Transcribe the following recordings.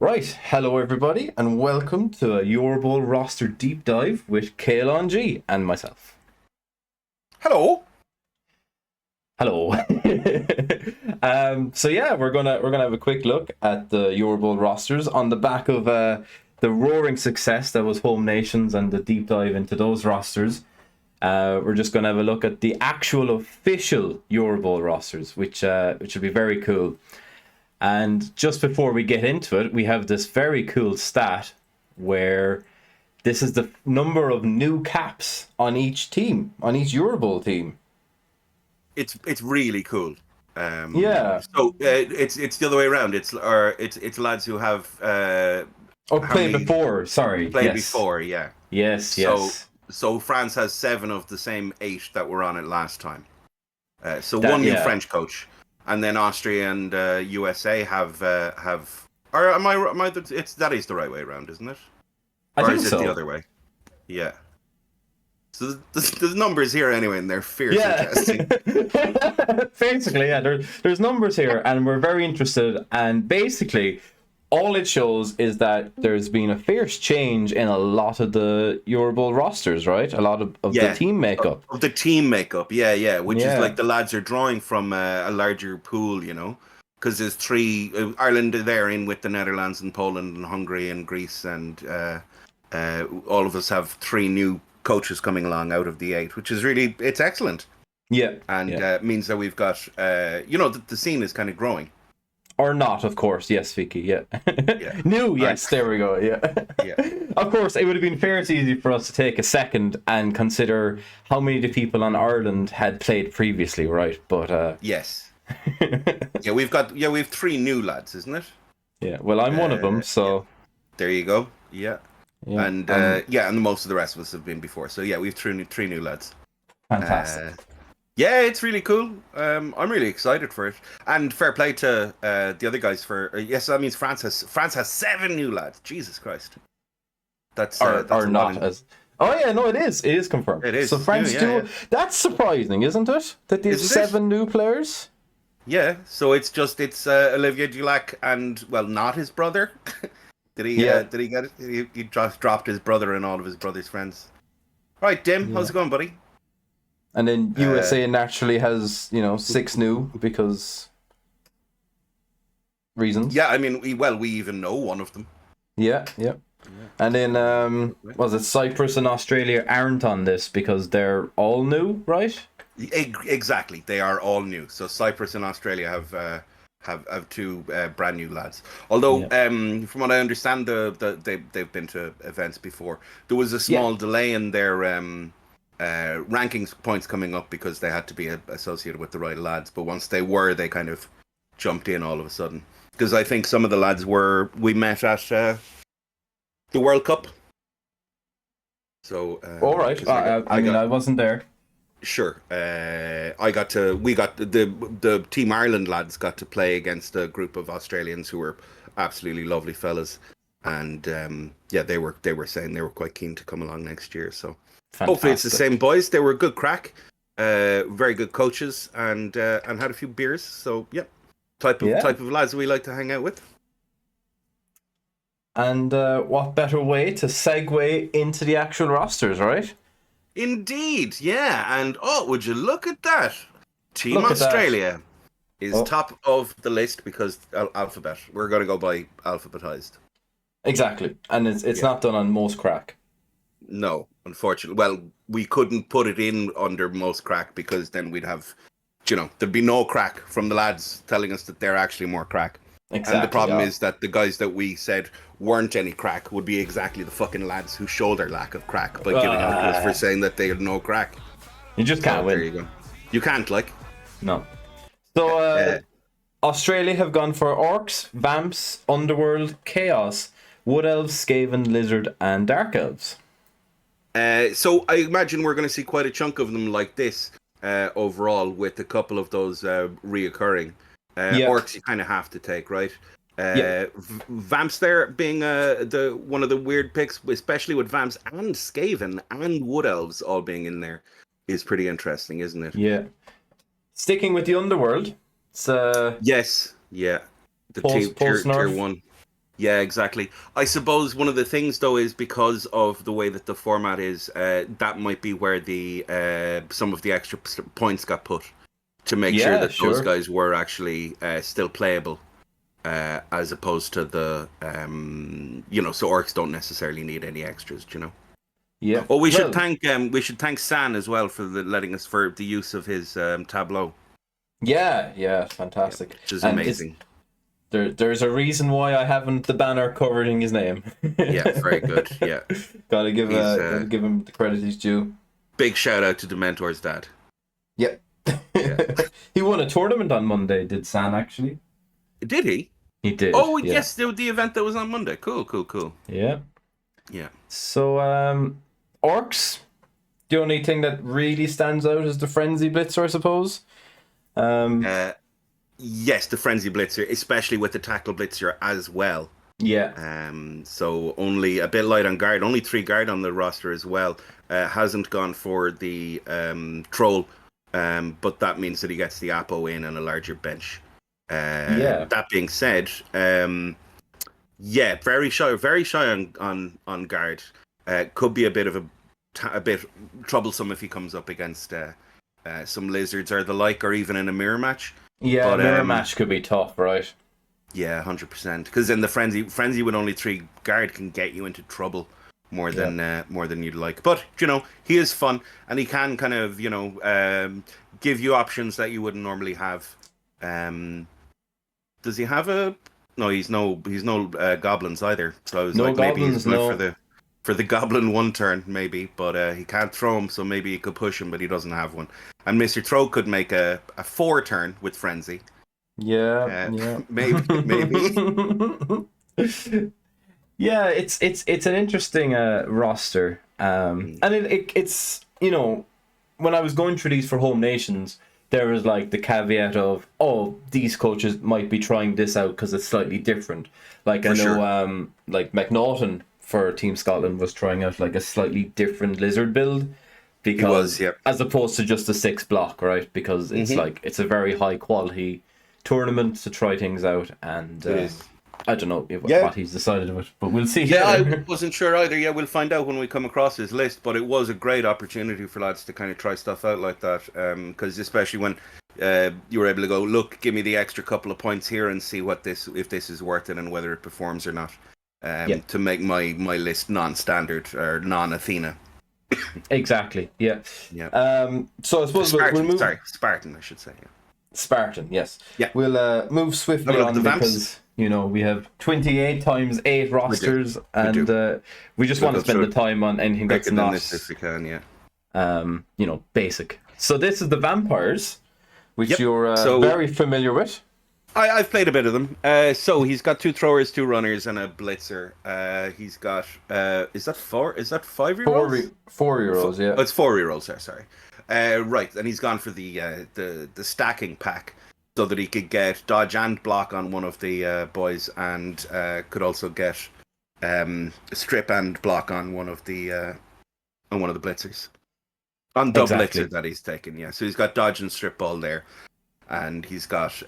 Right, hello everybody, and welcome to a Eurobowl roster deep dive with Caolán G and myself. Hello. Hello. We're gonna have a quick look at the Eurobowl rosters on the back of the roaring success that was Home Nations and the deep dive into those rosters. We're just gonna have a look at the actual official Eurobowl rosters, which will be very cool. And just before we get into it, we have this very cool stat where this is the number of new caps on each team, on each Eurobowl team. It's really cool. Yeah. So it's the other way around. It's lads who have Played before. Sorry. played Yes. before. Yeah. Yes. Yes. So France has 7 of the same 8 that were on it last time. So That- one new yeah. French coach, and then Austria and USA have. Or am I? That is the right way around, isn't it? I Or think is it so. the other way? Yeah. So there's numbers here anyway, and they're fierce interesting. Basically, yeah. There's numbers here, and we're very interested. And basically, all it shows is that there's been a fierce change in a lot of the Eurobowl rosters, right? A lot of the team makeup. Of the team makeup, yeah, which Yeah. is like the lads are drawing from a larger pool, because there's 3 Ireland are there in with the Netherlands and Poland and Hungary and Greece, and all of us have 3 new coaches coming along out of the 8, which is it's excellent, Yeah. and yeah. means that we've got the scene is kind of growing. Or not, of course. Yes, Vicky. Yeah. Yeah. New. Yes. There we go. Yeah. Yeah. Of course, it would have been fairly easy for us to take a second and consider how many of the people on Ireland had played previously, right? But Yes. Yeah, we have 3 new lads, isn't it? yeah. Well, I'm one of them, so There you go. Yeah. yeah. And most of the rest of us have been before. So yeah, we've 3 new lads. Fantastic. Yeah, it's really cool. I'm really excited for it. And fair play to the other guys for yes, that means France has 7 new lads. Jesus Christ. That's or a lot not in- as. Oh yeah, no, it is. It is confirmed. It is. So France Yeah, do. yeah. That's surprising, isn't it? That there's Isn't it? 7 new players. Yeah, so it's Olivier Dulac and not his brother. Did he Yeah. did he get it? He just dropped his brother and all of his brother's friends. All right, Dim, how's it going, buddy? And then USA naturally has 6 new because reasons. Yeah, I mean, we even know one of them. Yeah. And then was it Cyprus and Australia aren't on this because they're all new, right? Exactly, they are all new. So Cyprus and Australia have 2 brand new lads. Although, from what I understand, they've been to events before. There was a small delay in their rankings points coming up because they had to be associated with the right lads. But once they were, they kind of jumped in all of a sudden. Because I think some of the lads we met at the World Cup. So All right. I wasn't there. Sure. The Team Ireland lads got to play against a group of Australians who were absolutely lovely fellas, and they were saying they were quite keen to come along next year. So hopefully it's the same boys. They were good crack, very good coaches, and had a few beers. So type of lads we like to hang out with. And what better way to segue into the actual rosters, right? Indeed, yeah. And would you look at that? Team Look at that. Australia is top of the list because alphabet. We're going to go by alphabetized. Exactly. And it's not done on most crack. No, unfortunately. Well, we couldn't put it in under most crack because then we'd have, there'd be no crack from the lads telling us that they're actually more crack. Exactly. And the problem is that the guys that we said weren't any crack would be exactly the fucking lads who show their lack of crack by giving out to us for saying that they had no crack. You just can't win. There you go. You can't, like. No. So Australia have gone for Orcs, Vamps, Underworld, Chaos, Wood Elves, Skaven, Lizard, and Dark Elves. So I imagine we're going to see quite a chunk of them like this overall, with a couple of those reoccurring. Orcs you kind of have to take, right? Vamps there being one of the weird picks, especially with Vamps and Skaven and Wood Elves all being in there, is pretty interesting, isn't it? Yeah. Sticking with the Underworld, it's Yes, yeah. The Post tier nerf. 1. Yeah, exactly. I suppose one of the things though is because of the way that the format is, that might be where the some of the extra points got put to make sure Yeah, that those sure. guys were actually still playable, as opposed to the so orcs don't necessarily need any extras, you know. Yeah. Oh, Well, we should thank San as well for letting us for the use of his tableau. yeah, yeah, Yeah, fantastic. which is And it's amazing. there's a reason why I haven't the banner covering his name. Yeah, very good. Yeah, he's Gotta give him the credit he's due. big shout out to Dementor's dad. Yep. Yeah, He won a tournament on Monday, did San actually? did he? He did, Oh, yeah. yes, the event that was on Monday. Cool, cool, cool. Yeah. Yeah. So orcs, the only thing that really stands out is the frenzy blitzer, I suppose. Uh, yes, the frenzy blitzer, especially with the tackle blitzer as well. Yeah. So only a bit light on guard, only 3 guard on the roster as well. Hasn't gone for the troll, but that means that he gets the Apo in and a larger bench. Yeah. That being said, yeah, very shy on guard. Could be a bit of a bit troublesome if he comes up against some lizards or the like, or even in a mirror match. Yeah, But mirror match could be tough, right? yeah, 100%. Because then the frenzy with only 3 guard can get you into trouble more than you'd like. But he is fun, and he can kind of give you options that you wouldn't normally have. Does he have a? No, he's no goblins either. So I was No like, maybe he's goblins, going no. for the goblin one turn, maybe. But he can't throw him, so maybe he could push him, but he doesn't have one. And Mr. Throw could make a 4 turn with frenzy. Yeah, yeah. Maybe. Yeah, it's an interesting roster. And it's when I was going through these for home nations, there was like the caveat of, oh, these coaches might be trying this out because it's slightly different. Like I know, sure. like McNaughton for Team Scotland was trying out like a slightly different lizard build because yep. as opposed to just a 6 block, right? Because it's like it's a very high quality tournament to try things out, and I don't know what he's decided of it, but we'll see. Yeah, I wasn't sure either. Yeah, we'll find out when we come across his list. But it was a great opportunity for lads to kind of try stuff out like that. Because especially when you were able to go, look, give me the extra couple of points here and see if this is worth it and whether it performs or not. To make my list non-standard or non-Athena. Exactly. Yeah. Yeah. So I suppose Spartan, we'll move. sorry, Spartan, I should say. Yeah. Spartan, yes. Yeah. We'll move swiftly Have a look on at the vamps. because we have 28 times 8 rosters, and we just We'll want to go spend through the time on anything that's Breaking down not, this if we can, yeah. basic. So this is the vampires, which Yep. you're So- very familiar with. I've played a bit of them. So he's got 2 throwers, 2 runners, and a blitzer. He's got is that 4? Is that 5-year-olds? 4-year-olds, yeah. Oh, it's 4-year-olds there. Sorry. Right, and he's gone for the stacking pack so that he could get dodge and block on one of the boys, and could also get strip and block on one of the blitzers. On the Exactly. blitzer that he's taken, yeah. So he's got dodge and strip ball there. And he's got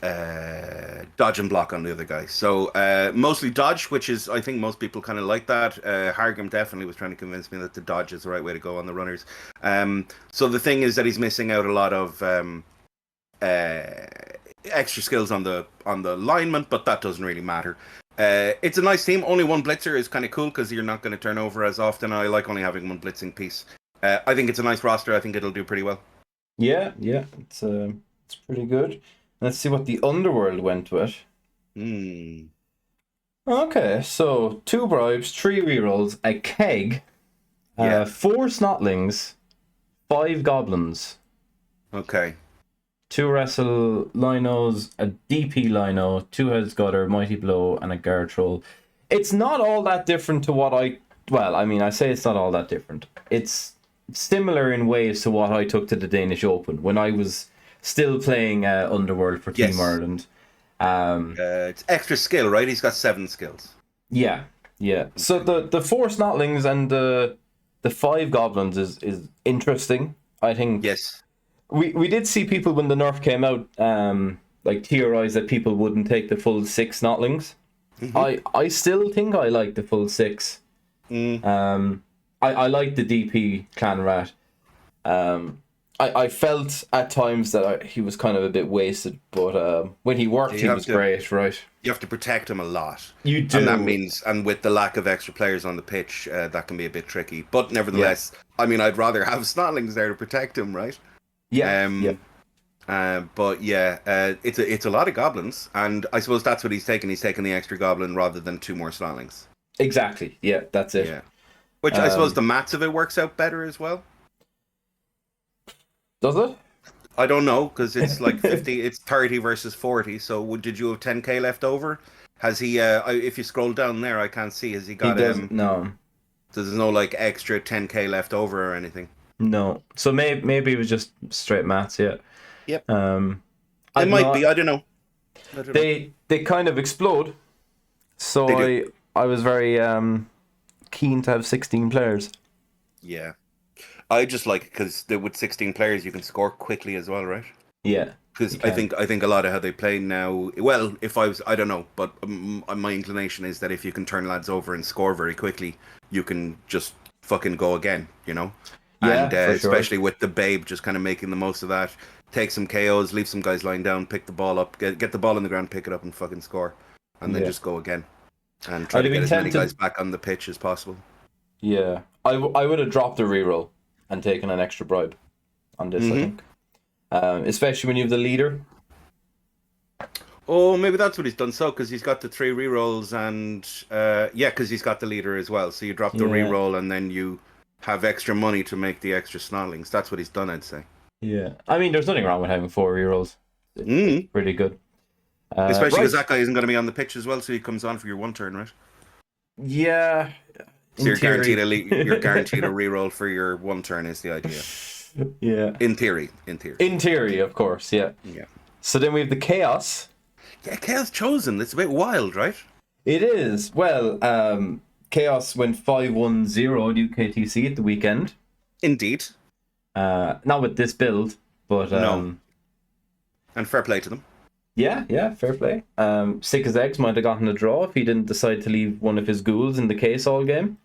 dodge and block on the other guy. So mostly dodge, which is, I think most people kind of like that. Hargam definitely was trying to convince me that the dodge is the right way to go on the runners. So the thing is that he's missing out a lot of extra skills on the lineman, but that doesn't really matter. It's a nice team. Only 1 blitzer is kind of cool because you're not going to turn over as often. I like only having 1 blitzing piece. I think it's a nice roster. I think it'll do pretty well. Yeah, it's pretty good. Let's see what the Underworld went with. Okay, so 2 bribes, 3 rerolls, a keg, 4 snotlings, 5 goblins. Okay. 2 wrestle linos, a DP lino, 2 heads gutter, mighty blow, and a guard troll. It's not all that different to what I say it's not all that different. It's similar in ways to what I took to the Danish Open when I was still playing Underworld for Team Ireland. It's extra skill, right? He's got 7 skills. Yeah. So the 4 snotlings and the 5 goblins is interesting. I think. Yes. We did see people when the nerf came out, theorize that people wouldn't take the full 6 snotlings. I still think I like the full 6. I like the DP Clan Rat. I felt at times that he was kind of a bit wasted, but when he worked, he was great, right? You have to protect him a lot. You do. And that means, and with the lack of extra players on the pitch, that can be a bit tricky. But nevertheless, I mean, I'd rather have Snotlings there to protect him, right? Yeah. But yeah, it's a lot of goblins, and I suppose that's what he's taken. He's taken the extra goblin rather than 2 more Snotlings. Exactly. Yeah, that's it. Yeah. Which I suppose the maths of it works out better as well. Does it? I don't know, because it's like 50, it's 30 versus 40. So did you have 10k left over? Has he, if you scroll down there, I can't see, has he got, no. So there's no like extra 10k left over or anything? No. So maybe it was just straight maths, yeah. Yep. It might be, I don't know. They kind of explode. So I was very keen to have 16 players. Yeah. I just like it because with 16 players you can score quickly as well, right? Yeah. Because I think a lot of how they play now. Well, I don't know, but my inclination is that if you can turn lads over and score very quickly, you can just fucking go again, you know. Yeah, and especially with the Babe, just kind of making the most of that. Take some KOs, leave some guys lying down, pick the ball up, get the ball on the ground, pick it up, and fucking score, and then just go again, and try to get as many guys back on the pitch as possible. Yeah, I would have dropped the reroll and taken an extra bribe on this. I think, especially when you have the leader. Oh, maybe that's what he's done. So, because he's got the 3 rerolls, and because he's got the leader as well. So you drop the reroll, and then you have extra money to make the extra Snotlings. That's what he's done, I'd say. Yeah, I mean, there's nothing wrong with having 4 rerolls. It's pretty good. Especially because that guy isn't going to be on the pitch as well, so he comes on for your 1 turn, right? Yeah. So you're guaranteed a reroll for your 1 turn is the idea. Yeah. In theory, of course, yeah. Yeah. So then we have the Chaos. Yeah, Chaos Chosen. It's a bit wild, right? It is. Well, Chaos went 5-1-0 at UKTC at the weekend. Indeed. Not with this build, but no. And fair play to them. Yeah, fair play. Sick as Eggs might have gotten a draw if he didn't decide to leave one of his ghouls in the case all game.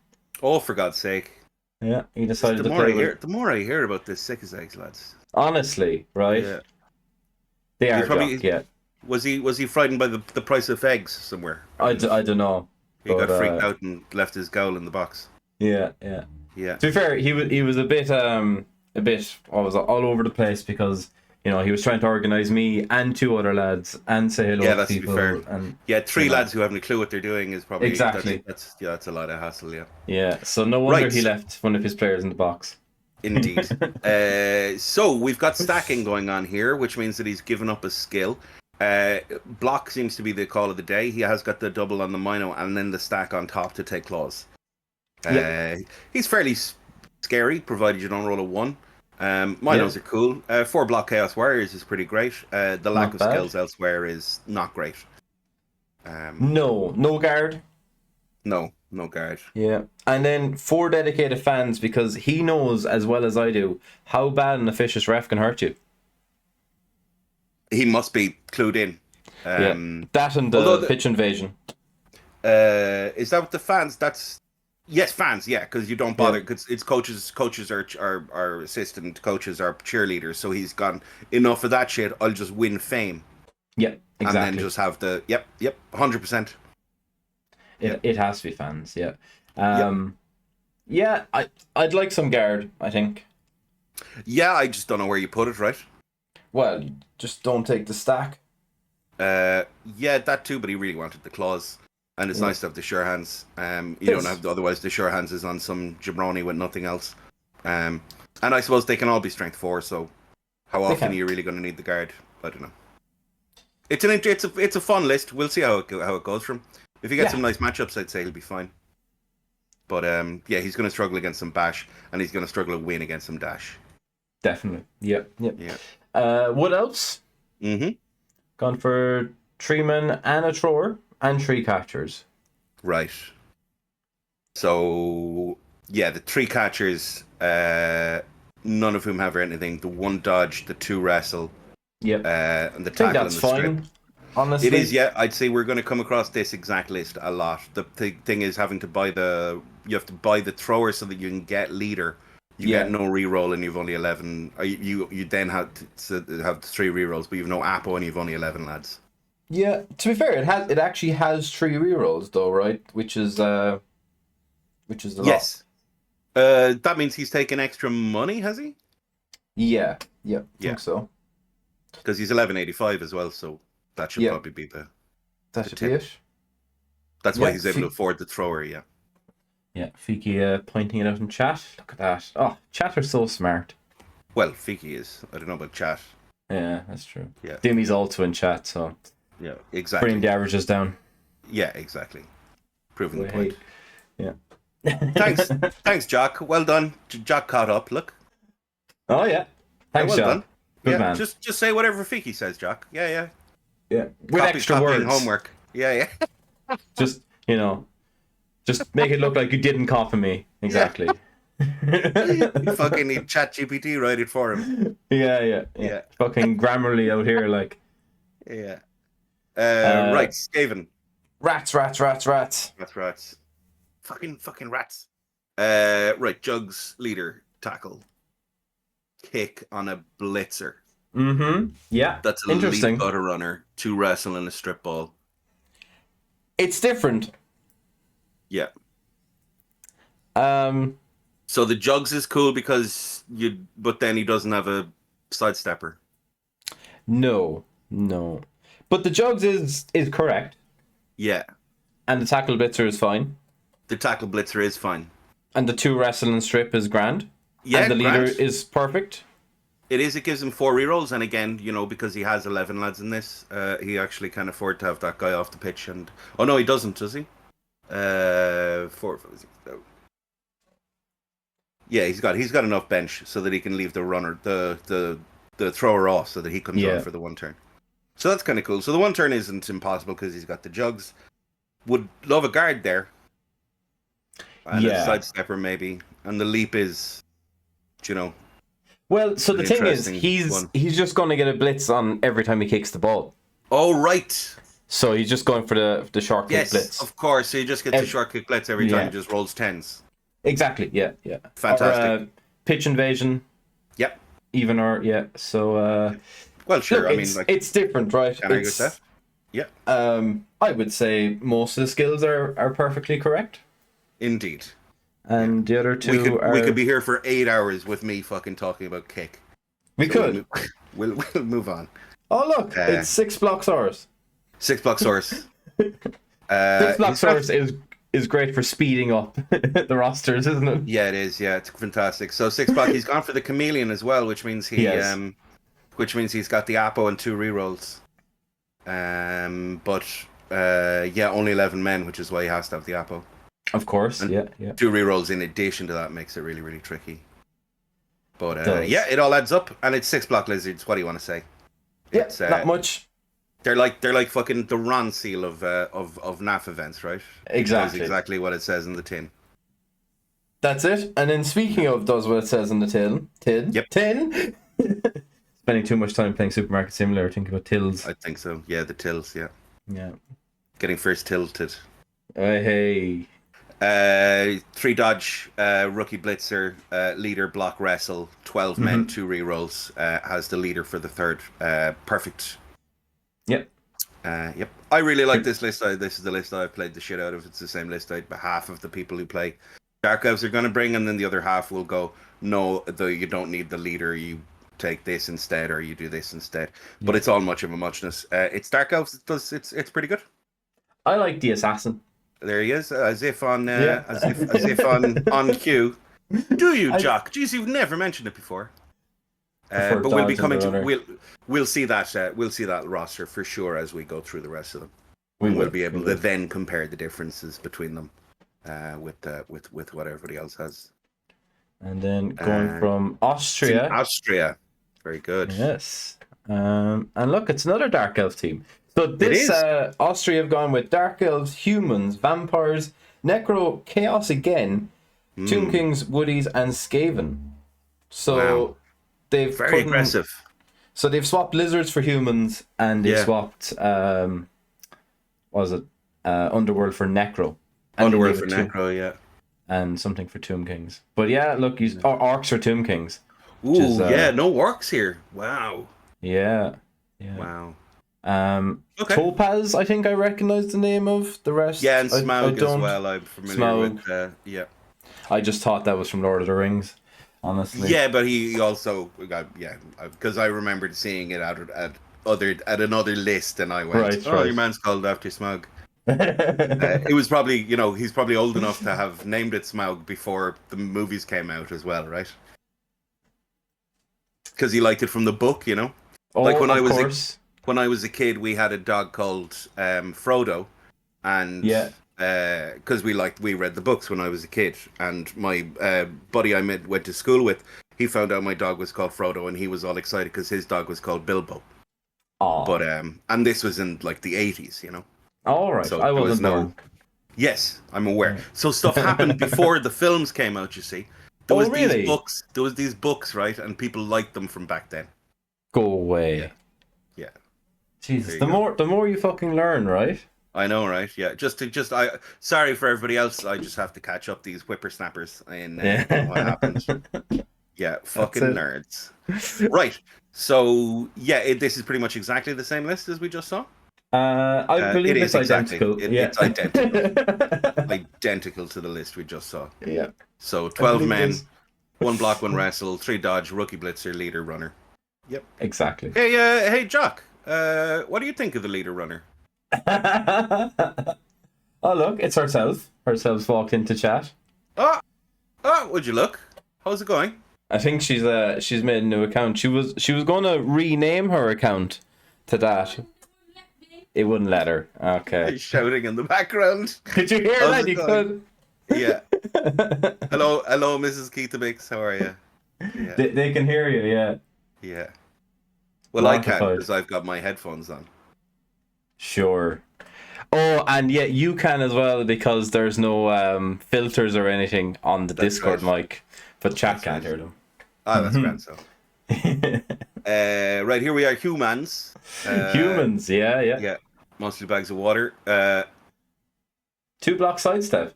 Oh, for God's sake! Yeah, he decided the more I hear about this Sick as Eggs, lads. Honestly, right? Yeah. They are probably. Yeah. Was he frightened by the price of eggs somewhere? I don't know. He got freaked out and left his ghoul in the box. Yeah. To be fair, he was a bit I was all over the place because he was trying to organise me and 2 other lads and say hello to people. To be fair. And 3 lads who haven't a clue what they're doing is probably exactly that's a lot of hassle. Yeah. So no wonder he left one of his players in the box. Indeed. So we've got stacking going on here, which means that he's given up a skill. Block seems to be the call of the day. He has got the double on the Mino and then the stack on top to take claws. He's fairly scary, provided you don't roll a 1. Minos are cool. 4 block Chaos Warriors is pretty great. The lack of skills elsewhere is not great. No guard. No guard. Yeah. And then 4 dedicated fans, because he knows as well as I do how bad an officious ref can hurt you. He must be clued in. That and the pitch invasion. Is that with the fans? Yes, fans. Yeah, because you don't bother. Because it's coaches. Coaches are assistant coaches are cheerleaders. So he's gone enough of that shit. I'll just win fame. Yeah, exactly. And then just have the 100%. It has to be fans. Yeah. Yeah. I'd like some guard, I think. Yeah, I just don't know where you put it. Right. Well, just don't take the stack. Yeah, that too. But he really wanted the claws. And it's nice to have the sure hands. You don't have otherwise the sure hands is on some jabroni with nothing else. And I suppose they can all be strength 4. So how often are you really going to need the guard? I don't know. It's a fun list. We'll see how it goes from. If he gets some nice matchups, I'd say he'll be fine. But he's going to struggle against some bash, and he's going to struggle to win against some dash. Definitely. Yep. What else? Gone for 3 men and a thrower. And 3 catchers. Right. So, the 3 catchers, none of whom have anything. The 1 dodge, the 2 wrestle. Yep. And the tackle and the strip. honestly. It is, yeah. I'd say we're going to come across this exact list a lot. The thing is having to buy you have to buy the thrower so that you can get leader. You get no reroll and you've only 11. You then have to have 3 rerolls, but you've no Apo and you've only 11 lads. Yeah, to be fair, it actually has 3 rerolls though, right? Which is a yes. That means he's taken extra money, has he? Yeah, I think so. Because he's 1185 as well, so that should probably be the should be it. That's why he's able to afford the thrower, yeah. Yeah, Fiki pointing it out in chat. Look at that. Oh, chat are so smart. Well, Fiki is. I don't know about chat. Yeah, that's true. Yeah. Dimmy's also in chat, so yeah, exactly. bringing the averages down. Yeah, exactly. Proving the point. Yeah. Thanks, Jack. Well done. Jack caught up. Look. Oh yeah. Thanks, well John. done. Good man. Just say whatever Fiki says, Jack. Yeah. Yeah. With extra words. Homework. Yeah. Just just make it look like you didn't copy me. Exactly. You fucking need ChatGPT write it for him. Yeah. Fucking Grammarly out here, like. Yeah. Right, Skaven. Rats. That's rats. Fucking rats. Right, Jugs leader tackle. Kick on a blitzer. Mm-hmm. Yeah. That's a lead gutter runner, 2 wrestle and a strip ball. It's different. Yeah. So the Jugs is cool because but then he doesn't have a sidestepper. No. But the Jugs is correct. Yeah. And the tackle blitzer is fine. The tackle blitzer is fine. And the 2 wrestle and strip is grand. Yeah. And the leader is perfect. It is. It gives him 4 rerolls, and again, because he has 11 lads in this, he actually can afford to have that guy off the pitch. And no, he doesn't, does he? 4. Yeah, he's got enough bench so that he can leave the runner, the thrower off, so that he comes on for the 1 turn. So that's kind of cool. So the 1 turn isn't impossible because he's got the Jugs. Would love a guard there, and a sidestepper maybe, and the leap is, Well, so the thing is, he's just going to get a blitz on every time he kicks the ball. Oh, right. So he's just going for the short kick blitz. Yes, of course. So he just gets the short kick blitz every time. He just rolls 10s. Exactly. Yeah. Fantastic. Or, pitch invasion. Yep. Even or So. Well, sure. Look, it's different, right? Can I agree with that? Yeah. I would say most of the skills are perfectly correct. Indeed. And the other 2 we could be here for 8 hours with me fucking talking about kick. We could. We'll move on. Oh look, it's 6 Blocksaurus. 6 Blocksaurus. 6 Blocksaurus is great for speeding up the rosters, isn't it? Yeah, it is. Yeah, it's fantastic. So 6 Block, he's gone for the chameleon as well, which means he's got the Apo and 2 rerolls. But only 11 men, which is why he has to have the Apo. Of course, and yeah. 2 rerolls in addition to that makes it really, really tricky. But it all adds up, and it's 6 block lizards. What do you want to say? It's not much. They're like fucking the Ron seal of NAF events, right? Exactly. That's exactly what it says in the tin. That's it. And then speaking of does what it says in the tin. Yep. Tin. Spending too much time playing Supermarket Simulator, thinking about tills. I think so. Yeah, the tills. Yeah. Yeah. Getting first tilted. Hey. 3 dodge, rookie blitzer, leader block wrestle, 12 men, 2 rerolls. Has the leader for the 3rd. Perfect. Yep. Yep. I really like this list. This is the list I've played the shit out of. It's the same list half of the people who play Dark Elves are going to bring, and then the other half will go, no, you don't need the leader. You take this instead, or you do this instead. But it's all much of a muchness. It's Dark Elves. It's pretty good. I like the assassin. There he is, as if on on cue. Do you, Jock? Jeez, you've never mentioned it before. But we'll be coming to we'll see that roster for sure as we go through the rest of them. We'll be able to then compare the differences between them with what everybody else has. And then going from Austria. Austria, very good. Yes, and look, it's another Dark Elf team. So this Austria have gone with Dark Elves, Humans, Vampires, Necro, Chaos again, Tomb Kings, Woodies, and Skaven. So they've very aggressive. So they've swapped lizards for humans, and they swapped what was it? Underworld for Necro. And Underworld for Necro, yeah. And something for Tomb Kings. But yeah, look, Orcs for Tomb Kings. Ooh, yeah, no orcs here. Wow. Yeah. Wow. Okay. Topaz, I think I recognize the name of. The rest, yeah, and Smaug as well. I'm familiar with. Yeah. I just thought that was from Lord of the Rings, honestly. Yeah, but he also got because I remembered seeing it at another list, and I went, your man's called after Smaug. It was probably, he's probably old enough to have named it Smaug before the movies came out as well, right? Because he liked it from the book, like when I was a kid, we had a dog called Frodo, and because we read the books when I was a kid, and my buddy I went to school with, he found out my dog was called Frodo, and he was all excited because his dog was called Bilbo. Aww. But and this was in like the 80s, All right, so I wasn't born. Yes, I'm aware. So stuff happened before the films came out. You see, there was these books, right, and people liked them from back then. Go away. Yeah. Jesus, the more you fucking learn, right? I know, right? Yeah. Sorry for everybody else. I just have to catch up these whippersnappers in what happened. Yeah, fucking nerds. Right. So this is pretty much exactly the same list as we just saw. I believe it's identical. It's identical. Identical to the list we just saw. Yeah. So 12 men, 1 block, 1 wrestle, 3 dodge, rookie blitzer, leader, runner. Yep. Exactly. Hey, Jock. What do you think of the leader runner? Oh, look, it's herself. Herself's walked into chat. Oh, would you look? How's it going? I think she's made a new account. She was going to rename her account to that. It wouldn't let her. Okay. He's shouting in the background. Could you hear that? You could. Yeah. Hello, Mrs. Keita Mix. How are you? Yeah. They can hear you. Yeah. Yeah. Well, I can because I've got my headphones on. Sure. Oh, and yet you can as well because there's no filters or anything on the Discord mic, but chat can't hear them. Ah, that's grand. So. Right, here we are, humans. Humans, yeah. Mostly bags of water. 2 block sidestep.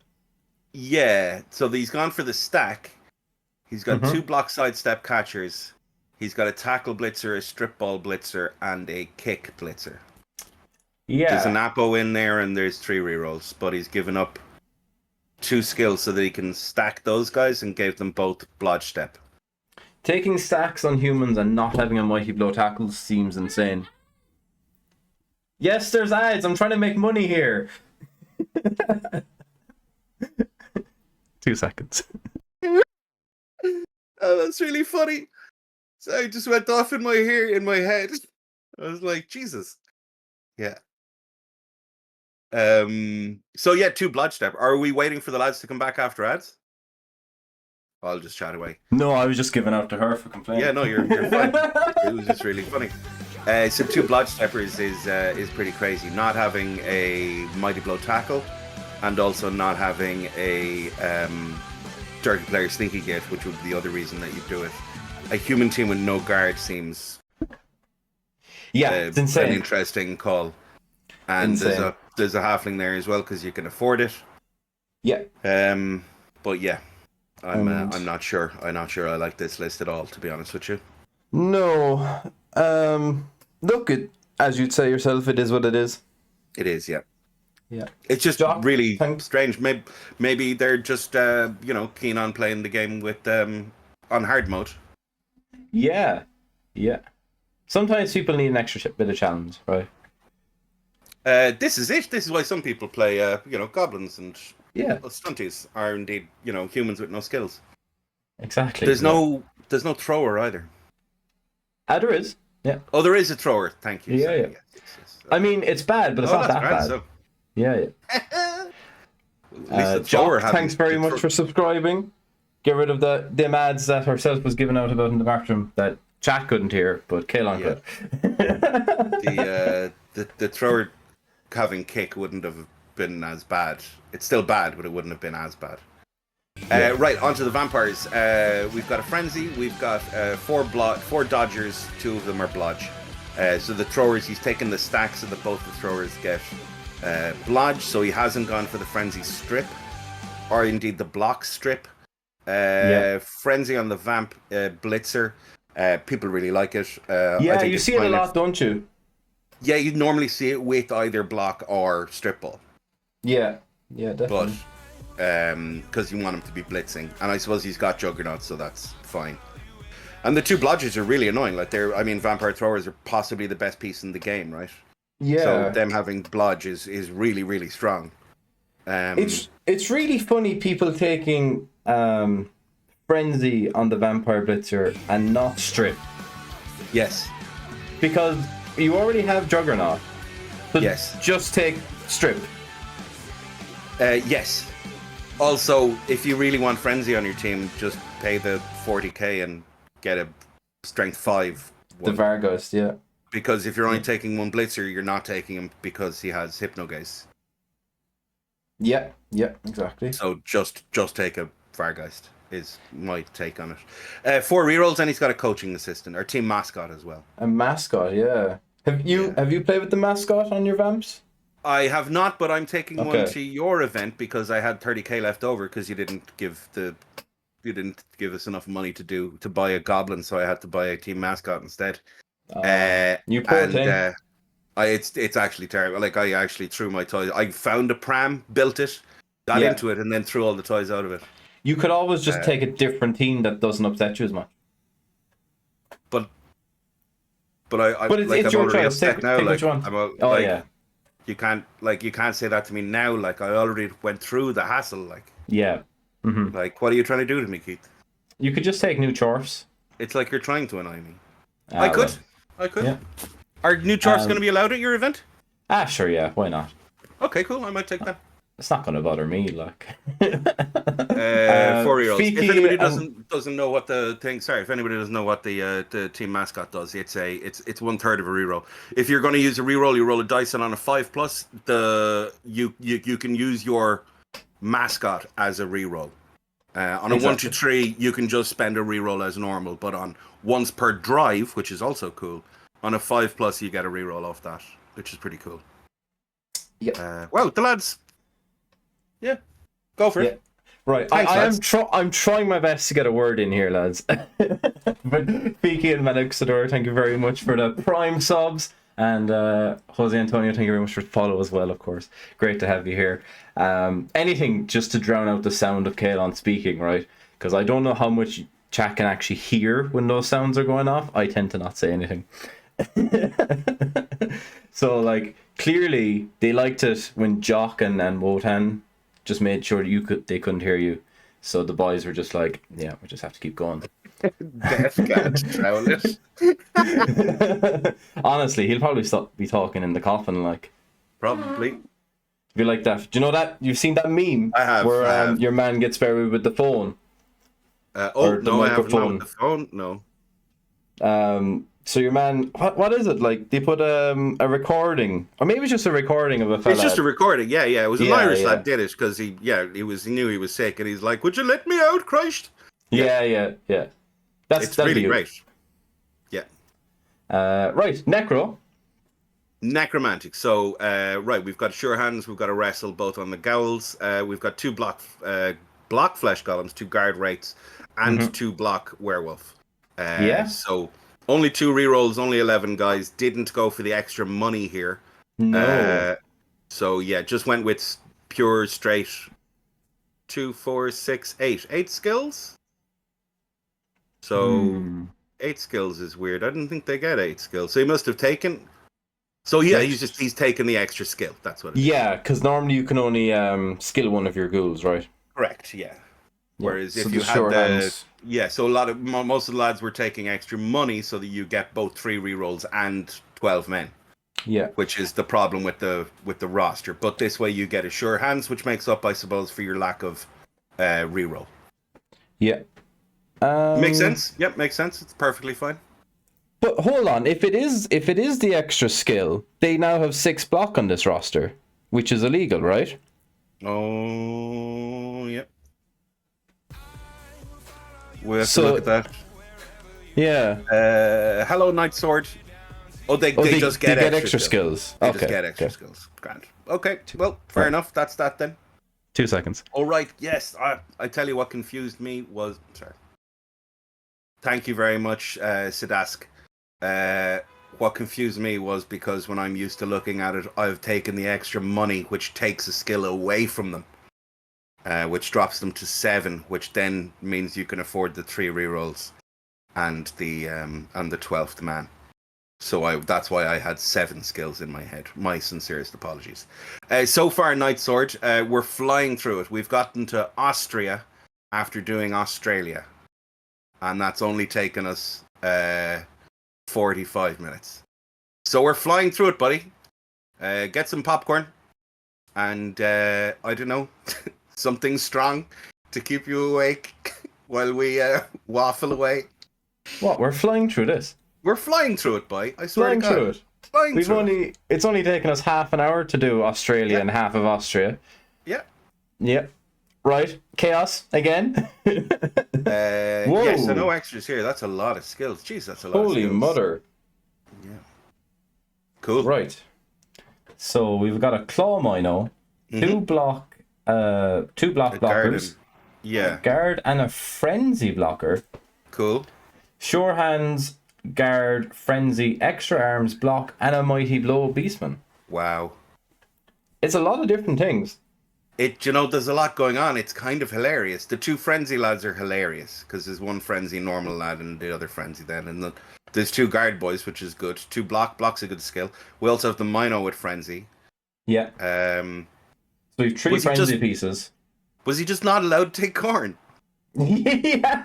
Yeah, so he's gone for the stack. He's got 2 block sidestep catchers. He's got a tackle blitzer, a strip ball blitzer, and a kick blitzer. Yeah. There's an Apo in there, and there's 3 rerolls, but he's given up 2 skills so that he can stack those guys and gave them both blodge step. Taking stacks on humans and not having a mighty blow tackle seems insane. Yes, there's ads. I'm trying to make money here. 2 seconds. Oh, that's really funny. So I just went off in my head. I was like, Jesus. Yeah. So yeah, 2 blodge step. Are we waiting for the lads to come back after ads? I'll just chat away. No, I was just giving out to her for complaining. Yeah, no, you're fine. It was just really funny. So 2 blodge steppers is pretty crazy. Not having a mighty blow tackle, and also not having a dirty player sneaky gate, which would be the other reason that you do it. A human team with no guard seems it's insane. An interesting call. And there's a halfling there as well because you can afford it. Yeah. But yeah. I'm not sure. I'm not sure I like this list at all, to be honest with you. No. Look, as you'd say yourself, it is what it is. It is, yeah. Yeah. It's just really strange. Maybe they're just keen on playing the game with on hard mode. Yeah. Yeah. Sometimes people need an extra bit of challenge, right? This is it. This is why some people play goblins and stunties are indeed, humans with no skills. Exactly. There's no thrower either. There is. Yeah. Oh, there is a thrower. Thank you. Yeah, yes. I mean, it's bad, but it's not that bad. So. Yeah. Jock, thanks very much for subscribing. Get rid of them ads that herself was giving out about in the bathroom that chat couldn't hear, but Caolán could. The thrower having kick wouldn't have been as bad. It's still bad, but it wouldn't have been as bad. Right, onto the vampires. We've got a frenzy. We've got four dodgers. 2 of them are blodge. So the throwers, he's taken the stacks so that both the throwers get blodge. So he hasn't gone for the frenzy strip, or indeed the block strip. Frenzy on the vamp blitzer. People really like it. I think you see it a lot, don't you? Yeah, you'd normally see it with either block or strip ball. Yeah, definitely. But because you want him to be blitzing, and I suppose he's got Juggernaut, so that's fine. And the 2 blodgers are really annoying. Like vampire throwers are possibly the best piece in the game, right? Yeah. So them having blodge is really, really strong. It's really funny people taking frenzy on the vampire blitzer and not strip. Yes. Because you already have Juggernaut. So yes. Just take strip. Yes. Also, if you really want frenzy on your team, just pay the 40k and get a strength 5 one. The Vargheist, yeah. Because if you're only taking 1 blitzer, you're not taking him because he has Hypnogaze. Yeah, exactly. So just take a Vargheist is my take on it. 4 rerolls, and he's got a coaching assistant, or team mascot as well. A mascot, yeah. Have you played with the mascot on your vamps? I have not, but I'm taking one to your event because I had 30k left over because you didn't give us enough money to buy a goblin, so I had to buy a team mascot instead. You poor thing. It's actually terrible. Like, I actually threw my toys. I found a pram, built it, got into it, and then threw all the toys out of it. You could always just take a different team that doesn't upset you as much. But it's your choice. Take which one. You can't say that to me now. Like, I already went through the hassle. Like, yeah. Mm-hmm. Like, what are you trying to do to me, Keith? You could just take new chorfs. It's like you're trying to annoy me. I could. Yeah. Are new chorfs going to be allowed at your event? Sure, yeah. Why not? Okay, cool. I might take that. It's not going to bother me, like. 4-year-olds. If anybody doesn't know what the thing, if anybody doesn't know what the team mascot does, it's 1/3 of a reroll. If you're going to use a reroll, you roll a dice, and on a 5+, you can use your mascot as a reroll. On a 1 to 3, you can just spend a reroll as normal, but on once per drive, which is also cool. On a 5+, you get a reroll off that, which is pretty cool. Yeah. Well, the lads. Yeah, go for it. Right, thanks, I'm trying my best to get a word in here, lads. But Fiki and Manixador, thank you very much for the prime subs, and Jose Antonio, thank you very much for the follow as well, of course. Great to have you here. Anything just to drown out the sound of Caolán speaking, right? Because I don't know how much chat can actually hear when those sounds are going off. I tend to not say anything. So, like, clearly they liked it when Jock and Wotan just made sure they couldn't hear you. So the boys were just like, yeah, we just have to keep going. Death can't drown it. Honestly, he'll probably be talking in the coffin, like. Probably. Be like that. Do you know that? You've seen that meme? I have. Where your man gets buried with the phone. Or the microphone. The phone? No. So your man, what is it? Like, they put a recording, or maybe it's just a recording of a fella. It's just a recording, yeah. It was an Irish lad did it because he knew he was sick, and he's like, "Would you let me out, Christ?" Yeah. That's really great. Yeah. Right, Necromantic. So, we've got Sure Hands, we've got a Wrestle, both on the Gowls. We've got 2 block flesh golems, 2 guard wraiths, and 2 block werewolf. So only 2 rerolls, only 11 guys. Didn't go for the extra money here. No. So yeah, just went with pure straight 2, 4, 6, 8. 8 skills. So 8 skills is weird. I didn't think they get 8 skills. So he must have taken. So yeah, he's taken the extra skill. That's what it is. Yeah, because normally you can only skill one of your ghouls, right? Correct, yeah. Whereas so if you had hands. so most of the lads were taking extra money so that you get both 3 rerolls and 12 men. Yeah. Which is the problem with the roster. But this way you get a Sure Hands, which makes up, I suppose, for your lack of reroll. Yeah. Makes sense. Yep, makes sense. It's perfectly fine. But hold on, if it is the extra skill, they now have 6 block on this roster, which is illegal, right? Oh, yep. We have So- to look at that. Yeah. Hello, Knight Sword. Oh, they just get extra skills. They Okay. just get extra skills. Grand. Okay, well, fair enough. That's that then. 2 seconds. All right. Yes, I tell you what confused me was. Sorry. Thank you very much, Sidask. What confused me was because when I'm used to looking at it, I've taken the extra money, which takes a skill away from them, which drops them to 7, which then means you can afford the 3 rerolls and the 12th man. So that's why I had 7 skills in my head. My sincerest apologies. So far, Knight Sword, we're flying through it. We've gotten to Austria after doing Australia. And that's only taken us 45 minutes. So we're flying through it, buddy. Get some popcorn. And, I don't know, something strong to keep you awake while we waffle away. What? We're flying through this. We're flying through it, boy. I swear Flying to God. through it. Flying through it. It's only taken us half an hour to do Australia and half of Austria. Yeah. Yep. Right. Chaos again. Whoa. Yes, so no extras here. That's a lot of skills. Jeez, that's a lot of Holy skills. mother. Yeah. Cool. Right. So we've got a claw mino, 2 block blockers, Yeah. a guard and a frenzy blocker. Cool. Sure hands, guard, frenzy, extra arms, block, and a mighty blow beastman. Wow. It's a lot of different things. There's a lot going on. It's kind of hilarious. The 2 frenzy lads are hilarious because there's 1 frenzy normal lad and the other frenzy then. And there's 2 guard boys, which is good. 2 block's a good skill. We also have the Mino with frenzy. Yeah. So we've 3 frenzy pieces. Was he just not allowed to take corn? Yeah.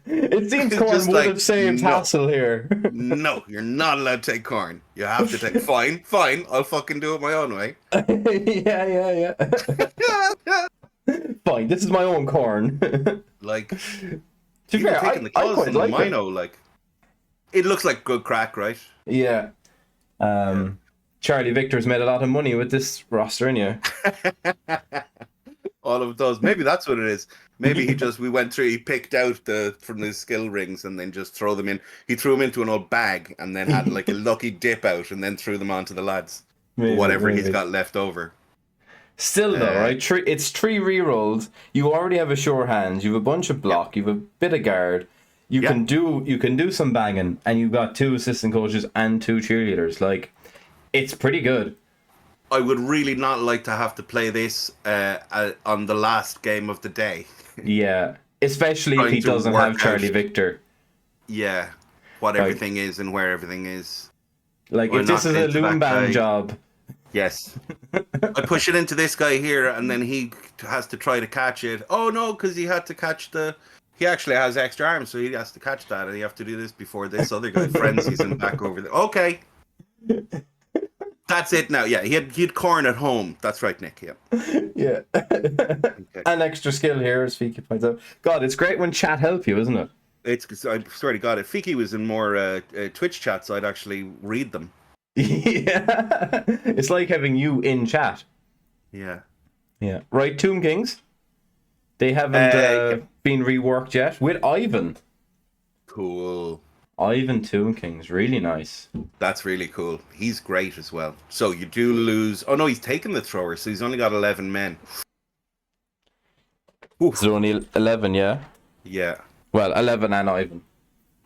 It seems corn Just would like, have saved no. hassle here. No, you're not allowed to take corn. You have to take. Fine. I'll fucking do it my own way. Yeah. Fine, this is my own corn. Like, To be even fair, taking the I clothes quite from the like it. Mino, like, it looks like good crack, right? Yeah. Charlie Victor's made a lot of money with this roster, innit? All of those. Maybe that's what it is. Maybe he picked out from the skill rings and then just throw them in. He threw them into an old bag and then had like a lucky dip out and then threw them onto the lads. Whatever he's got left over. Still though, right? It's 3 rerolls. You already have a sure hands. You have a bunch of block. You have a bit of guard. You can do some banging, and you've got 2 assistant coaches and 2 cheerleaders. Like, it's pretty good. I would really not like to have to play this on the last game of the day. Yeah, especially if he Trying to doesn't work have Charlie out. Victor. Yeah, what everything is and where everything is. Like, Or if this not is a into that loom guy. band job. Yes. I push it into this guy here, and then he has to try to catch it. Oh no, because he had to catch he actually has extra arms, so he has to catch that, and you have to do this before this other guy frenzies him back over there. Okay. That's it now. Yeah, he had corn at home. That's right, Nick. Yeah. Yeah. Okay. An extra skill here, as Fiki points out. God, it's great when chat help you, isn't it? I swear to God, if Fiki was in more Twitch chats, I'd actually read them. Yeah. It's like having you in chat. Yeah. Yeah. Right, Tomb Kings. They haven't been reworked yet with Ivan. Cool. Ivan Tomb Kings, really nice. That's really cool. He's great as well. So you do lose. Oh no, he's taken the thrower, so he's only got 11 men. Is there only 11, yeah? Yeah. Well, 11 and Ivan.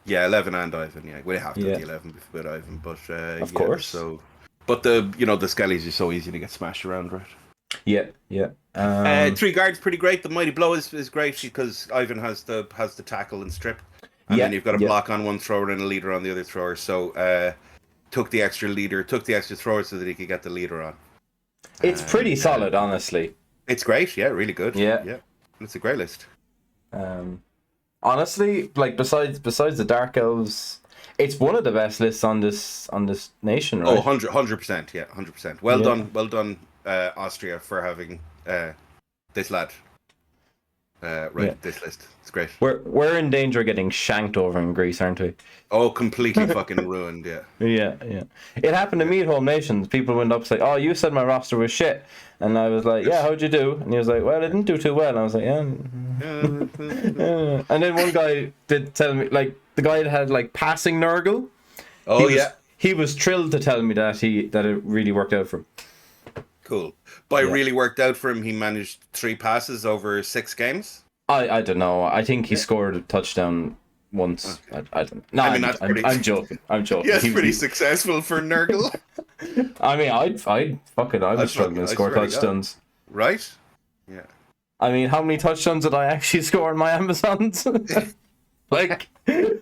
Yeah, 11 and Ivan. Yeah, we have to Yeah. have the 11 with Ivan, but Of course. So, but the skellies are so easy to get smashed around, right? Yeah. 3 guards, pretty great. The mighty blow is great because Ivan has the tackle and strip, and then you've got a block on one thrower and a leader on the other thrower. So, took the extra thrower so that he could get the leader on. It's pretty solid, honestly. It's great. Yeah, really good. Yeah. It's a great list. Honestly, like besides the Dark Elves, it's one of the best lists on this nation, right? Oh, 100%. Yeah, 100%. Well done, Austria, for having this lad this list. It's great. We're in danger of getting shanked over in Greece, aren't we? Oh, completely fucking ruined. Yeah. Yeah. It happened to me at Home Nations. People went up and say, "Oh, you said my roster was shit," and I was like, "Yeah, how'd you do?" And he was like, "Well, I didn't do too well." And I was like, "Yeah, And then one guy did tell me, like, the guy that had like passing Nurgle. Oh, He was thrilled to tell me that it really worked out for him. Cool. By really worked out for him, he managed 3 passes over 6 games. I don't know. I think he scored a touchdown once. Okay. I don't know. No, I mean, I'm joking. I'm joking. Yeah, pretty successful for Nurgle. I mean, I'd fuck it. I was struggling to score touchdowns. Right? Yeah. I mean, how many touchdowns did I actually score in my Amazons? like 2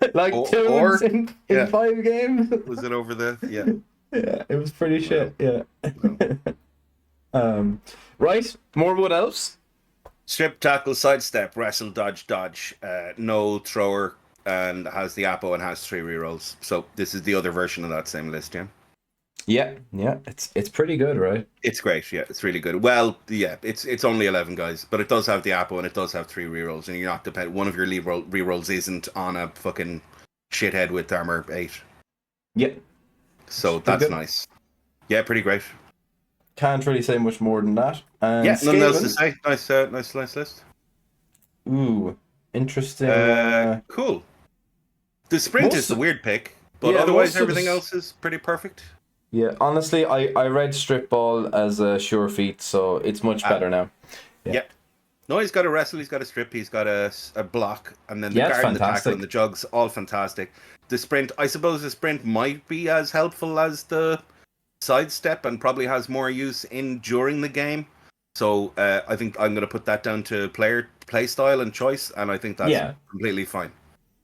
in 5 games. Was it over the? Yeah. Yeah, it was pretty shit. Yeah. Right. More what else? Strip, tackle, sidestep, wrestle, dodge, no thrower, and has the Apo and has 3 rerolls. So this is the other version of that same list, yeah. Yeah. It's pretty good, right? It's great, yeah. It's really good. Well, yeah, it's only 11 guys, but it does have the Apo and it does have 3 rerolls, and you're not dependent. One of your rerolls isn't on a fucking shithead with armor 8. Yeah. So that's nice. Yeah, pretty great. Can't really say much more than that. And yeah, nothing else to say. Nice list. Ooh, interesting. Cool. The sprint is the weird pick, but otherwise everything else is pretty perfect. Yeah, honestly, I read strip ball as a sure feat, so it's much better now. Yeah. No, he's got a wrestle, he's got a strip, he's got a block, and then the guard and the tackle and the jugs, all fantastic. The sprint, I suppose the sprint might be as helpful as the sidestep and probably has more use during the game. So I think I'm going to put that down to play style and choice, and I think that's completely fine.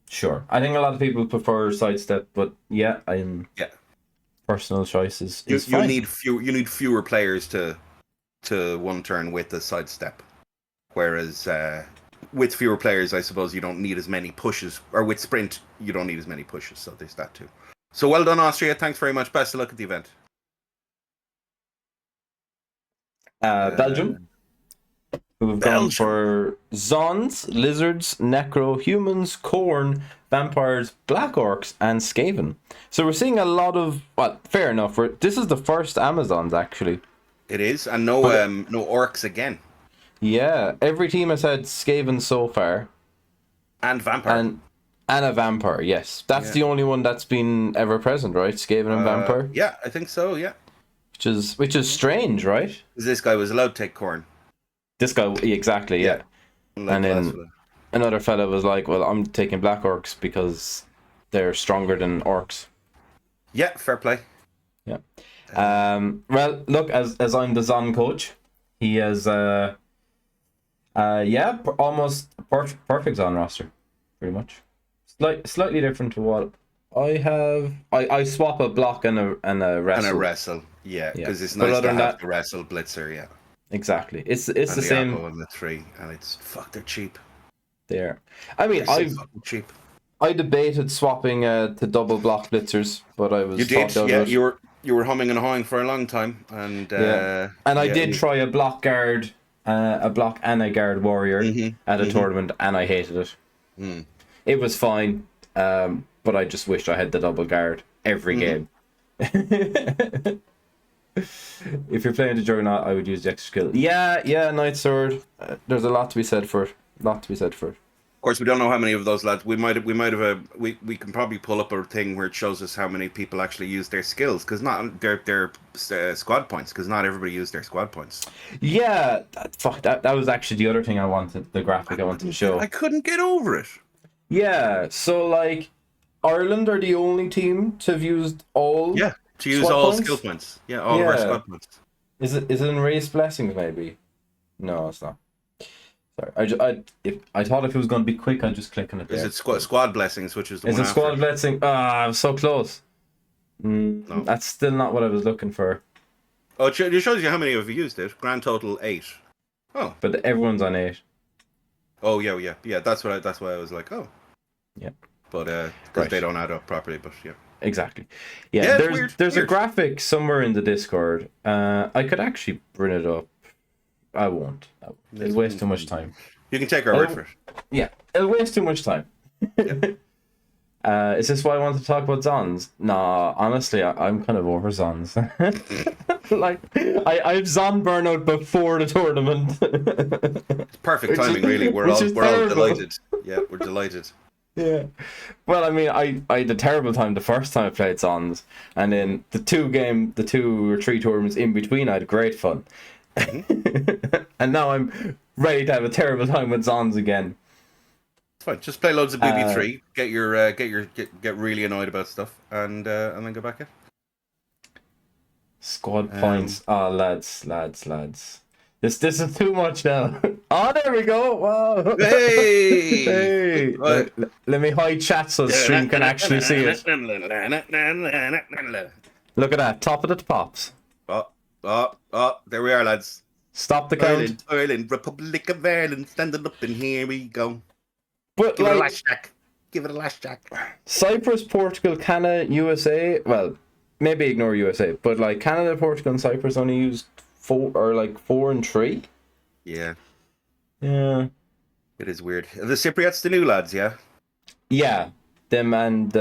Sure. I think a lot of people prefer sidestep, but personal choice is fine. You need fewer players to one turn with the sidestep. Whereas with fewer players, I suppose you don't need as many pushes, or with sprint, you don't need as many pushes. So there's that too. So well done, Austria. Thanks very much. Best of luck at the event. Belgium, who have gone for Zons, Lizards, Necro, Humans, Khorne, Vampires, Black Orcs, and Skaven. So we're seeing a lot of, well, fair enough. This is the first Amazons, actually. It is, and no Orcs again. Yeah, every team has had Skaven so far. And Vampire. And a Vampire, yes. That's the only one that's been ever present, right? Skaven and Vampire? Yeah, I think so, yeah. Which is strange, right? Because this guy was allowed to take Khorne. This guy, exactly, yeah. And then another fella was like, well, I'm taking Black Orcs because they're stronger than Orcs. Yeah, fair play. Yeah. Well, look, as I'm the Zon coach, he has, almost perfect Zon roster, pretty much. Slightly different to what I have. I swap a block and a wrestle. And a wrestle, yeah, because it's nice to have the wrestle blitzer, yeah. Exactly. It's the same. And the 3, and they're cheap. There. I mean, cheap. I debated swapping to double block blitzers, but I was. You did, yeah. You were humming and hawing for a long time, and I did try a block guard, a block and a guard warrior at a tournament, and I hated it. Mm. It was fine, but I just wished I had the double guard every game. If you're playing the Juggernaut, I would use the extra skill. Yeah, Night Sword. There's a lot to be said for it. Of course, we don't know how many of those lads. We can probably pull up a thing where it shows us how many people actually use their skills, because not their squad points, because not everybody used their squad points. Yeah, that was actually the other thing I wanted. The graphic I wanted to show. I couldn't get over it. Yeah, so like Ireland are the only team to have used all. Yeah, to use all skill points. Yeah, all of our squad points. Is it in Race Blessings maybe? No, it's not. Sorry, I thought if it was going to be quick, I'd just click on it there. Is it squad blessings, which is the one after? Is it squad blessing? I was so close. No. That's still not what I was looking for. Oh, it shows you how many have used it. Grand total 8. Oh, but everyone's on 8. Oh yeah. That's why I was like, oh. Yeah. But because they don't add up properly, but yeah. Exactly. Yeah. There's a graphic somewhere in the Discord. I could actually bring it up. I won't. It'll waste too much time. You can take our word for it. Yeah, it'll waste too much time. Yeah. Is this why I want to talk about Zons? Nah, honestly, I'm kind of over Zons. Like, I've Zon burnout before the tournament. It's perfect timing, really. We're all delighted. Yeah, we're delighted. Yeah. Well, I mean, I had a terrible time the first time I played Zons, and then the 2 or 3 tournaments in between, I had great fun. And now I'm ready to have a terrible time with Zons again. It's fine. Just play loads of BB3. Get really annoyed about stuff, and then go back in. Squad points. Oh, lads. This is too much now. Oh, there we go. Wow. Hey! Hey. Let me hide chat so the stream can actually see it. Look at that. Top of the pops. Oh, there we are, lads. Stop the count. Ireland, Republic of Ireland, standing up, and here we go. But Give it a lash, Jack. Give it a lash, Jack. Cyprus, Portugal, Canada, USA. Well, maybe ignore USA, but like Canada, Portugal, and Cyprus only used 4 and 3. Yeah. Yeah. It is weird. Are the Cypriots the new lads? Yeah. Yeah, them and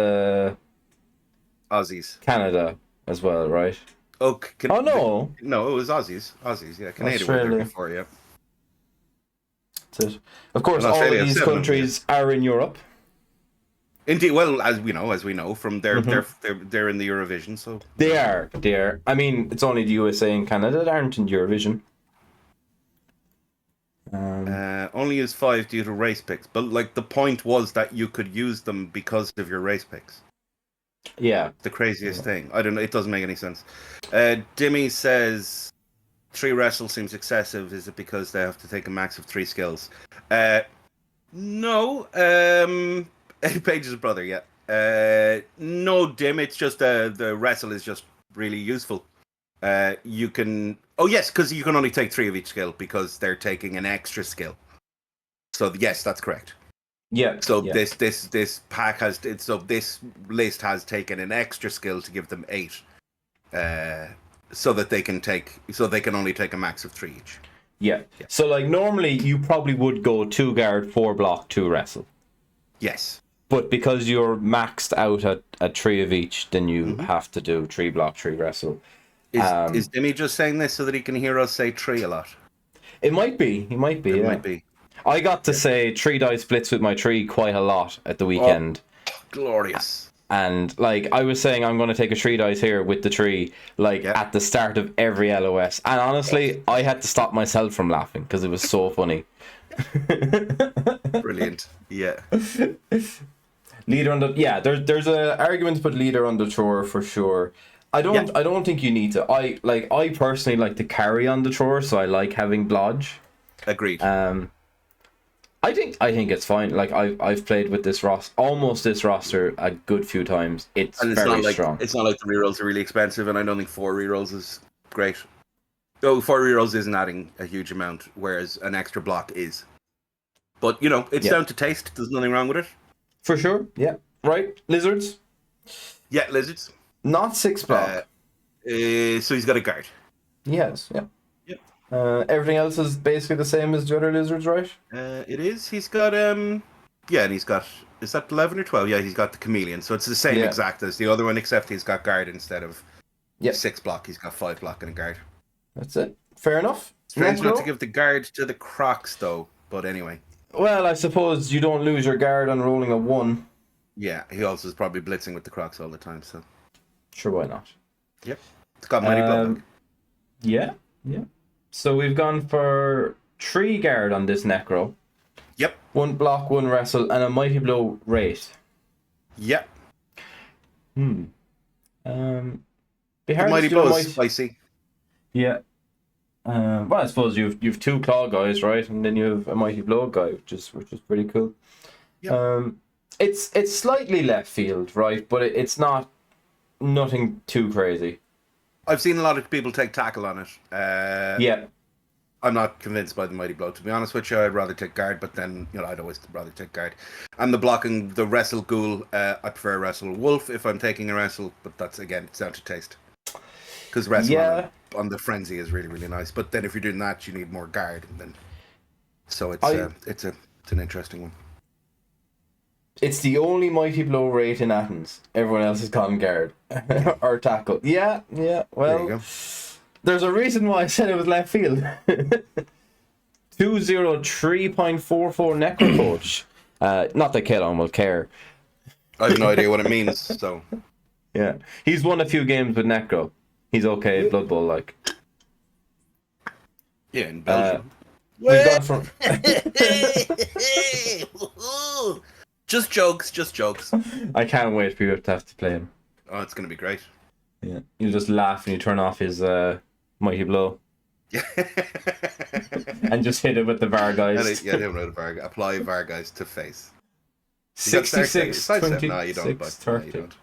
Aussies. Canada as well, right? Oh, no. No, it was Aussies. Yeah, Canada were there before, yeah. That's it. Of course, all of these countries are in Europe. Indeed, well, as we know from they're in the Eurovision, so they are. I mean, it's only the USA and Canada that aren't in Eurovision. Only use 5 due to race picks, but like the point was that you could use them because of your race picks. Yeah, the craziest thing. I don't know. It doesn't make any sense. Dimmy says 3 wrestle seems excessive. Is it because they have to take a max of 3 skills? No. Eddie Page's brother. Yeah. No, Dim. It's just the wrestle is just really useful. You can. Oh yes, because you can only take 3 of each skill because they're taking an extra skill. So yes, that's correct. Yeah. So this pack has this list has taken an extra skill to give them 8, so that they can only take a max of 3 each. Yeah. So like normally you probably would go 2 guard, 4 block, 2 wrestle. Yes. But because you're maxed out at 3 of each, then you have to do 3 block, 3 wrestle. Is Dimmy just saying this so that he can hear us say 3 a lot? It might be. It might be. I got to say 3 die splits with my 3 quite a lot at the weekend. Oh, glorious. And like I was saying, I'm going to take a 3 dice here with the 3, at the start of every LOS. And honestly, I had to stop myself from laughing because it was so funny. Brilliant. Yeah. Leader on the there's a argument to put leader on the thrower for sure. I don't think you need to. I personally like to carry on the thrower, so I like having blodge. Agreed. I think it's fine. Like I've played with this roster a good few times. It's very strong. It's not like the rerolls are really expensive, and I don't think 4 rerolls is great. Though 4 rerolls isn't adding a huge amount, whereas an extra block is. But it's down to taste. There's nothing wrong with it. For sure. Yeah. Right. Lizards. Yeah, lizards. Not 6 block. So he's got a guard. Yes. Yeah. Everything else is basically the same as the other lizards, right? It is. He's got and he's got, is that 11 or 12? Yeah, he's got the chameleon. So it's the same exact as the other one, except he's got guard instead of 6 block. He's got 5 block and a guard. That's it. Fair enough. Strange not to give the guard to the Crocs though, but anyway. Well, I suppose you don't lose your guard on rolling a 1. Yeah, he also is probably blitzing with the Crocs all the time, so. Sure, why not? Yep. It's got mighty blood. Yeah. So we've gone for 3 guard on this necro. Yep. 1 block, 1 wrestle, and a mighty blow rate. Yep. The mighty blow is spicy. Yeah. Well, I suppose you've 2 claw guys, right, and then you have a mighty blow guy, which is pretty cool. Yep. It's slightly left field, right, but it's nothing too crazy. I've seen a lot of people take tackle on it. Yeah. I'm not convinced by the mighty blow, to be honest with you. I'd rather take guard, but then I'd always rather take guard. And the blocking, the wrestle ghoul, I prefer wrestle wolf if I'm taking a wrestle, but that's again, it's down to taste. Because wrestle on the frenzy is really, really nice. But then if you're doing that, you need more guard, and then so it's an interesting one. It's the only Mighty Blow rate in Athens. Everyone else has gone guard or tackle. Yeah. There you Well, go. there's a reason why I said it was left field. 203.44 Necro coach. Not that Caolán will care. I have no idea what it means. So Yeah, he's won a few games with Necro. He's okay at Blood Bowl, like. yeah, in Belgium. We've gone from. Just jokes. I can't wait for you to have to play him. Oh, it's gonna be great. Yeah, you'll just laugh and you turn off his Mighty Blow Yeah. and just hit it with the VAR guys. Yeah, apply VAR guys to face. You got 66, sidestep? No, you don't. 26, But, no, 30. you don't.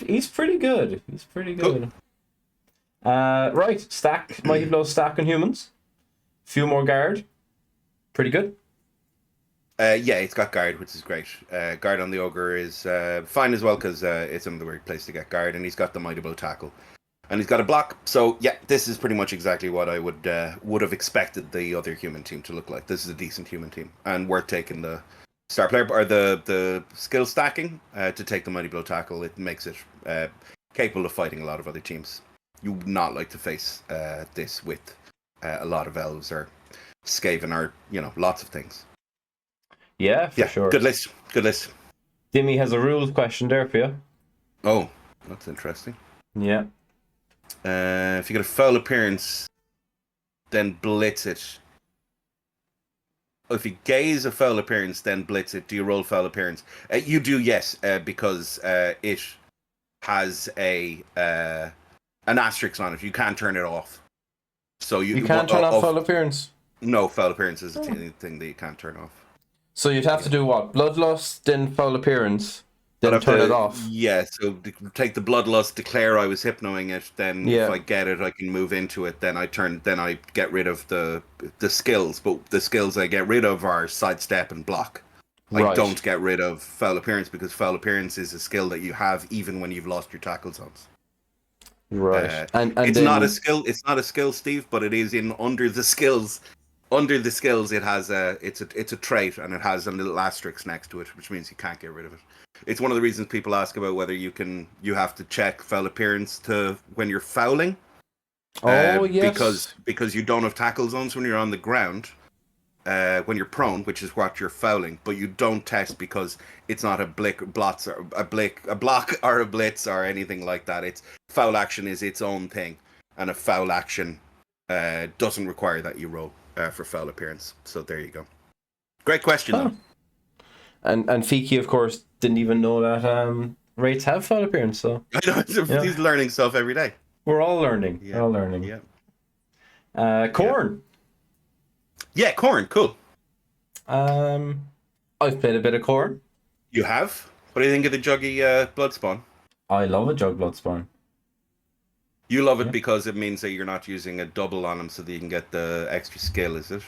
He's pretty good. He's pretty good. Cool. Right, stack Mighty Blow stack on humans. Few more guard. Pretty good. Yeah, it's got guard, which is great. Guard on the ogre is fine as well because it's another weird place to get guard, and he's got the mighty blow tackle, and he's got a block. So yeah, this is pretty much exactly what I would have expected the other human team to look like. This is a decent human team, and worth taking the star player or the skill stacking to take the mighty blow tackle. It makes it capable of fighting a lot of other teams. You would not like to face this with a lot of elves or Skaven or lots of things. Yeah, for sure. Good list. Dimmy has a rules question there for you. Oh, that's interesting. Yeah. If you get a foul appearance, then blitz it. If you gaze a foul appearance, then blitz it. Do you roll foul appearance? You do, yes, because it has an asterisk on it. You can't turn it off. So you can't turn off foul appearance. No, foul appearance is a thing that you can't turn off. So you'd have to do what? Bloodlust, then foul appearance, then turn it off. Yeah, so take the bloodlust, declare I was hypnoing it, then if I get it, I can move into it, then I get rid of the skills, but the skills I get rid of are sidestep and block. I don't get rid of foul appearance because foul appearance is a skill that you have even when you've lost your tackle zones. Right. And it's then... not a skill, Steve, but it is under the skills. Under the skills, it has it's a trait, and it has a little asterisk next to it, which means you can't get rid of it. It's one of the reasons people ask about whether you have to check foul appearance when you're fouling. Oh yes. Because you don't have tackle zones when you're on the ground, when you're prone, which is what you're fouling. But you don't test because it's not a block or a blitz or anything like that. It's foul action is its own thing, and a foul action doesn't require that you roll for foul appearance. So there you go. Great question, though. And Fiki, of course, didn't even know that rates have foul appearance. So I know he's learning stuff every day. We're all learning. Yeah. We're all learning. Yeah. Corn. Yeah, corn. Cool. I've played a bit of corn. You have? What do you think of the juggy Bloodspawn? I love a jug Bloodspawn. You love it because it means that you're not using a double on them so that you can get the extra skill, is it?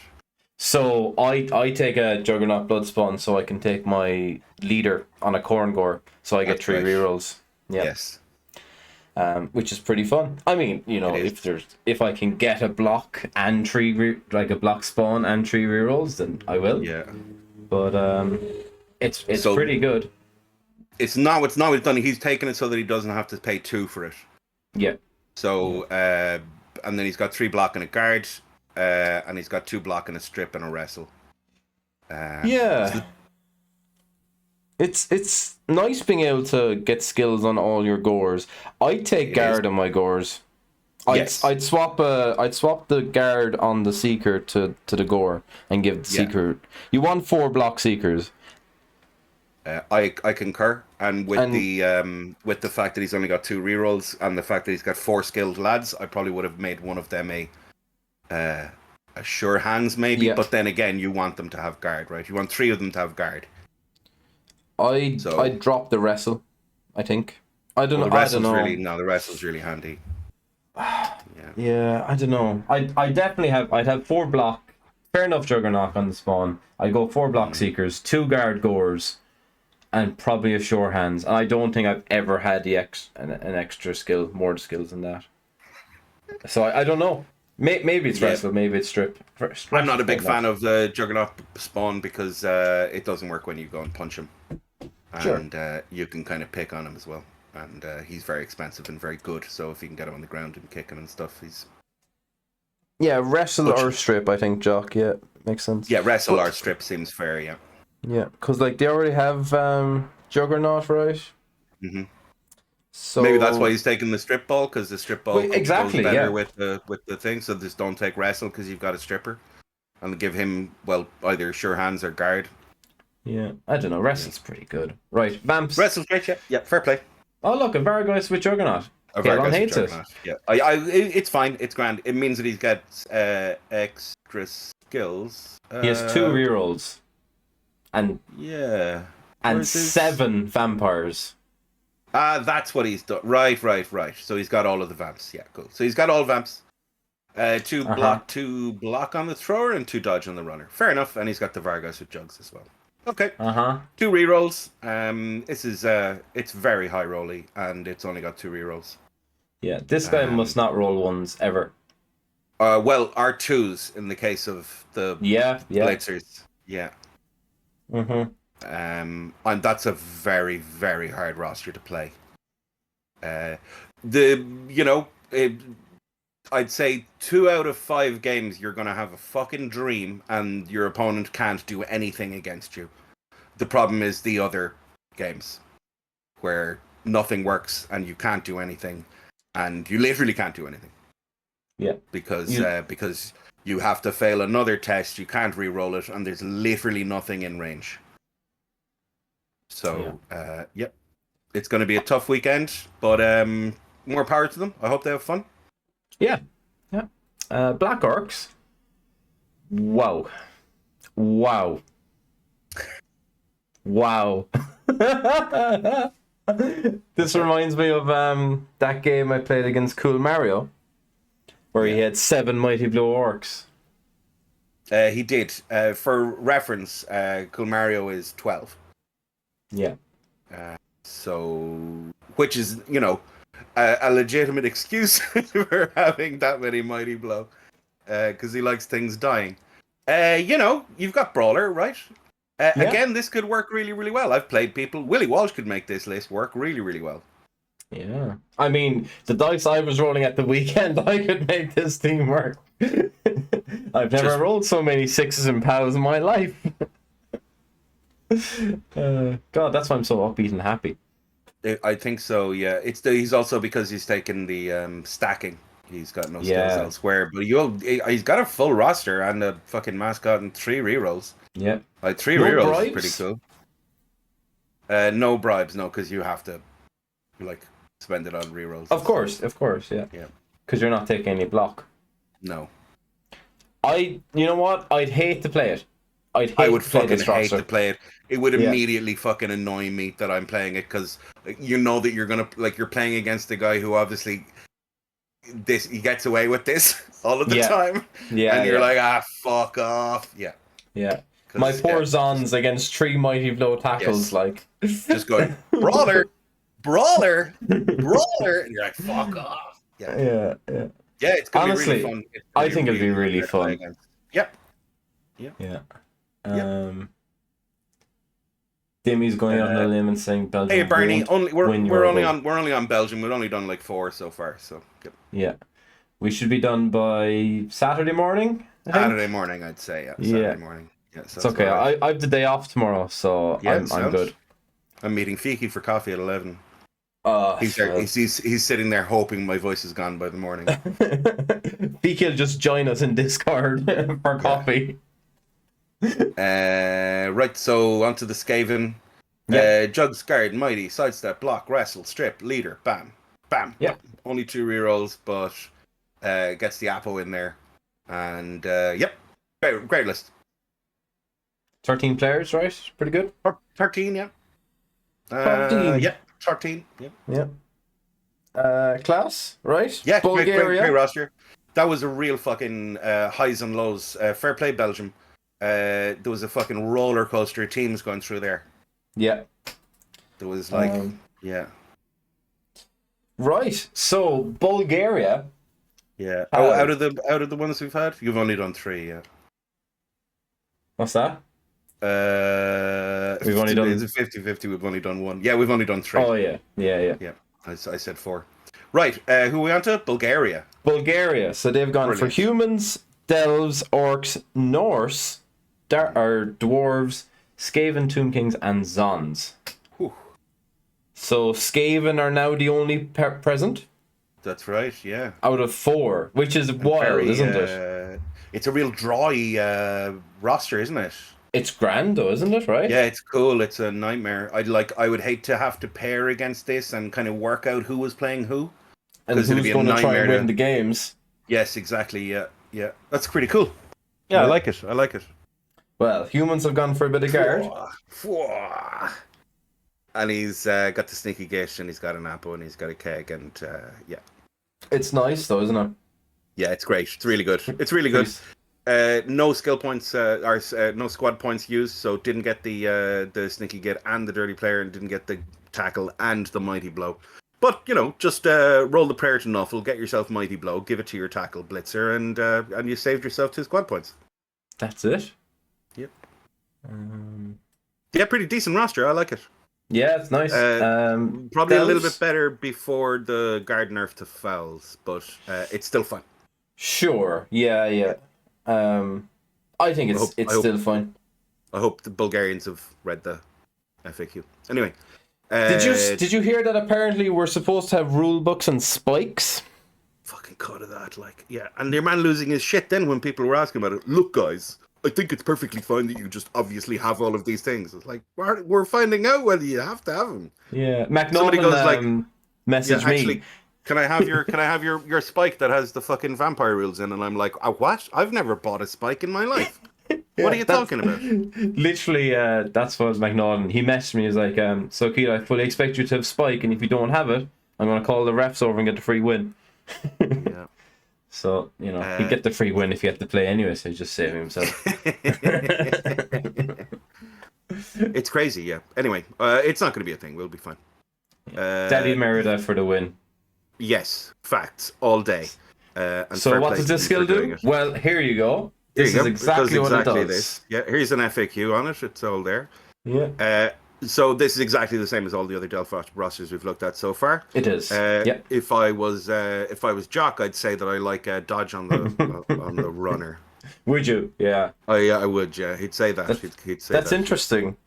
So I take a Juggernaut Bloodspawn so I can take my leader on a Corn Gore, so I get 3 rerolls. Yeah. Yes. Which is pretty fun. I mean, if I can get a block and a block spawn and 3 rerolls, then I will. Yeah. But it's pretty good. It's not what's done. He's taken it so that he doesn't have to pay 2 for it. Yeah. So and then he's got 3 block and a guard, and he's got 2 block and a strip and a wrestle. Yeah. It's nice being able to get skills on all your gores. I'd take guard on my gores. I'd swap the guard on the seeker to the gore and give the seeker. You want 4 block seekers. I concur, and with the fact that he's only got 2 rerolls and the fact that he's got 4 skilled lads, I probably would have made one of them a sure hands maybe. Yeah. But then again, you want them to have guard, right? You want 3 of them to have guard. I'd drop the wrestle, I think. I don't know. The wrestle's really handy. Yeah, I don't know. I'd have 4 block. Fair enough, Juggernaut on the spawn. I'd go 4 block seekers, 2 guard gores, and probably a sure hands. And I don't think I've ever had an extra skill, more skills than that. So I don't know. Maybe it's wrestle, maybe it's strip. I'm not a big fan of the Juggernaut spawn because it doesn't work when you go and punch him. And you can kind of pick on him as well. And he's very expensive and very good, so if you can get him on the ground and kick him and stuff, he's... Yeah, wrestle or strip, I think, Jock. Yeah, makes sense. Yeah, wrestle or strip seems fair, yeah. Yeah, because like they already have Juggernaut, right? Mm-hmm. So maybe that's why he's taking the strip ball, because the strip ball goes better with the thing, so just don't take wrestle because you've got a stripper. And give him, well, either sure hands or guard. Yeah, I don't know, wrestle's pretty good. Right, Vamps. Wrestle's great, yeah, fair play. Oh look, a Vargas with Juggernaut. Caolán hates it. Yeah, it's fine. It's grand. It means that he gets extra skills. He has 2 rerolls, and and 7 vampires. That's what he's done. Right. So he's got all of the vamps. Yeah, cool. So he's got all vamps. 2 block on the thrower and 2 dodge on the runner. Fair enough. And he's got the Vargas with jugs as well. Okay. 2 rerolls. This is it's very high rolly, and it's only got 2 rerolls. Yeah, this guy must not roll 1s ever. Well, R2s in the case of the Blitzers. Yeah. And that's a very, very hard roster to play. I'd say 2 out of 5 games you're gonna have a fucking dream and your opponent can't do anything against you. The problem is the other games where nothing works and you can't do anything, and you literally can't do anything. Yeah, because you have to fail another test, you can't re-roll it, and there's literally nothing in range. So, it's going to be a tough weekend, but more power to them. I hope they have fun. Yeah. Black Orcs. Wow. This reminds me of that game I played against Cool Mario, where he had 7 Mighty Blue Orcs. He did. For reference, Cool Mario is 12. Yeah. So, which is, a legitimate excuse for having that many Mighty Blow, because he likes things dying. You've got Brawler, right? Again, this could work really, really well. I've played people. Willie Walsh could make this list work really, really well. Yeah. I mean, the dice I was rolling at the weekend, I could make this team work. I've never rolled so many 6s and POWs in my life. God, that's why I'm so upbeat and happy. I think so, yeah. He's also because he's taken the stacking. He's got no skills elsewhere. But he's got a full roster and a fucking mascot and 3 rerolls. Yeah. Like 3 rerolls is pretty cool. No bribes, no, because you have to spend it on rerolls. Of course, yeah. Yeah. Because you're not taking any block. No. You know what? I'd hate to play it. I would fucking hate to play it. It would immediately fucking annoy me that I'm playing it, because you know that you're gonna you're playing against a guy who obviously he gets away with this all of the time. Yeah. And you're like, fuck off. Yeah. Yeah. My poor Zons against 3 Mighty Blow tackles, just going brawler, and you're like, fuck off. Yeah. Yeah, it's gonna be really fun. I think it'll be really fun. Yep. Yeah. Dimmy's going on the limb and saying Belgium. Hey Bernie, we're only on Belgium. We've only done 4 so far, so yep. Yeah. We should be done by Saturday morning. Saturday morning, I'd say. Yeah. Saturday morning. Yeah, it's okay. I have the day off tomorrow, so I'm good. I'm meeting Fiki for coffee at 11. He's sitting there hoping my voice is gone by the morning. Fiki will just join us in Discord for coffee. Right, so onto the Skaven. Jugs, guard, mighty, sidestep, block, wrestle, strip, leader, bam. Yeah. Only 2 rerolls, but gets the Apo in there. And great list. 13 players, right? Pretty good. 13, yeah. 13. Yeah, 13. Yeah. Class, right? Yeah, Bulgaria. great roster. That was a real fucking highs and lows. Fair play, Belgium. There was a fucking roller coaster of teams going through there. Yeah. There was Right. So Bulgaria Yeah. Oh, out of the ones we've had, you've only done 3. Yeah. What's that? We've only done 50-50. We've only done 1. Yeah, we've only done 3. Oh yeah. Yeah. I said 4. Right. Who are we on to? Bulgaria. Bulgaria. So they've gone for humans, delves, orcs, Norse, dwarves, Skaven, Tomb Kings, and Zons. Whew. So Skaven are now the only present. That's right. Yeah. Out of 4, which is wild, isn't it? It's a real dry roster, isn't it? It's grand though, isn't it? Right? Yeah, it's cool. It's a nightmare. I would hate to have to pair against this and kind of work out who was playing who. And who's going to try and win the games. Yes, exactly. Yeah. That's pretty cool. Yeah, I like it. Well, humans have gone for a bit of guard. And he's got the sneaky gish, and he's got an apple, and he's got a keg, and yeah. It's nice though, isn't it? Yeah, it's great. It's really good. No skill points or no squad points used, so didn't get the sneaky git and the dirty player, and didn't get the tackle and the mighty blow. But just roll the prayer to Nuffle, get yourself mighty blow, give it to your tackle blitzer, and you saved yourself 2 squad points. That's it. Yep. Yeah, pretty decent roster. I like it. Yeah, it's nice. Probably a little bit better before the guard nerf to fouls, but it's still fun. Sure. Yeah. I think it's still fine. I hope the Bulgarians have read the FAQ. Anyway. Did you hear that apparently we're supposed to have rule books and spikes? Fucking cut of that, yeah. And your man losing his shit then when people were asking about it. Look, guys, I think it's perfectly fine that you just obviously have all of these things. It's like, we're finding out whether you have to have them. Yeah. Somebody goes message me. Actually, can I have your spike that has the fucking vampire rules in? And I'm like, what? I've never bought a spike in my life. What are you talking about? Literally, that's what McNaughton. He messaged me. He's like, so Keith, I fully expect you to have spike, and if you don't have it, I'm going to call the refs over and get the free win. Yeah. So, he'd get the free win if he had to play anyway, so he's just saving himself. It's crazy, yeah. Anyway, it's not going to be a thing. We'll be fine. Daddy Merida for the win. Yes, facts, all day. So what does this skill do? Well, here you go. This is exactly what it does. This. Yeah, here's an FAQ on it. It's all there. Yeah. So this is exactly the same as all the other Delph rosters we've looked at so far. It is. If I was Jock, I'd say that I like dodge on the on the runner. Would you? Yeah. Oh yeah, I would. Yeah, he'd say that. He'd say that's interesting.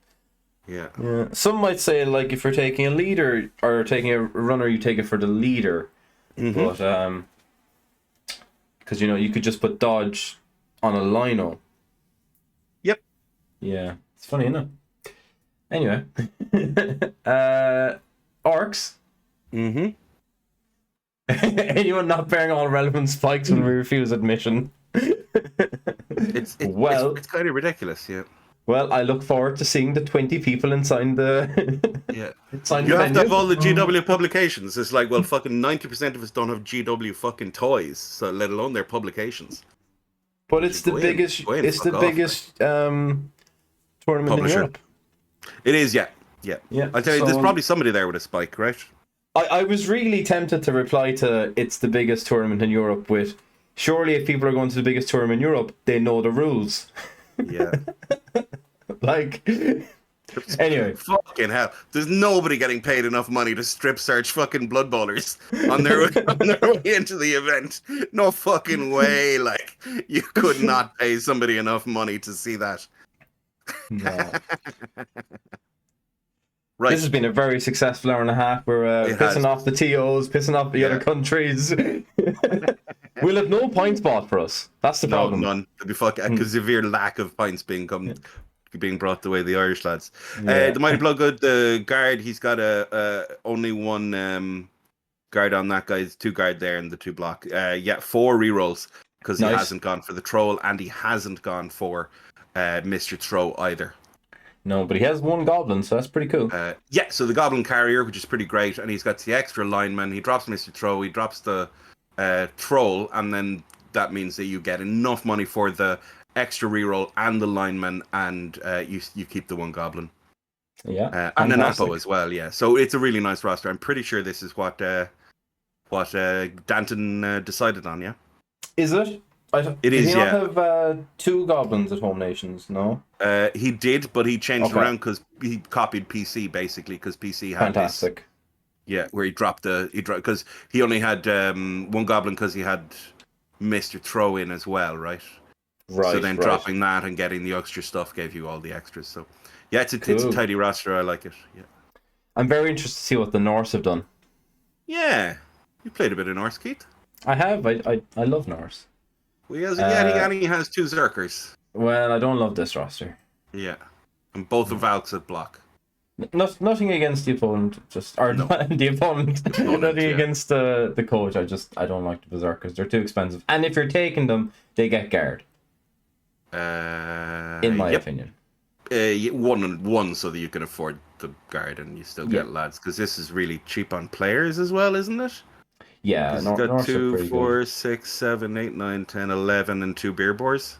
Yeah. Some might say like if you're taking a leader or taking a runner, you take it for the leader. Mm-hmm. But because you could just put dodge on a lino. Yep. Yeah, it's funny, isn't it? Anyway, orcs. Mm-hmm. Anyone not bearing all relevant spikes when we refuse admission? It's kind of ridiculous, yeah. Well, I look forward to seeing the 20 people inside the. Yeah. Inside you have to have all the GW publications. It's like, well, fucking 90% of us don't have GW fucking toys, so let alone their publications. But it's the biggest. It's the biggest tournament in Europe. It is, yeah. I'll tell you, there's probably somebody there with a spike, right? I was really tempted to reply to it's the biggest tournament in Europe with, surely if people are going to the biggest tournament in Europe, they know the rules. Yeah. Anyway. Fucking hell. There's nobody getting paid enough money to strip search fucking Blood Bowlers on their way into the event. No fucking way. You could not pay somebody enough money to see that. No. Right. This has been a very successful hour and a half. We're pissing off the TOs, pissing off the other countries. We'll have no points bought for us. That's the problem. None. There'll be a severe lack of points being brought the way of the Irish lads. The Mighty Bloodgood, the guard, he's got only one guard on that guy. 2 guard there and the 2 block. 4 rerolls because he hasn't gone for the troll and he hasn't gone for Mr. Throw either. No, but he has 1 goblin, so that's pretty cool. So the goblin carrier, which is pretty great, and he's got the extra lineman. He drops Mr. Throw, he drops the troll, and then that means that you get enough money for the extra reroll and the lineman, and you keep the 1 goblin. Yeah, and an Apo as well. Yeah, so it's a really nice roster. I'm pretty sure this is what Danton decided on. Yeah. Is it? It did is, he not yeah. have 2 goblins at Home Nations? No. He did, but he changed it Okay. around because he copied PC basically because PC had this. Fantastic. Yeah, where he dropped because he only had 1 goblin because he had Mr. Throw in as well, right? Right. So then right. dropping that and getting the extra stuff gave you all the extras. So yeah, it's a Cool. tidy roster. I like it. Yeah. I'm very interested to see what the Norse have done. Yeah, you played a bit of Norse, Keith. I have. I love Norse. Well, he has a Yeti and he has 2 Zerkers. Well, I don't love this roster. Yeah, and both of Valks at block. Nothing against the opponent, the opponent. Nothing against the coach. I don't like the Berserkers. They're too expensive, and if you're taking them, they get guard. In my opinion. One so that you can afford the guard and you still get lads, because this is really cheap on players as well, isn't it? Yeah, it's got 2, 4, 6, 7, 8, 9, 10, 11, and 2 beer boars.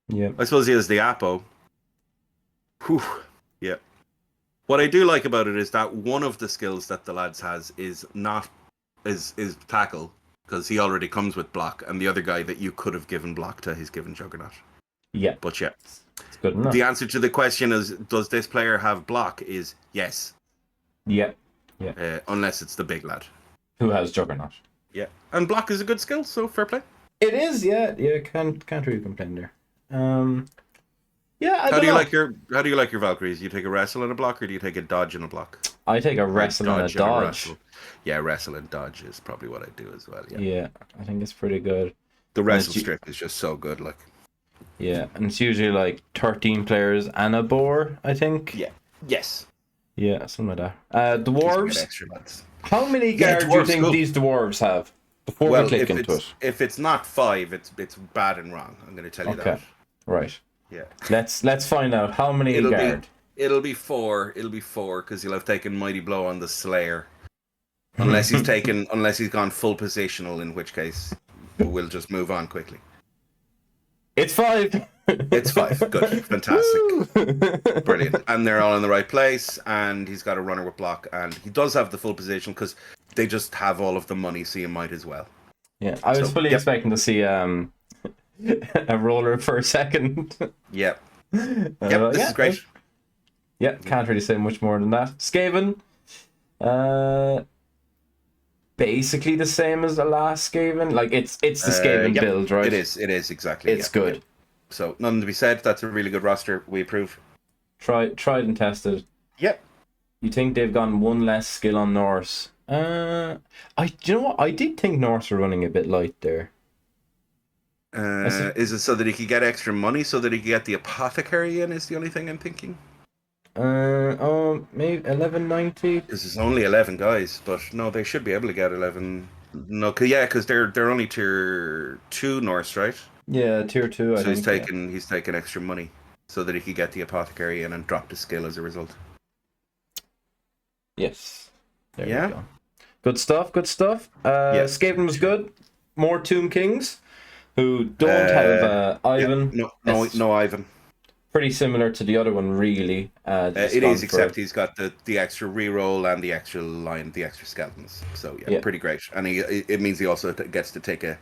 Yeah, I suppose he has the Apo. Whew. Yeah. What I do like about it is that one of the skills that the lads has is tackle, because he already comes with block, and the other guy that you could have given block to, he's given Juggernaut. Yeah. But yeah. It's good enough. The answer to the question is, does this player have block, is yes. Yeah. Yeah. Unless it's the big lad. Who has Juggernaut. Yeah. And block is a good skill, so fair play. It is, yeah. Yeah, can't really complain there. Yeah, How do you like your Valkyries? You take a wrestle and a block, or do you take a dodge and a block? I take a wrestle and a dodge. Yeah, wrestle and dodge is probably what I do as well. Yeah, I think it's pretty good. The wrestle strip is just so good, like. Yeah, and it's usually like 13 players and a boar, I think. Yeah. Yes. Yeah, something like that. Dwarves. Extra lads. How many guards do you think these dwarves have? Before we click into it. If it's not 5, it's bad and wrong. I'm going to tell you that. Okay. Right. Yeah. Let's find out how many guard. It'll be 4. It'll be 4 because he'll have taken Mighty Blow on the Slayer, unless he's gone full positional, in which case we'll just move on quickly. It's 5. It's 5. Good, fantastic, brilliant, and they're all in the right place. And he's got a runner with block, and he does have the full position because they just have all of the money, so you might as well. Yeah, I was fully expecting to see a roller for a second. Yeah. This is great. Yeah, can't really say much more than that. Skaven, basically the same as the last Skaven. Like it's the Skaven build, right? It is exactly. It's good. Yeah. So nothing to be said. That's a really good roster. We approve. Tried and tested. Yep. You think they've gone one less skill on Norse? You know what? I did think Norse were running a bit light there. Is it so that he could get extra money, so that he could get the apothecary in? Is the only thing I'm thinking. Maybe 1190. This is only 11 guys, but no, they should be able to get 11. No, because they're only tier 2 Norse, right? Yeah, tier 2. So he's taking extra money so that he could get the apothecary in and drop the skill as a result. Yes. There you go. Good stuff. Yes. Skaven was good. More Tomb Kings, who don't have Ivan. Yeah, no Ivan. Pretty similar to the other one, really. It is, except he's got the extra reroll and the extra line, the extra skeletons. So yeah, pretty great. And it means he also gets to take a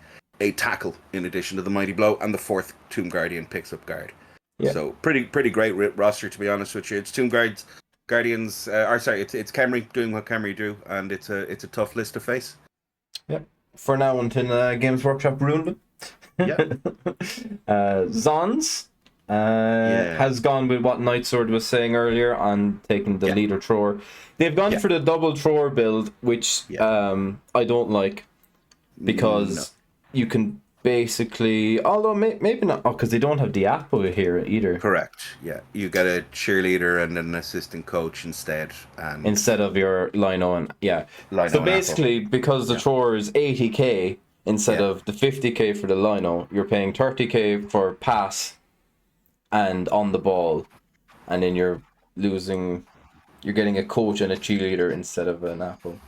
tackle in addition to the Mighty Blow, and the 4th Tomb Guardian picks up guard. Yeah. So pretty great roster, to be honest with you. It's Tomb Guardians. It's Khemri doing what Khemri do, and it's a tough list to face. Yep. For now, until Games Workshop ruined them. Yeah. Zons has gone with what Nightsword was saying earlier on taking the leader thrower. They've gone for the double thrower build, which I don't like, because you can basically, although maybe not, because they don't have Diapo here either. Correct. Yeah, you get a cheerleader and an assistant coach instead, and instead of your Lino and Lino so basically, because the thrower is 80k instead of the 50k for the Lino, you're paying 30k for pass and on the ball, and then you're getting a coach and a cheerleader instead of an Apple.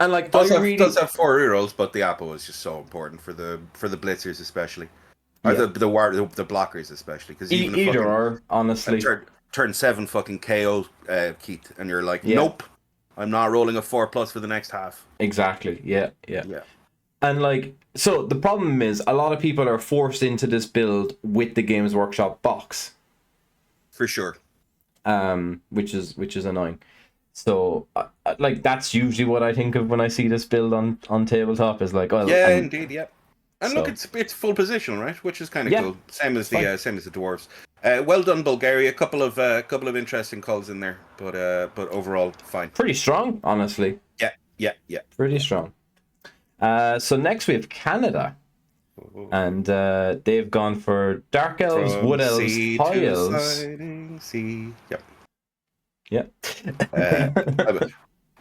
And like does have 4 rerolls, but the Apple is just so important for the blitzers especially, or the blockers especially, because either or, honestly, turn 7 fucking KO Keith, and you're like, nope, I'm not rolling a 4+ for the next half. Exactly. Yeah. And like, so the problem is a lot of people are forced into this build with the Games Workshop box, For sure. which is annoying. So like that's usually what I think of when I see this build on tabletop is like, well, Yeah, and indeed, yeah. And so look, it's full position, right? Which is kind of yeah, cool. Same as fine. the dwarves. Well done, Bulgaria. Couple of interesting calls in there, but overall fine. Pretty strong, honestly. Yeah, yeah, yeah. Pretty strong. So next we have Canada. And they've gone for Dark Elves, From Wood Elves, sea High to Elves. shining sea. Yep. Yep.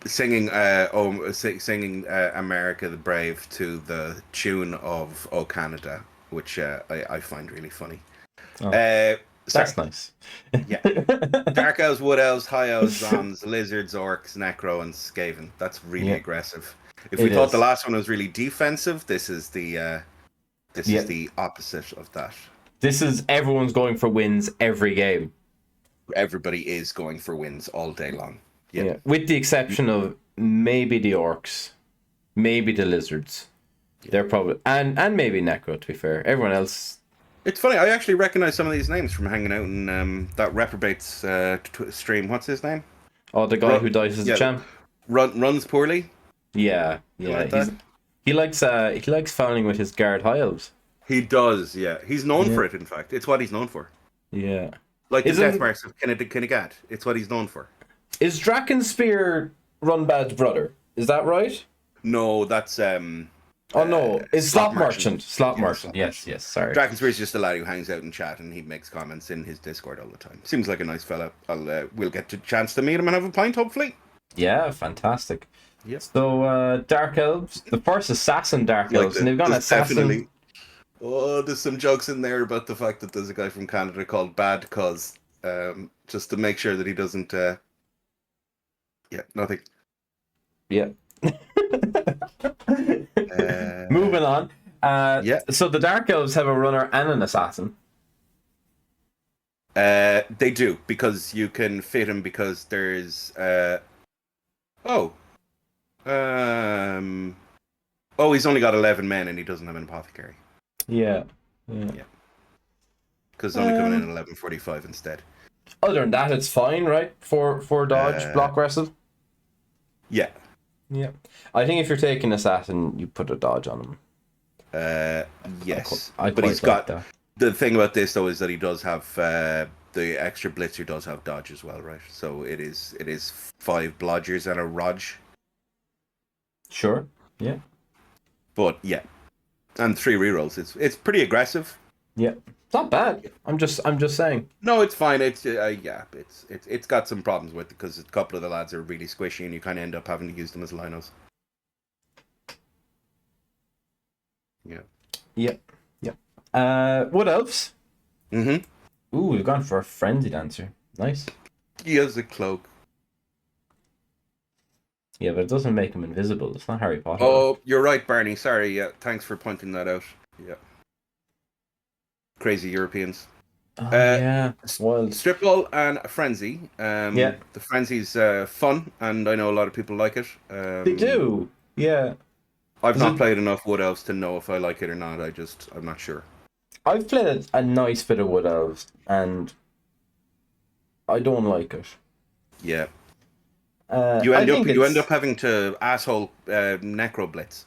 Singing America the Brave to the tune of Oh Canada, which I find really funny. Oh, Sorry. that's nice. Yeah. Dark Elves, Wood Elves, High Elves, Zons, Lizards, Orcs, Necro, and Skaven. That's really Yeah. aggressive. If we thought the last one was really defensive, this is the is the opposite of that. This is everyone's going for wins every game. Everybody is going for wins all day long. Yeah. With the exception of maybe the Orcs, maybe the Lizards. They're probably and maybe Necro, to be fair. Everyone else. It's funny, I actually recognize some of these names from hanging out in that Reprobates stream. What's his name? Oh, the guy who dies as a champ. Runs poorly. Yeah, he likes fouling with his guard high elves. He does, yeah. He's known for it, in fact. It's what he's known for. Yeah. Like the Death Marks of Kinnigat. It's what he's known for. Is Drakenspear Runbad's brother? Is that right? No, that's Oh no, it's Slot Merchant. Slot Merchant. Yes, sorry. Drakenspear is just a lad who hangs out in chat and he makes comments in his Discord all the time. Seems like a nice fella. We'll get a chance to meet him and have a pint, hopefully. Yeah, fantastic. Yep. So Dark Elves, the first assassin Dark Elves, and they've got an assassin. Definitely. Oh, there's some jokes in there about the fact that there's a guy from Canada called Bad Cuz, just to make sure that he doesn't. Yeah, nothing. Yeah. Moving on. Yeah. So the Dark Elves have a runner and an assassin. They do, because you can fit him because there's he's only got 11 men and he doesn't have an apothecary. Yeah. Because it's only coming in at 11:45 instead. Other than that, it's fine, right? For dodge, block wrestle. Yeah. Yeah. I think if you're taking assassin, you put a dodge on him. Yes. But he's got that. The thing about this though is that he does have the extra blitzer does have dodge as well, right? So it is 5 blodgers and a Rog. Sure. Yeah. But yeah. And 3 rerolls. It's pretty aggressive. Yeah. It's not bad. I'm just saying. No, it's fine. It's got some problems with it because a couple of the lads are really squishy and you kind of end up having to use them as linos. Yeah. Yep. Wood Elves. Mm-hmm. Ooh, we've gone for a frenzy dancer. Nice. He has a cloak. Yeah, but it doesn't make him invisible. It's not Harry Potter. Oh, you're right, Barney. Sorry. Yeah, thanks for pointing that out. Yeah. Crazy Europeans. Oh, yeah. Wild. Strip ball and a frenzy. The frenzy's fun, and I know a lot of people like it. They do. Yeah. I've not played enough Wood Elves to know if I like it or not. I'm not sure. I've played a nice bit of Wood Elves, and I don't like it. Yeah. You end up having to asshole Necro Blitz.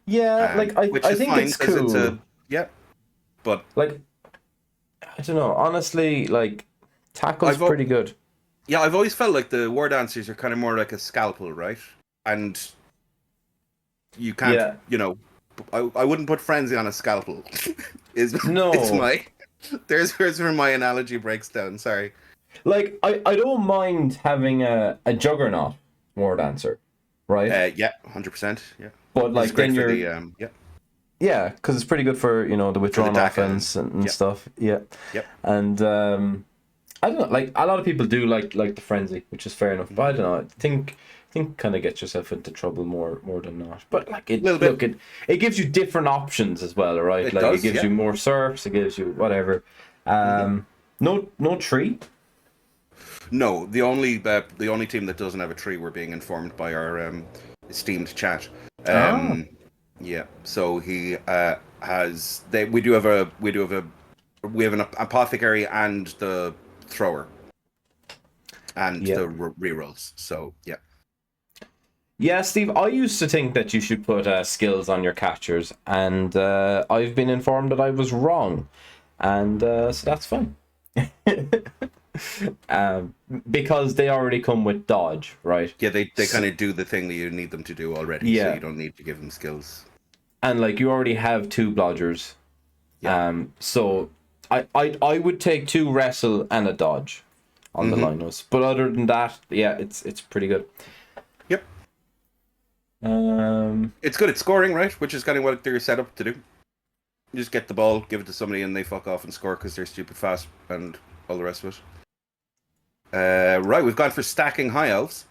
Yeah, I think it's cool. But like, I don't know. Honestly, like, tackle's pretty good. Yeah, I've always felt like the War Dancers are kind of more like a scalpel, right? And you can't, I wouldn't put Frenzy on a scalpel. There's where my analogy breaks down. Sorry. Like, I don't mind having a Juggernaut War Dancer, right? 100%. Yeah. But like then you're Yeah, because it's pretty good for the withdrawn offense and stuff. Yeah. Yep. And I don't know. Like a lot of people do like the frenzy, which is fair enough. But I don't know. I think kind of gets yourself into trouble more than not. But like it gives you different options as well, right? It gives you more surfs. It gives you whatever. No tree. No, the only team that doesn't have a tree, we're being informed by our esteemed chat. Yeah. So he has. We have an apothecary and the thrower and Yeah. the rerolls. So yeah. Yeah, Steve, I used to think that you should put skills on your catchers, and I've been informed that I was wrong. And so that's fine. Because they already come with dodge, right? Yeah, they kind of do the thing that you need them to do already, so Yeah. you don't need to give them skills. And like you already have 2 blodgers. Yeah. So I would take 2 wrestle and a dodge on the linos. But other than that, yeah, it's pretty good. Yep. Um It's good at scoring, right? Which is kind of what they're set up to do. You just get the ball, give it to somebody, and they fuck off and score because they're stupid fast and all the rest of it. Right, we've gone for stacking high elves.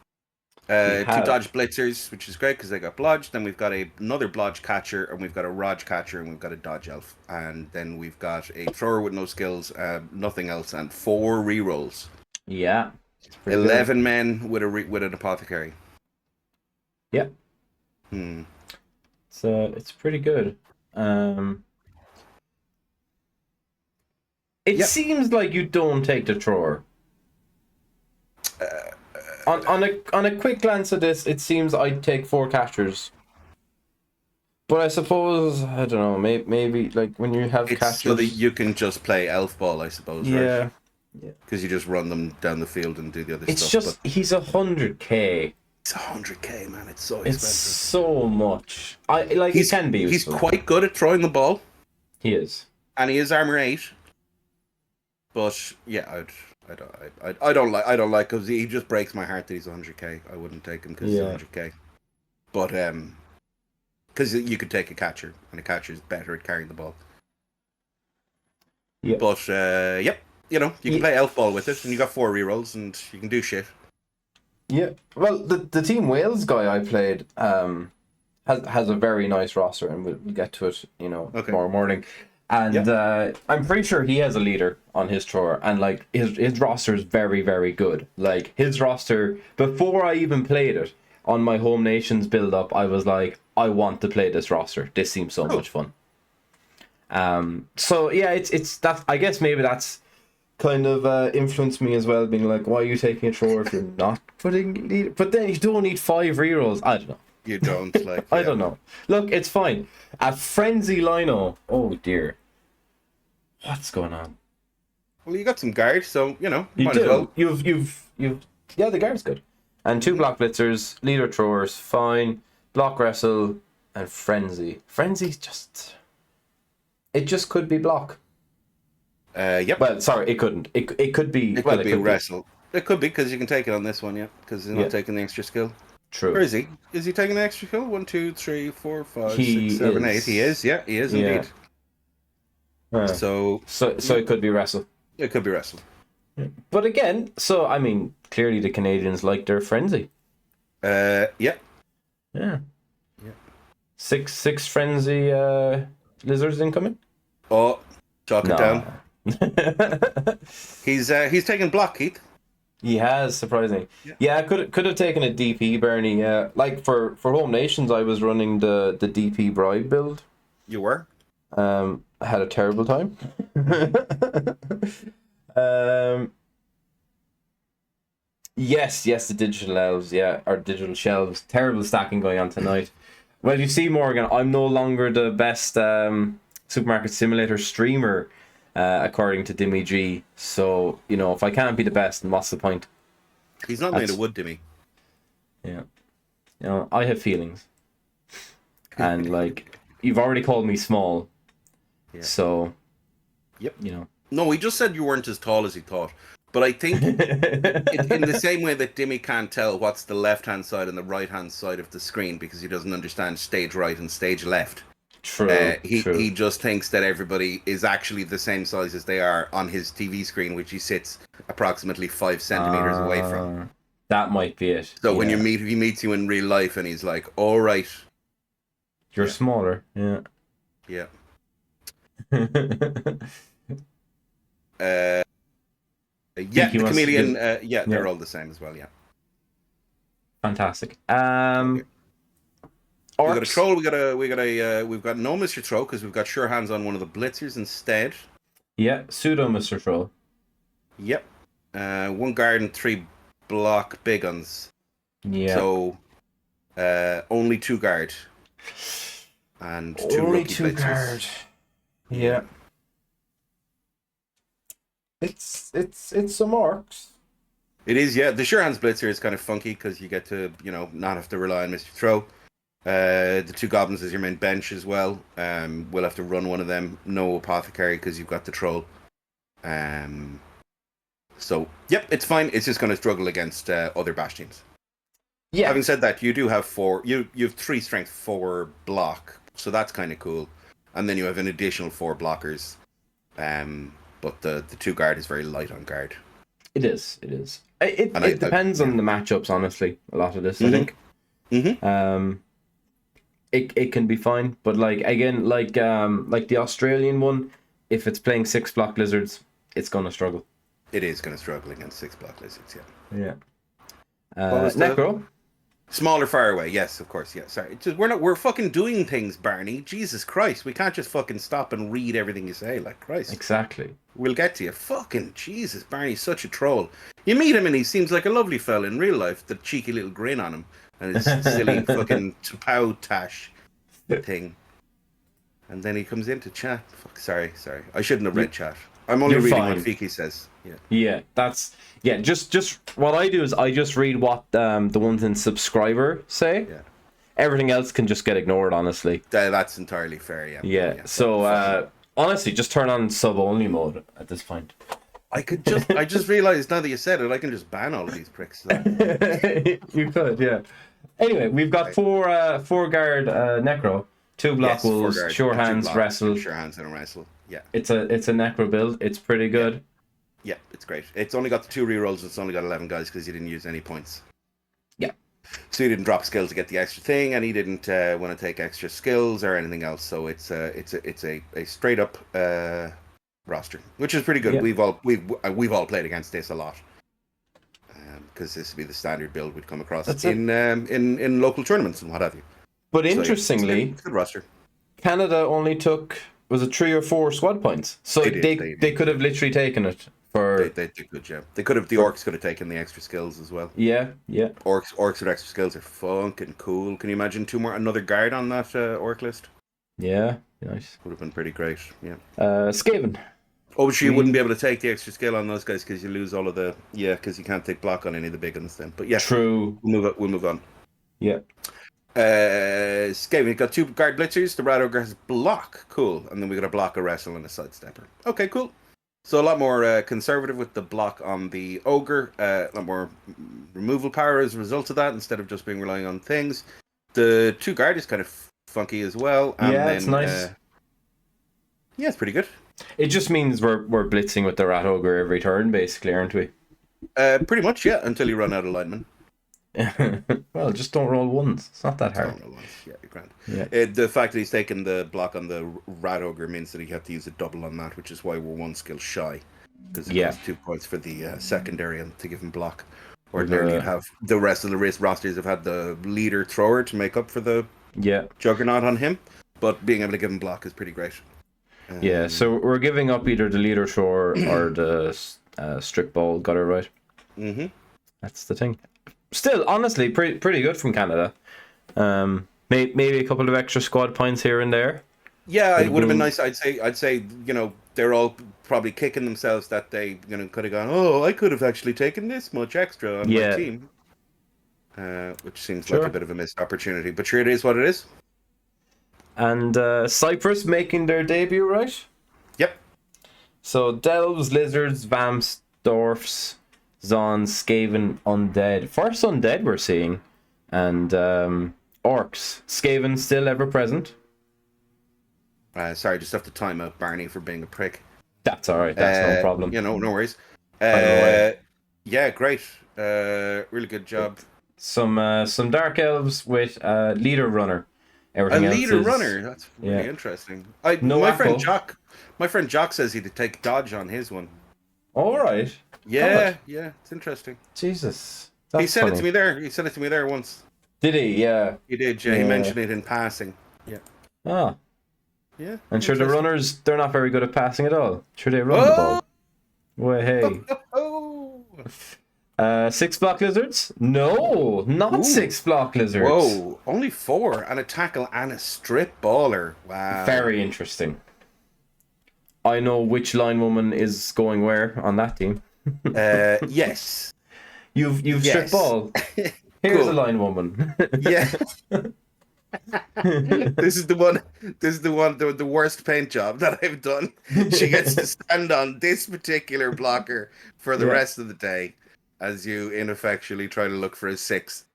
2 dodge blitzers, which is great because they got blodge. Then we've got another blodge catcher, and we've got a raj catcher, and we've got a dodge elf. And then we've got a thrower with no skills, nothing else, and 4 rerolls. Yeah. 11 men with an apothecary. Yeah. Hmm. So it's pretty good. It seems like you don't take the thrower. On a quick glance at this, it seems I'd take 4 catchers. But I suppose I don't know. Maybe like when you have catchers, so that you can just play elf ball, I suppose. Yeah. Right? Yeah. Because you just run them down the field and do the other stuff. It's just he's 100k. It's 100k, man. It's so It's expensive. so much. He can be useful. He's quite good at throwing the ball. He is. And he is armor 8. But yeah, I don't like because he just breaks my heart that he's 100k. I wouldn't take him because he's 100k. But because you could take a catcher, and a catcher is better at carrying the ball. Yeah. But yep, you can play elf ball with it, and you got 4 rerolls, and you can do shit. Yeah. Well, the Team Wales guy I played has a very nice roster, and we'll get to it, tomorrow morning. And I'm pretty sure he has a leader on his thrower, and like his roster is very, very good. Like his roster, before I even played it on my Home Nations build up, I was like, I want to play this roster. This seems so much fun. So yeah, it's that. I guess maybe that's kind of influenced me as well, being like, why are you taking a thrower if you're not putting leader? But then you don't need 5 rerolls. I don't know. You don't like. I don't know. Look, it's fine. A frenzy lino. Oh dear. What's going on? Well, you got some guard, so you might do. as well. You've yeah, the guard's good. And 2 block blitzers, leader throwers, fine. Block wrestle and frenzy. Frenzy's just. It just could be block. Yep. Well, sorry, it couldn't. It could be. It could be wrestle. It could be because you can take it on this one, because he's not taking the extra skill. True. Where is he? Is he taking the extra skill? 1, 2, 3, 4, 5, He 6, 7, 8. is. He is. Yeah, he is indeed. So it could be wrestle. It could be wrestle. But again, so I mean, clearly the Canadians like their frenzy. Yeah. Yeah. 6 frenzy lizards incoming. Oh, chalk it down. He's taking block, Keith. He has, surprisingly. Yeah, I could have taken a DP, Bernie. Like for Home Nations, I was running the DP Bribe build. You were? I had a terrible time. Yes, the digital elves, or digital shelves. Terrible stacking going on tonight. Well, you see, Morgan, I'm no longer the best Supermarket Simulator streamer, according to Dimmy G. So, if I can't be the best, then what's the point? He's not made of wood, Dimmy. Yeah. I have feelings. And, like, you've already called me small. Yeah. So, yep. No, he just said you weren't as tall as he thought. But I think in the same way that Dimmy can't tell what's the left-hand side and the right-hand side of the screen because he doesn't understand stage right and stage left. True. He just thinks that everybody is actually the same size as they are on his TV screen, which he sits approximately 5 centimeters away from. That might be it. So when he meets you in real life and he's like, all right. You're smaller. Yeah. Yeah. The chameleon. They're all the same as well. Yeah. Fantastic. Okay. We got a Orcs. troll. We've got no Mr. Troll because we've got sure hands on one of the blitzers instead. Yeah, pseudo Mr. Troll. Yep. 1 guard and 3 block big guns. Yeah. So only 2 guard and 2 only rookie 2 blitzers. guard. Yeah. It's some orcs. It is, yeah. The sure hands blitzer is kind of funky because you get to, not have to rely on Mr. Throw. The 2 goblins is your main bench as well. We'll have to run one of them. No apothecary because you've got the troll. So, yep, it's fine. It's just going to struggle against other bash teams. Yeah. Having said that, you do have 4. You have 3 strength, 4 block. So that's kind of cool. And then you have an additional 4 blockers. But the 2 guard is very light on guard. It is. It depends on the matchups, honestly. A lot of this, I think. Mm-hmm. It can be fine, but like the Australian one, if it's playing 6 block lizards, it's gonna struggle. It is going to struggle against 6 block lizards, yeah. Necro. Smaller far away, yes, of course, yeah. Sorry, we're fucking doing things, Barney. Jesus Christ, we can't just fucking stop and read everything you say, like Christ. Exactly. We'll get to you. Fucking Jesus, Barney's such a troll. You meet him and he seems like a lovely fella in real life. The cheeky little grin on him and his silly fucking Tapow Tash thing. And then he comes in to chat. Fuck, sorry. I shouldn't have read chat. I'm only reading what Fiki says. Yeah. Just what I do is I just read what the ones in subscriber say. Yeah. Everything else can just get ignored, honestly. That's entirely fair, yeah. Yeah. So honestly, just turn on sub only mode at this point. I just realized now that you said it, I can just ban all of these pricks. You could, yeah. Anyway, we've got 4 guard necro, 2 block wolves, sure hands, wrestle. Sure hands and a wrestle. Yeah. It's a necro build. It's pretty good. Yeah, it's great. It's only got the 2 rerolls. It's only got 11 guys because you didn't use any points. Yeah. So he didn't drop skill to get the extra thing, and he didn't want to take extra skills or anything else. So it's a straight up roster, which is pretty good. Yeah. We've all played against this a lot because this would be the standard build we'd come across in local tournaments and what have you. But interestingly, it's a good roster. Canada only took, was it 3 or 4 squad points? So they could have literally taken it for. They could, yeah. They could have. The orcs could have taken the extra skills as well. Yeah. Orcs with extra skills are fucking cool. Can you imagine another guard on that orc list? Yeah, nice. Would have been pretty great. Yeah. Skaven. Obviously, you wouldn't be able to take the extra skill on those guys because you lose all of the because you can't take block on any of the big ones then. But yeah, true. We'll move on. Yeah. Skaven, we've got 2 guard blitzers. The rat ogre has block, cool, and then we got a block, a wrestle, and a sidestepper. Okay, cool. So a lot more conservative with the block on the ogre. A lot more removal power as a result of that, instead of just being relying on things. The 2 guard is kind of funky as well. And yeah, it's nice. Yeah, it's pretty good. It just means we're blitzing with the rat ogre every turn, basically, aren't we? Pretty much, yeah, until you run out of linemen. Well, just don't roll ones. It's not that hard. Don't roll ones. Yeah, you're grand. Yeah. The fact that he's taken the block on the rat ogre means that he had to use a double on that, which is why we're 1 skill shy. Because it costs 2 points for the secondary and to give him block. Ordinarily, you'd have the rest of the race rosters have had the leader thrower to make up for the juggernaut on him, but being able to give him block is pretty great. So we're giving up either the leader thrower or the strip ball. Got it right. Mm-hmm. That's the thing. Still, honestly, pretty good from Canada. Maybe a couple of extra squad points here and there. Yeah, it would have been nice. I'd say, they're all probably kicking themselves that they, could have gone, oh, I could have actually taken this much extra on my team. Which seems like a bit of a missed opportunity. But sure, it is what it is. And Cyprus making their debut, right? Yep. So Delves, Lizards, Vamps, Dwarfs, Zons, Skaven, Undead. First Undead we're seeing. And Orcs. Skaven still ever present. Sorry, just have to time out Barney for being a prick. That's alright, that's no problem. No worries. Yeah, great. Really good job. Some Dark Elves with Leader Runner. Everything leader runner. That's really interesting. My friend Jock says he'd take dodge on his one. All right. Yeah, it's interesting. Jesus, he sent it to me there. He sent it to me there once. Did he? Yeah. He did, yeah. He mentioned it in passing. Yeah. Ah. Yeah. And sure, the runners, they're not very good at passing at all. Sure, they run the ball. Well, hey. Six block lizards? No, not six block lizards. Whoa, only 4 and a tackle and a strip baller. Wow. Very interesting. I know which line woman is going where on that team. Yes. You've strip ball. Here's a line woman. Yeah. This is the one. The worst paint job that I've done. She gets to stand on this particular blocker for the rest of the day, as you ineffectually try to look for a 6.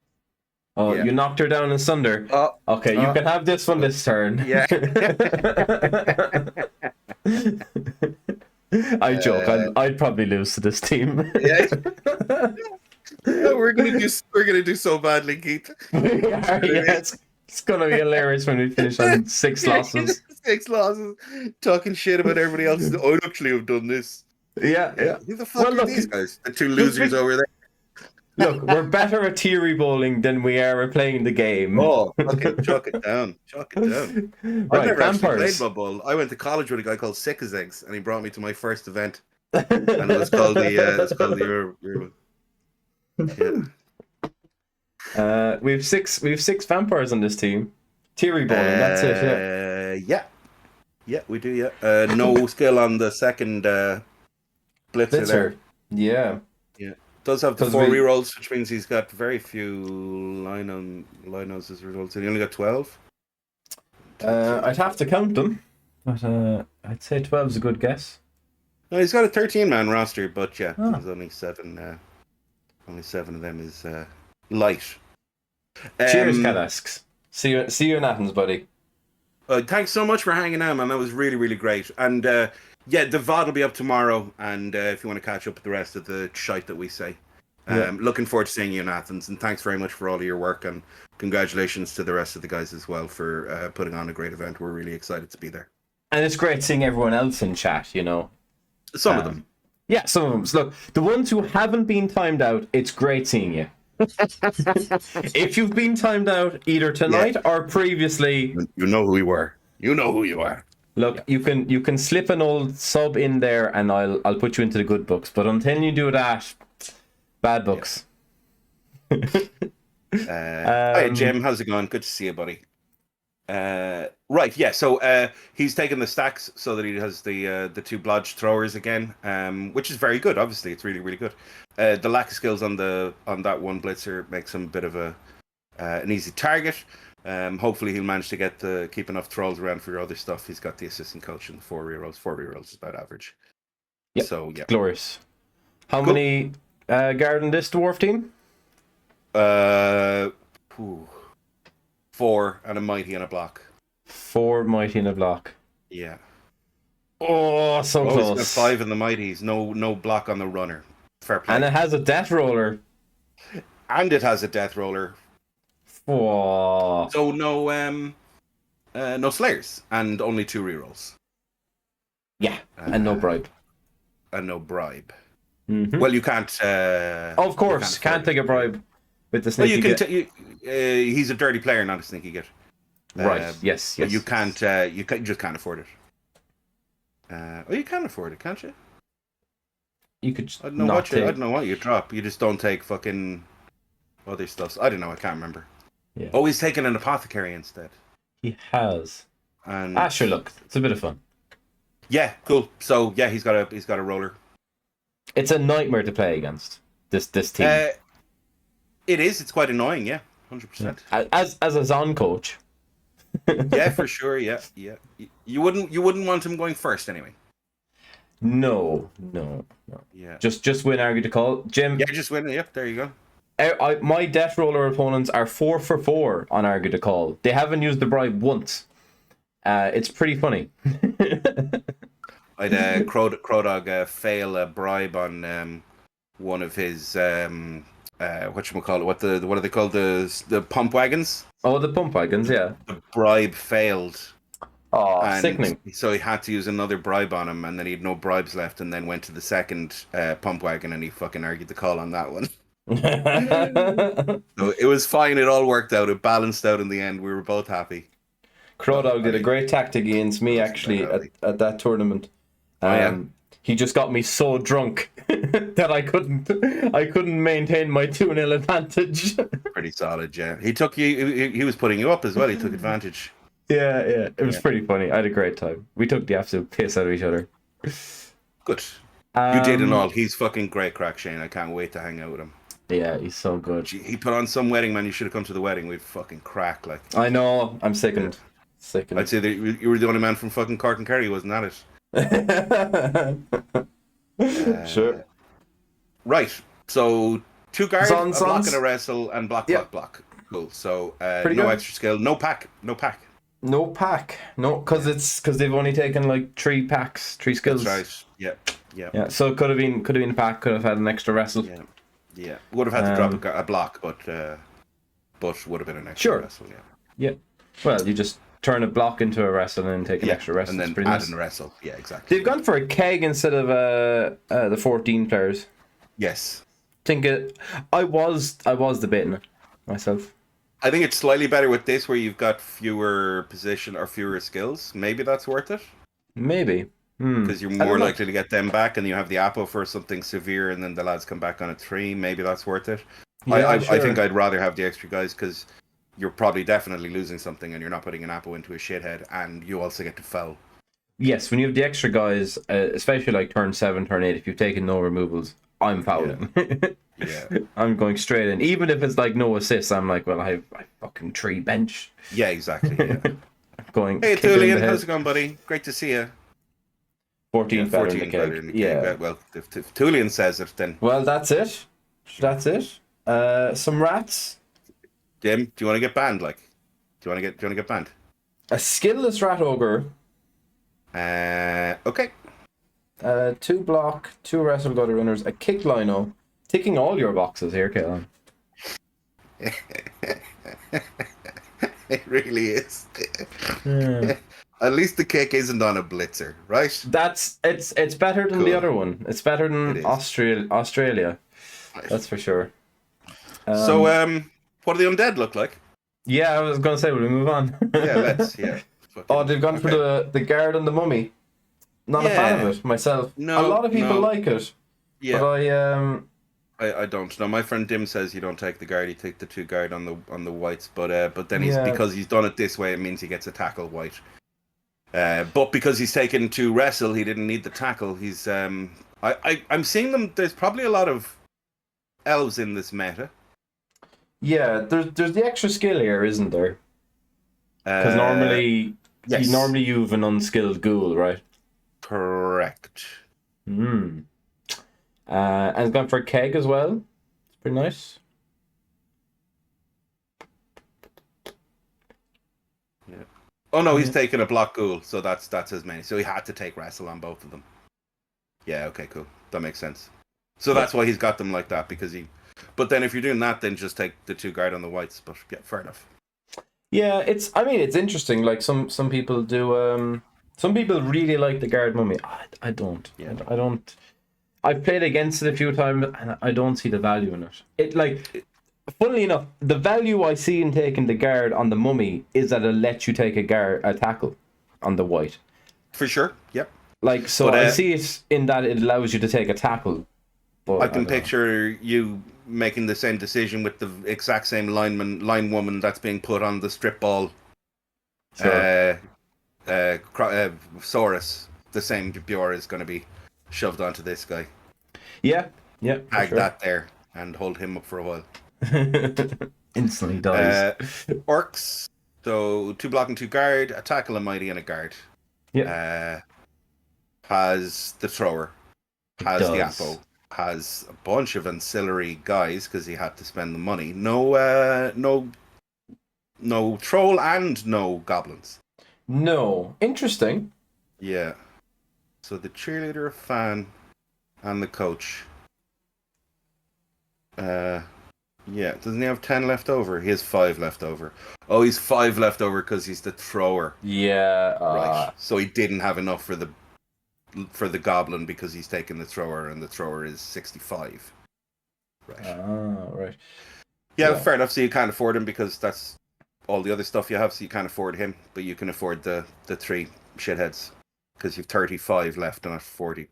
Oh, you knocked her down in sunder. Okay, you can have this one this turn. Yeah. I joke. I'd probably lose to this team. Yeah. We're gonna do so badly, Keith. It's gonna be hilarious when we finish on 6 losses. 6 losses, talking shit about everybody else. I actually have done this. Yeah. Who the fuck are these guys? The 2 losers over there. Look, we're better at theory bowling than we are at playing the game. Oh, okay, chalk it down. Right, I've never actually played Blood Bowl. I went to college with a guy called Sick as Eggs, and he brought me to my first event, and it was called the Eurobowl. Yeah. We've six vampires on this team. Theory bowling, that's it. Yeah, we do. Yeah, no skill on the second blitzer there. Yeah. Does have the 4 rerolls, which means he's got very few linos as results. And he only got 12. I'd have to count them, but I'd say 12 is a good guess. No, he's got a 13-man roster, but yeah, there's only 7. Only 7 of them is light. Cheers, Cadasks. See you in Athens, buddy. Thanks so much for hanging out, man. That was really, really great. And yeah, the VOD will be up tomorrow. And if you want to catch up with the rest of the shite that we say, looking forward to seeing you in Athens. And thanks very much for all of your work. And congratulations to the rest of the guys as well for putting on a great event. We're really excited to be there. And it's great seeing everyone else in chat, you know. Some of them. Yeah, some of them. So look, the ones who haven't been timed out, it's great seeing you. If you've been timed out either tonight or previously, you know who you are. You know who you are. Look, you can slip an old sub in there, and I'll put you into the good books. But until you do that, bad books. Hi Jim, how's it going? Good to see you, buddy. Right, yeah. So he's taken the stacks so that he has the 2 blodge throwers again, which is very good. Obviously, it's really, really good. The lack of skills on that one blitzer makes him a bit of an easy target. Hopefully, he'll manage to keep enough thralls around for your other stuff. He's got the assistant coach and 4 rerolls. 4 rerolls is about average. Yep. So yeah, glorious. How many guard in this dwarf team? 4 and a mighty and a block. 4 mighty and a block. Yeah. Oh, so close. He's got 5 in the mighties. No block on the runner. Fair play. And it has a death roller. And it has a death roller. Oh. So no slayers and only 2 rerolls. Yeah, and no bribe. And no bribe. Mm-hmm. Well, you can't. Of course, can't take a bribe with the sneaky. Well, you can. He's a dirty player, not a sneaky git. Right. Yes. But you can't. You just can't afford it. You can afford it, can't you? You could. I don't know what you drop. You just don't take fucking other stuff. I don't know. I can't remember. Yeah. Oh, he's taken an apothecary instead. He has. And sure. Look, it's a bit of fun. Yeah, cool. So yeah, he's got a roller. It's a nightmare to play against this team. It is. It's quite annoying. Yeah, 100%. As a Zon coach. Yeah, for sure. Yeah. You wouldn't want him going first anyway. No. Yeah. Just win, argue the call, Jim. Yeah, just win. Yep. There you go. My death roller opponents are 4 for 4 on argue the call. They haven't used the bribe once. It's pretty funny. I'd Crowdog fail a bribe on one of his whatchamacallit, what are they called, the pump wagons? Oh, the pump wagons, yeah. The bribe failed. Oh, sickening. So he had to use another bribe on him, and then he had no bribes left, and then went to the second pump wagon, and he fucking argued the call on that one. So it was fine. It all worked out. It balanced out in the end. We were both happy. Crowdog did a great tactic against me actually at that tournament. Oh, yeah? He just got me so drunk that I couldn't maintain my 2-0 advantage. Pretty solid, yeah. He took you. He was putting you up as well. He took advantage. Yeah. It was pretty funny. I had a great time. We took the absolute piss out of each other. Good. You did and all. He's fucking great crack, Shane. I can't wait to hang out with him. Yeah, he's so good. Gee, he put on some wedding, man. You should have come to the wedding. We'd fucking crack, like. I know. I'm sickened. I'd say that you were the only man from fucking Cork and Kerry, wasn't that it? Sure. Right. So 2 guards, a block and a Sons. wrestle, and block. Cool. So no good. extra skill, no pack. No pack. No, because they've only taken like 3 packs, 3 skills. That's right. Yeah. Yeah. So it could have been a pack. Could have had an extra wrestle. Yeah. Would have had to drop a block, but would have been an extra wrestle. Yeah. Well, you just turn a block into a wrestle and then take an extra wrestle. And then pretty add nice. a wrestle. Yeah, exactly. They've gone for a keg instead of the 14 players. Yes. I was debating it myself. I think it's slightly better with this, where you've got fewer position or fewer skills. Maybe that's worth it. Maybe. Because you're more likely to get them back, and you have the Apo for something severe, and then the lads come back on a 3. Maybe that's worth it. Yeah, I think I'd rather have the extra guys, because you're probably definitely losing something, and you're not putting an Apo into a shithead, and you also get to foul. Yes, when you have the extra guys, especially like turn 7, turn 8, if you've taken no removals, I'm fouling. Yeah. I'm going straight in. Even if it's like no assists, I'm like, well, I fucking 3 bench. Yeah, exactly. Yeah. Going. Hey, Thulian, how's it going, buddy? Great to see you. 14 better in the cake. Yeah. Well, if Thulian says it, then. Well, that's it. Some rats. Jim, do you want to get banned? Like, do you want to get banned? A skillless rat ogre. Okay. 2 block, 2 wrestle gutter runners, a kick lino. Ticking all your boxes here, Caolán. It really is. At least the kick isn't on a blitzer, right? It's better than the other one. It's better than Australia. Right. That's for sure. So what do the undead look like? Yeah, I was gonna say, will we move on? Yeah. Oh, they've gone for the guard and the mummy. Not a fan of it myself. No, a lot of people like it. Yeah. But I don't know. My friend Dim says you don't take the guard, you take the 2 guard on the whites, but then because he's done it this way, it means he gets a tackle white. But because he's taken 2 wrestle, he didn't need the tackle. He's I'm seeing them. There's probably a lot of elves in this meta. Yeah, there's the extra skill here, isn't there? Because normally you have an unskilled ghoul, right? Correct. And it's gone for a keg as well. It's pretty nice. Yeah. Oh no, he's taken a block ghoul, so that's as many. So he had to take wrestle on both of them. Yeah. Okay. Cool. That makes sense. So that's why he's got them like that, because he. But then if you're doing that, then just take the 2 guard on the whites. But yeah, fair enough. Yeah, it's interesting. Like some people do. Some people really like the guard mummy. I don't. Yeah. I don't. I've played against it a few times, and I don't see the value in it. Funnily enough, the value I see in taking the guard on the mummy is that it lets you take a tackle on the white. For sure. Yep. I see it in that it allows you to take a tackle. But I can picture you making the same decision with the exact same line woman that's being put on the strip ball. Sure. Saurus, the same Bjor is going to be shoved onto this guy. Yeah. Tag that there and hold him up for a while. Instantly dies. Orcs, so 2 block and 2 guard, a tackle, a mighty, and a guard. Yeah. Has the thrower, has the Apo, has a bunch of ancillary guys because he had to spend the money. No troll and no goblins. No. Interesting. Yeah. So the cheerleader, a fan, and the coach. Yeah. Doesn't he have 10 left over? He has 5 left over. Oh, he's 5 left over because he's the thrower. Yeah. Right. So he didn't have enough for the goblin because he's taken the thrower, and the thrower is 65. Right. Right. Yeah, fair enough. So you can't afford him because that's all the other stuff you have. So you can't afford him, but you can afford the three shitheads because you've 35 left and not 40.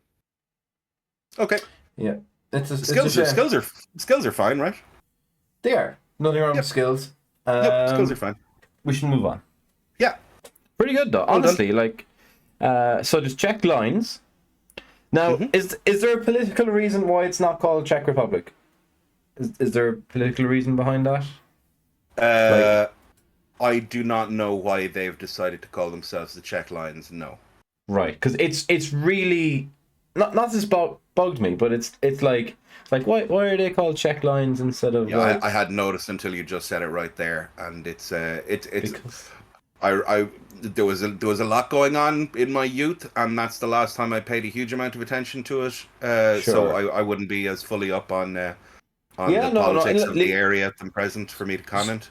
Okay. Yeah. Skills are fine, right? They are. Nothing wrong with skills. Skills are fine. We should move on. Yeah. Pretty good though. Honestly, so there's Czech lines. Now, is there a political reason why it's not called Czech Republic? Is there a political reason behind that? I do not know why they've decided to call themselves the Czech Lions. No. Right, because it's really not this bugged me, but it's like why are they called Czech Lions instead of? Yeah, I hadn't noticed until you just said it right there, and it's because... there was a lot going on in my youth, and that's the last time I paid a huge amount of attention to it. So I wouldn't be as fully up on the politics of the area at the present for me to comment.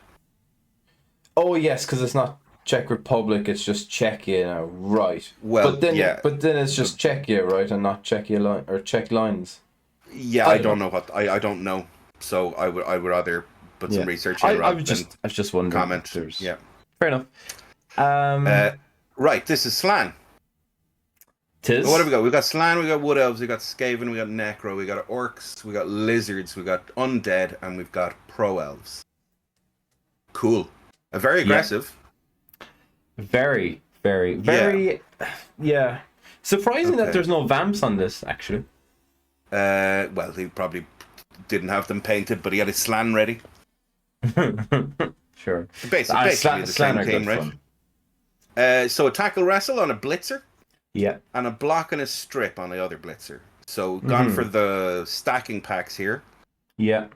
Oh yes, because it's not Czech Republic; it's just Czechia now, right? Well, but then it's just Czechia, right, and not Czechia or Czech lines. Yeah, I don't know what I don't know, so I would rather put some research in. I was just wondering. Comment. Yeah, fair enough. Right, this is Slan. Tis. What have we got? We got Slan, we got Wood Elves, we got Skaven, we got Necro, we got Orcs, we got Lizards, we got Undead, and we've got Pro Elves. Cool. Very aggressive. Very, very, very. Yeah. Surprising that there's no vamps on this, actually. Well, he probably didn't have them painted, but he had his Slan ready. Sure. Basically the same thing, right? So a tackle wrestle on a blitzer. Yeah. And a block and a strip on the other blitzer. So gone for the stacking packs here. Yeah.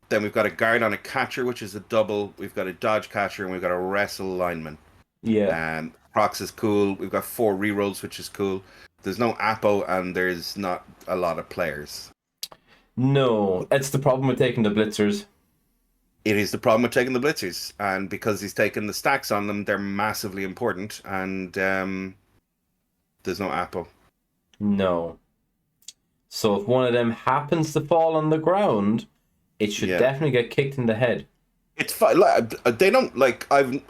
Then we've got a guard on a catcher, which is a double. We've got a dodge catcher, and we've got a wrestle lineman. Yeah. Prox is cool. We've got 4 rerolls, which is cool. There's no Apo, and there's not a lot of players. No, it's the problem with taking the blitzers. It is the problem with taking the blitzers, and because he's taken the stacks on them, they're massively important, and there's no Apo. No. So if one of them happens to fall on the ground, it should definitely get kicked in the head. It's fine. They don't like. I've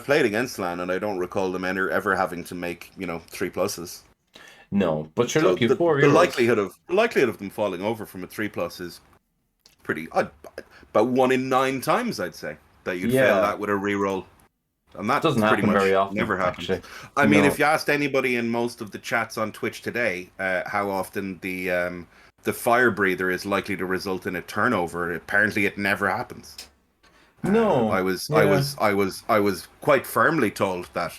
played against LAN, and I don't recall them ever having to make 3+. No, but you're looking for the likelihood of them falling over from a 3+ is pretty. About 1 in 9 times, I'd say that you'd fail that with a reroll, and that doesn't pretty happen much very often. Never happens. Actually. I mean, if you asked anybody in most of the chats on Twitch today how often the fire breather is likely to result in a turnover, apparently it never happens. No, I was quite firmly told that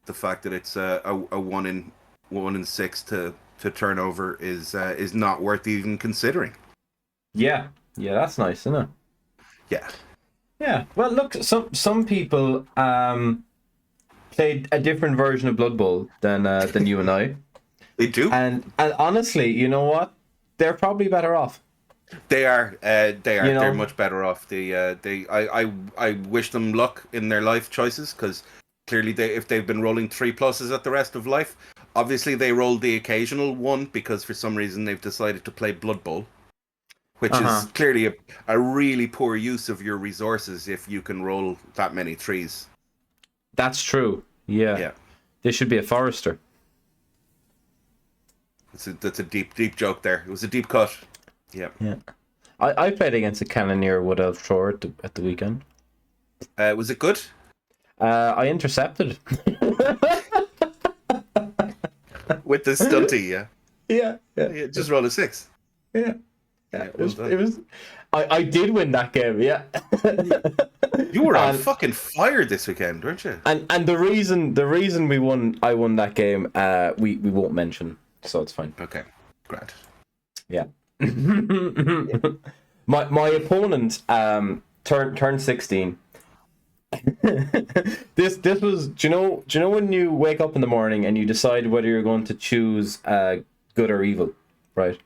the fact that it's a 1 in 6 to turnover is not worth even considering. Yeah, that's nice, isn't it? Yeah. Well, look, some people played a different version of Bloodbowl than you and I. They do, and honestly, you know what? They're probably better off. They are. They're much better off. I wish them luck in their life choices, because clearly if they've been rolling 3+ at the rest of life, obviously they rolled the occasional 1 because for some reason they've decided to play Bloodbowl, which is clearly a really poor use of your resources if you can roll that many 3s. That's true. Yeah. They should be a forester. That's a deep joke there. It was a deep cut. Yeah. I played against a Cannoneer Wood Elf Thrower at the weekend. Was it good? I intercepted. With the stunty, yeah. Just roll a 6. Yeah. It was. I did win that game. Yeah. You were on fucking fire this weekend, weren't you? And the reason I won that game, we won't mention, so it's fine. Okay, great. Yeah. my opponent turned 16. this was, do you know when you wake up in the morning and you decide whether you're going to choose good or evil, right?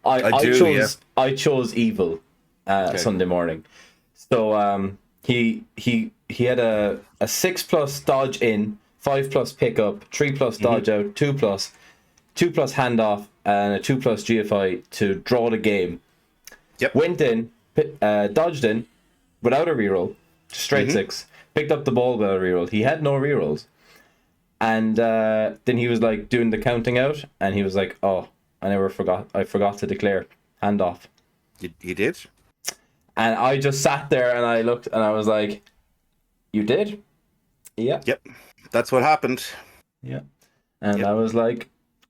I chose evil Sunday morning. So he had a 6+ dodge in, 5+ pickup, 3+ dodge out, 2+, 2+ handoff, and a 2+ GFI to draw the game. Yep. Went in, dodged in, without a reroll, straight 6. Picked up the ball without a reroll. He had no rerolls. And then he was like doing the counting out, and he was like, "Oh, I forgot to declare handoff." You did? And I just sat there and I looked and I was like, "You did?" Yeah. Yep. That's what happened. Yeah. And I was like,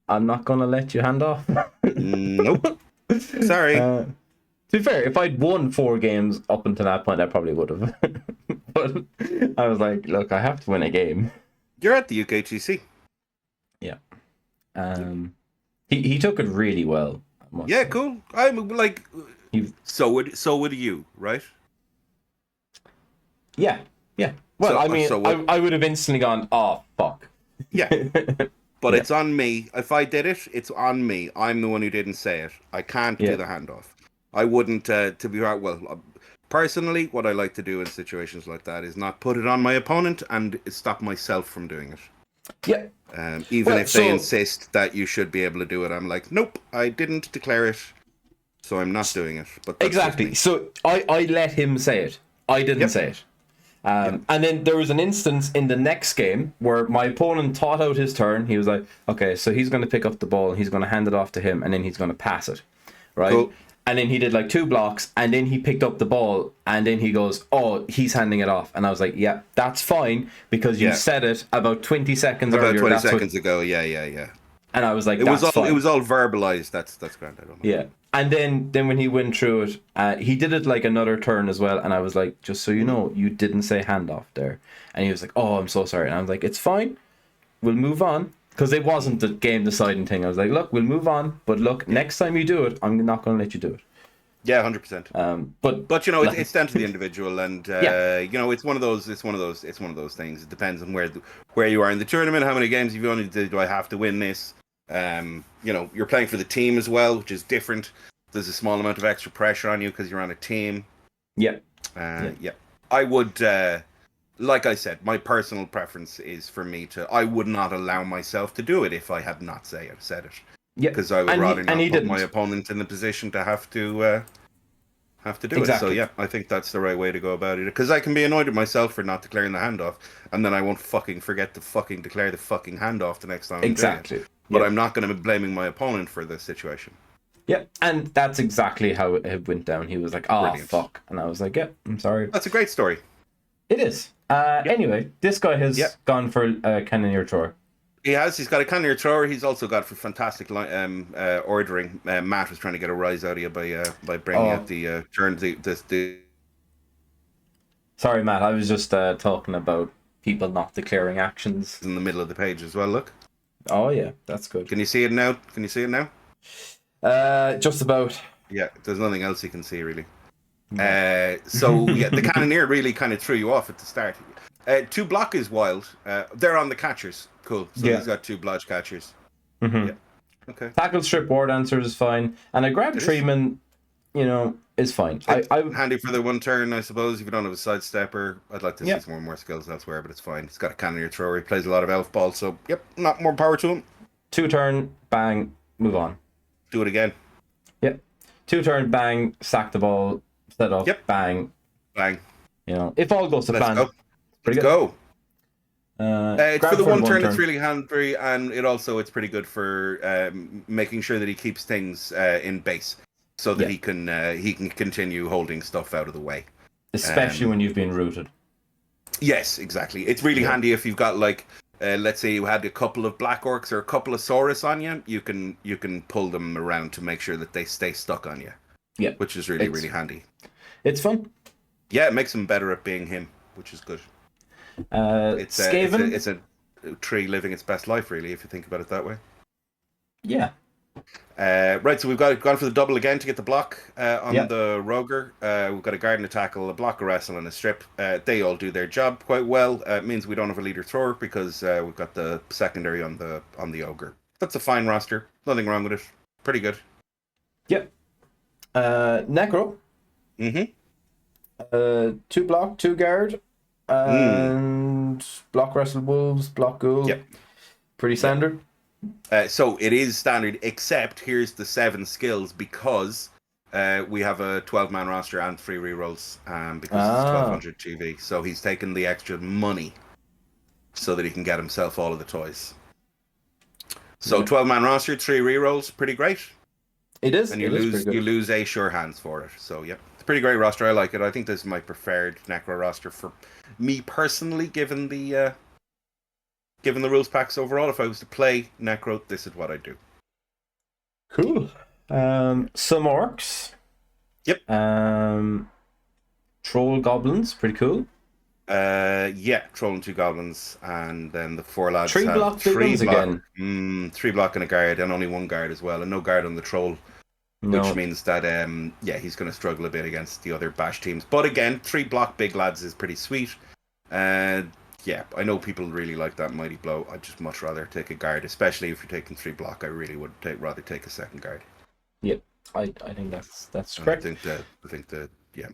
"I'm not gonna let you hand off." Nope. Sorry. To be fair, if I'd won 4 games up until that point, I probably would have. But I was like, "Look, I have to win a game." You're at the UKGC. Yeah. He took it really well. Yeah, cool. I'm like, so would you, right? Yeah. Well, I would have instantly gone, "Oh, fuck." Yeah. But it's on me. If I did it, it's on me. I'm the one who didn't say it. I can't do the handoff. I wouldn't, to be right. Well, personally, what I like to do in situations like that is not put it on my opponent and stop myself from doing it. Yeah. Even if they insist that you should be able to do it, I'm like, nope, I didn't declare it, so I'm not doing it. But exactly. So I let him say it. I didn't say it. And then there was an instance in the next game where my opponent thought out his turn. He was like, okay, so he's going to pick up the ball, and he's going to hand it off to him, and then he's going to pass it. Right? Cool. And then he did like 2 blocks, and then he picked up the ball, and then he goes, "Oh, he's handing it off." And I was like, "Yeah, that's fine, because you said it about 20 seconds earlier." About 20 seconds ago, yeah. And I was like, it was all verbalized. That's grand. I don't know. Yeah. And then when he went through it, he did it like another turn as well. And I was like, "Just so you know, you didn't say handoff there." And he was like, "Oh, I'm so sorry." And I was like, "It's fine. We'll move on." Because it wasn't the game deciding thing. I was like, "Look, we'll move on. But look, next time you do it, I'm not going to let you do it." Yeah, 100%. But you know, it's down to the individual, and you know, it's one of those things. It depends on where you are in the tournament, how many games you've won. Do I have to win this? You know, you're playing for the team as well, which is different. There's a small amount of extra pressure on you because you're on a team. Yeah. I would, like I said, my personal preference is for me to. I would not allow myself to do it if I had not said it. Yeah, because I would rather not put my opponent in the position to have to do it. So yeah, I think that's the right way to go about it. Because I can be annoyed at myself for not declaring the handoff, and then I won't fucking forget to fucking declare the fucking handoff the next time. Exactly. But I'm not going to be blaming my opponent for the situation. Yeah, and that's exactly how it went down. He was like, "Oh, brilliant. Fuck," and I was like, "Yeah, I'm sorry." That's a great story. It is. Anyway, this guy has gone for Cannoneer Thrower. He has. He's got a Cannoneer Thrower. He's also got for fantastic ordering. Matt was trying to get a rise out of you by bringing out the turn. The Sorry, Matt. I was just talking about people not declaring actions in the middle of the page as well. Look. Oh yeah, that's good. Can you see it now? Just about. Yeah, there's nothing else you can see really. So yeah, the Cannoneer really kind of threw you off at the start. 2 block is wild. They're on the catchers. Cool. So he's got 2 blodge catchers. Mm-hmm. Yeah. Okay. Tackle, strip, ward answers is fine, and a grab treatment, you know, is fine. I handy for the 1 turn, I suppose. If you don't have a sidestepper, I'd like to see some more skills elsewhere, but it's fine. He's got a Cannoneer Thrower. He plays a lot of elf ball, so yep, not more power to him. 2 turn, bang, move on. Do it again. Yep. 2 turn, bang, sack the ball, set up, bang. You know, if all goes to plan. Let's go. It's for the 1 turn, it's really handy, and it's pretty good for making sure that he keeps things in base, so that he can continue holding stuff out of the way. Especially when you've been rooted. Yes, exactly. It's really handy if you've got like, let's say you had a couple of Black Orcs or a couple of Saurus on you. You can pull them around to make sure that they stay stuck on you. Yeah, which is really handy. It's fun. Yeah, it makes him better at being him, which is good. It's a tree living its best life, really, if you think about it that way. Yeah. Right, so we've gone for the double again to get the block on the Roger. We've got a guard and a tackle, a block, a wrestle, and a strip. They all do their job quite well. It means we don't have a leader thrower because we've got the secondary on the Ogre. That's a fine roster. Nothing wrong with it. Pretty good. Yep. Necro. 2 block, 2 guard. And block wrestle wolves, block ghoul. Yep. Pretty standard. So it is standard, except here's the 7 skills, because We have a 12-man roster and 3 rerolls because it's 1200 GV. So he's taken the extra money so that he can get himself all of the toys. So 12-man roster, 3 rerolls, pretty great. It is. And you lose a sure hands for it. So yeah, it's a pretty great roster. I like it. I think this is my preferred Necro roster for me personally, given the rules packs overall. If I was to play Necro, this is what I'd do. Cool. Some orcs. Yep. Troll goblins, pretty cool. Yeah, troll and 2 goblins, and then the 4 lads 3 have block 3 block again. 3 block and a guard, and only 1 guard as well, and no guard on the troll, which means that he's going to struggle a bit against the other bash teams. But again, 3 block big lads is pretty sweet. Yeah, I know people really like that mighty blow. I'd just much rather take a guard, especially if you're taking 3 block. I really would rather take a second guard. Yeah, I think that's correct. I think that yeah,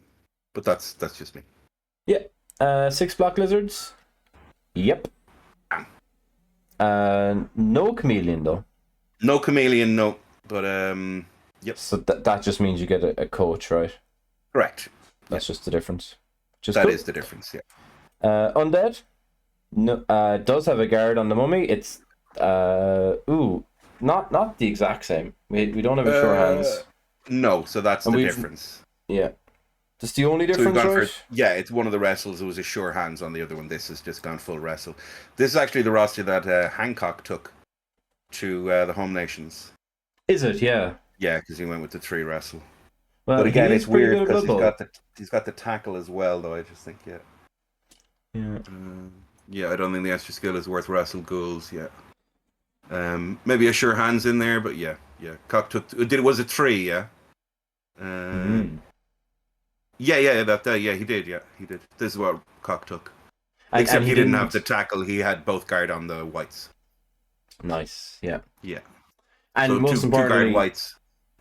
but that's just me. Yeah, 6 block lizards. Yep. No chameleon though. No chameleon, no. But yep. So that just means you get a coach, right? Correct. That's just the difference. That is the difference. Yeah. Undead. No, does have a guard on the mummy. It's not the exact same. We don't have a sure hands. No, so that's the difference. Yeah. That's the only difference, right? Yeah, it's one of the wrestles. It was a sure hands on the other one. This has just gone full wrestle. This is actually the roster that Hancock took to the home nations. Is it? Yeah. Yeah, because he went with the 3 wrestle. Well, but again, it's weird because he's got the tackle as well, though. I just think, yeah. Yeah, I don't think the extra skill is worth wrestle ghouls yet. Maybe a sure hands in there, but yeah. Cock took. Was it 3? Yeah. Yeah, he did. Yeah, he did. This is what Cock took. Except he didn't have the tackle. He had both guard on the whites. Nice. Yeah. Yeah. And so most importantly, 2 guard whites,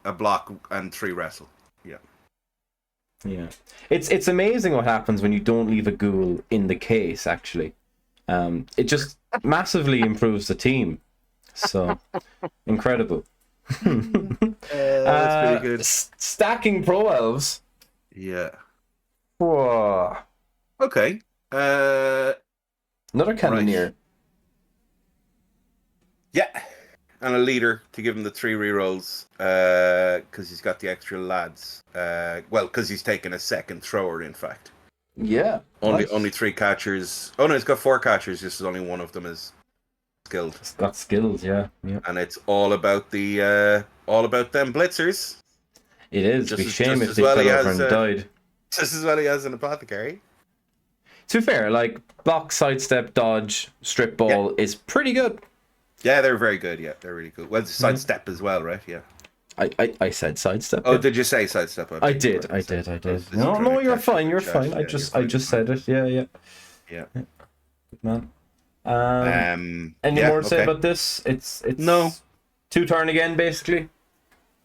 a block, and 3 wrestle. Yeah. Yeah. It's amazing what happens when you don't leave a ghoul in the case. Actually, it just massively improves the team. So incredible. That's pretty good. Stacking pro elves. Yeah. Whoa. Okay. Another cannoneer. Right. Yeah. And a leader to give him the 3 rerolls because he's got the extra lads. Because he's taken a second thrower, in fact. Yeah. Only 3 catchers. Oh no, he's got 4 catchers. Just only one of them is skilled. It's got skills, yeah. And it's all about them blitzers. It is. It'd be a shame if they fell over and died. Just as well he has an apothecary. To be fair, like block, sidestep, dodge, strip ball is pretty good. Yeah, they're very good. Yeah, they're really good. Well, sidestep as well, right? Yeah. I said sidestep. Oh, did you say sidestep? I did. No, you're fine. You're fine. I just said it. Yeah. Good man. Any more to say about this? It's no 2 turn again, basically.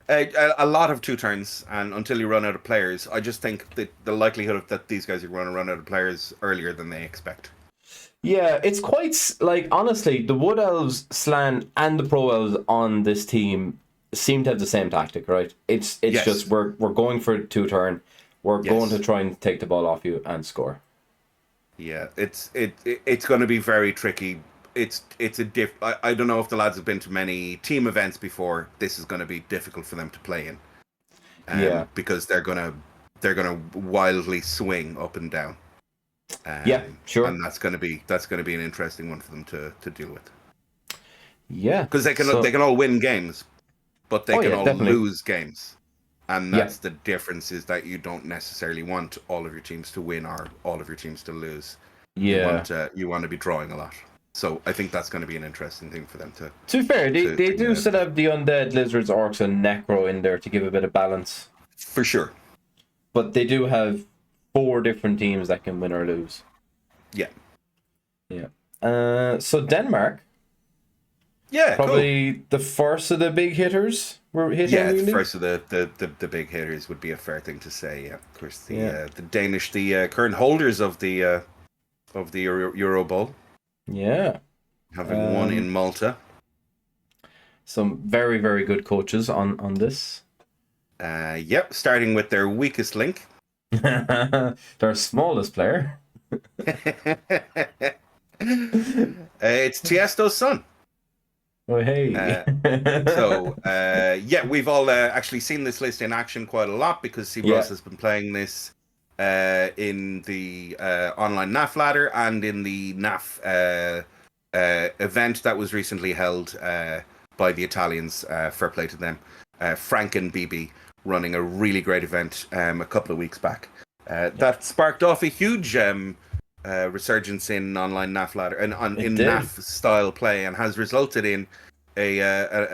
A lot of 2 turns, and until you run out of players, I just think that the likelihood of that these guys are going to run out of players earlier than they expect. Yeah, it's quite like honestly, the Wood Elves, Slan, and the Pro Elves on this team seem to have the same tactic, right? It's just we're going for 2 turn, we're going to try and take the ball off you and score. Yeah, it's going to be very tricky. I don't know if the lads have been to many team events before. This is going to be difficult for them to play in. Because they're gonna wildly swing up and down. Sure. And that's going to be an interesting one for them to deal with. Yeah, because they can all win games, but they can all lose games, and that's the difference. Is that you don't necessarily want all of your teams to win or all of your teams to lose. Yeah, you want to be drawing a lot. So I think that's going to be an interesting thing for them to. To be fair, they do still have the undead, lizards, orcs, and necro in there to give a bit of balance. For sure. But they do have 4 different teams that can win or lose. Yeah. So Denmark. Yeah, probably the first of the big hitters were hitting. Yeah, the first of the big hitters would be a fair thing to say. Yeah, of course the Danish, the current holders of the Eurobowl. Yeah, having won in Malta. Some very, very good coaches on this. Yep, starting with their weakest link. Their smallest player. It's Tiesto's son. Oh, hey. Yeah, we've all actually seen this list in action quite a lot because Cyprus has been playing this in the online NAF ladder and in the NAF event that was recently held by the Italians. Fair play to them. Frank and BB running a really great event a couple of weeks back. That sparked off a huge resurgence in online NAF ladder and in NAF style play, and has resulted in a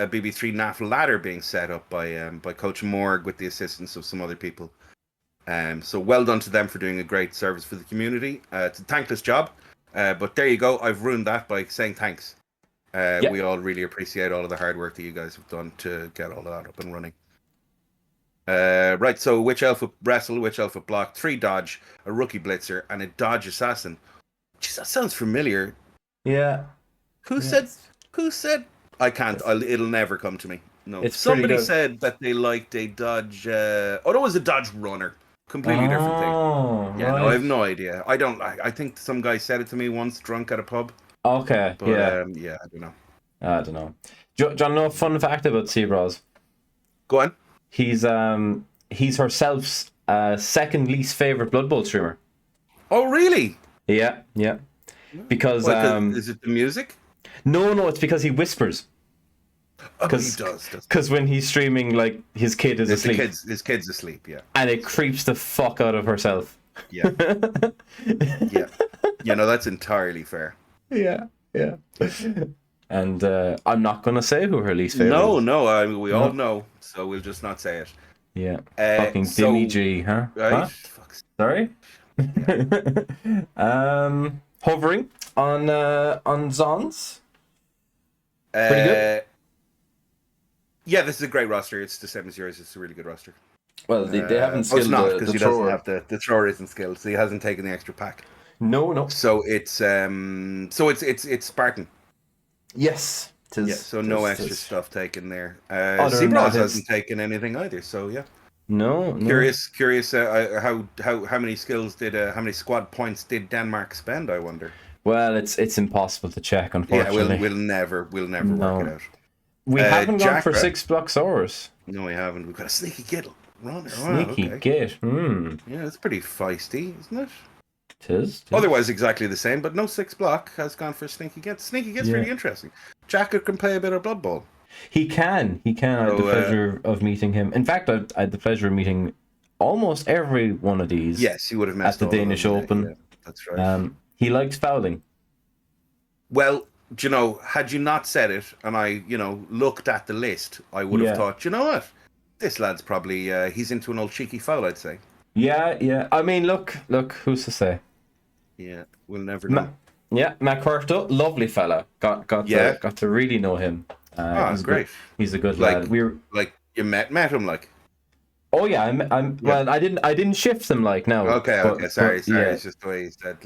BB3 NAF ladder being set up by Coach Morg with the assistance of some other people. So well done to them for doing a great service for the community. It's a thankless job, but there you go. I've ruined that by saying thanks. We all really appreciate all of the hard work that you guys have done to get all of that up and running. Right, so which elf wrestle, which elf block, 3 dodge, a rookie blitzer, and a dodge assassin. Jeez, that sounds familiar. Yeah. Who said? I can't. It'll never come to me. No. It's Somebody said that they liked a dodge. No, it was a dodge runner. Completely different thing. Yeah, right. No, I have no idea. I don't. I think some guy said it to me once, drunk at a pub. Okay. But, yeah, I don't know. I don't know. John, know a fun fact about Sebras? Go on. He's herself's second least favorite Blood Bowl streamer. Oh, really? Yeah. Because is it the music? No, it's because he whispers. Oh, he does. Because when he's streaming, like, his kid is asleep. His kid's asleep, yeah. And it creeps the fuck out of herself. Yeah. Yeah. That's entirely fair. Yeah. And I'm not going to say who her least favorite is. No, we all know, so we'll just not say it. Yeah. Fucking Dimmy G, huh? Right? Huh? Sorry? Yeah. Hovering on Zons. Pretty good. Yeah, this is a great roster. It's the same as yours. It's a really good roster. Well, they haven't skilled it's not, because he doesn't have the thrower isn't skilled, so he hasn't taken the extra pack. No. So it's Spartan. Yes. So no extra stuff taken there. Sebras hasn't taken anything either. So yeah. No. Curious. How many skills how many squad points did Denmark spend? I wonder. Well, it's impossible to check, unfortunately. Yeah, we'll never work it out. We haven't gone for 6 block sours. No, we haven't. We've got a sneaky gittle. Git. Yeah, it's pretty feisty, isn't it? It is. Otherwise, exactly the same, but no 6 block has gone for Sneaky Git. Sneaky Git's really interesting. Jacker can play a bit of Blood Bowl. He can. I had the pleasure of meeting him. In fact, I had the pleasure of meeting almost every one of these. Yes, you would have met at the Danish Open. Yeah, that's right. He liked fouling. Well, had you not said it, and I, looked at the list, I would have thought, you know what? This lad's probably he's into an old cheeky foul, I'd say. Yeah. I mean, look, who's to say? Yeah, we'll never know. Matt Corto, lovely fella. Got to really know him. He's great. He's a good lad. You met him like. Oh yeah, well, I didn't shift them like now. Okay. Sorry. It's just the way you said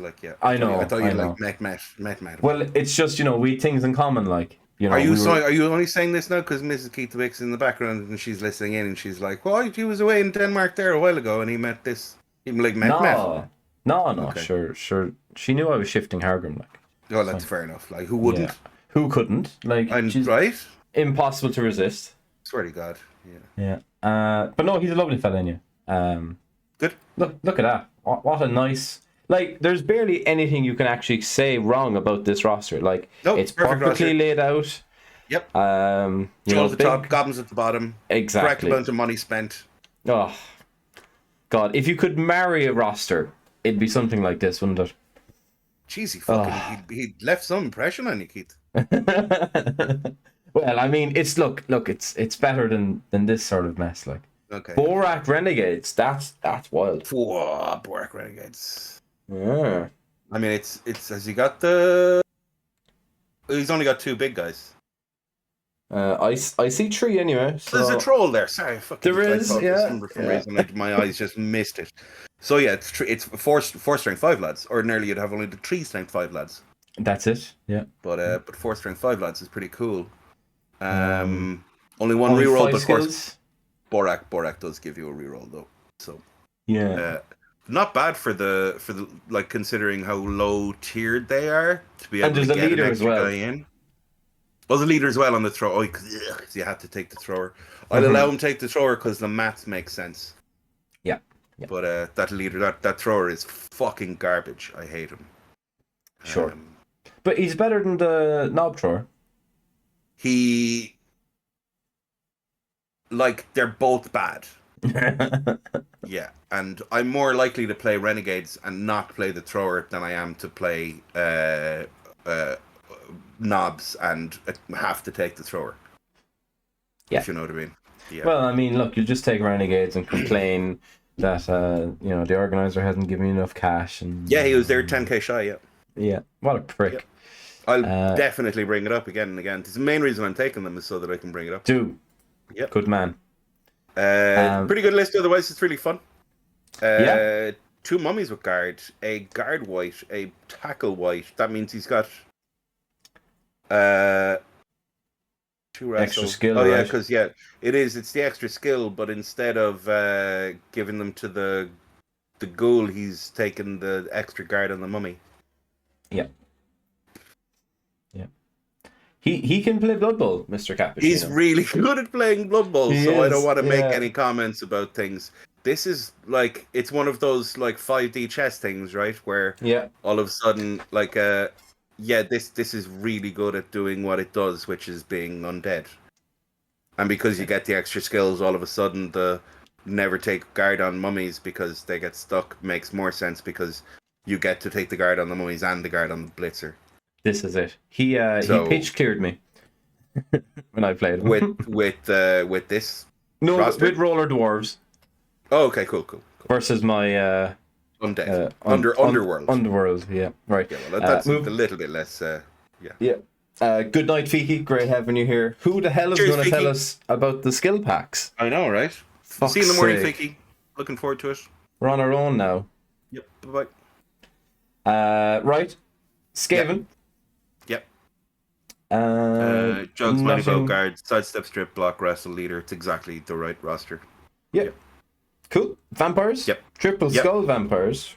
I know. I thought you met. Well, it's just we things in common like. Are you only saying this now because Mrs. Keith Wick's in the background and she's listening in and she's like, "Well, he was away in Denmark there a while ago and he met this." No. Okay. Sure. She knew I was shifting Hargrim like. Oh, that's fair enough. Like, who wouldn't? Yeah. Who couldn't? Like, she's right? Impossible to resist. Swear to God. Yeah. But no, he's a lovely fella, ain't you? Good. Look at that. What a nice. Like, there's barely anything you can actually say wrong about this roster. Like, it's perfectly roster. Laid out. Yep. Joel at the top, goblins at the bottom. Exactly. Correct amount of money spent. Oh, God. If you could marry a roster, it'd be something like this, wouldn't it? Jeez, he left some impression on you, Keith. Well, I mean, it's better than this sort of mess. Like, okay. Borak Renegades, that's wild. Whoa, Borak Renegades. Yeah. I mean, it's has he got he's only got 2 big guys. I see 3 anyway. So... There's a troll there. Sorry, there is. Yeah. For reason, my eyes just missed it. So yeah, it's 4 strength 5 lads. Ordinarily, you'd have only the 3 strength 5 lads. That's it. Yeah. But 4 strength 5 lads is pretty cool. Only one reroll, but skills. Borak does give you a reroll though. So Yeah. not bad for the like considering how low tiered they are to be able And there's to a get an leader as extra well. guy in. Well, the leader as well on the throw. Oh, because you have to take the thrower. I'll allow him to take the thrower because the maths makes sense. Yeah. But that leader, that thrower is fucking garbage. I hate him. Sure. But he's better than the knob thrower. They're both bad. Yeah, and I'm more likely to play Renegades and not play the thrower than I am to play knobs and have to take the thrower. Yeah. If you know what I mean. Yeah. Well, I mean, look, you just take Renegades and complain that the organizer hasn't given you enough cash, and yeah, he was there 10k shy. Yeah. Yeah, what a prick. Yeah. I'll definitely bring it up again and again. It's the main reason I'm taking them is so that I can bring it up. Do. Yep. Good man. Pretty good list. Otherwise, it's really fun. Yeah. 2 mummies with guard, a guard white, a tackle white. That means he's got 2 wrestle. Extra skill. Oh yeah, right? because it's the extra skill. But instead of giving them to the ghoul, he's taken the extra guard on the mummy. Yeah. Yeah. He can play Blood Bowl, Mr. Cappuccino. He's really good at playing Blood Bowl, so I don't want to make any comments about things. This is like, it's one of those like 5D chess things, right? Where all of a sudden, like, this is really good at doing what it does, which is being undead. And because you get the extra skills, all of a sudden the never take guard on mummies because they get stuck makes more sense because you get to take the guard on the mummies and the guard on the blitzer. This is it. He pitch cleared me when I played him. with this. No, roster? with roller dwarves. Oh, okay, cool. Versus my undead underworld. Underworld, yeah, right. Yeah, well, that's a little bit less. Yeah. Good night, Fiki. Great having you here. Who the hell is going to tell us about the skill packs? I know, right? See you in the morning, Fiki. Looking forward to it. We're on our own now. Yep. Bye. Right. Skaven. Yep. Jugs, nothing... mighty bow guard, sidestep, strip, block, wrestle, leader. It's exactly the right roster. Yep. Cool. Vampires? Yep. Triple skull vampires.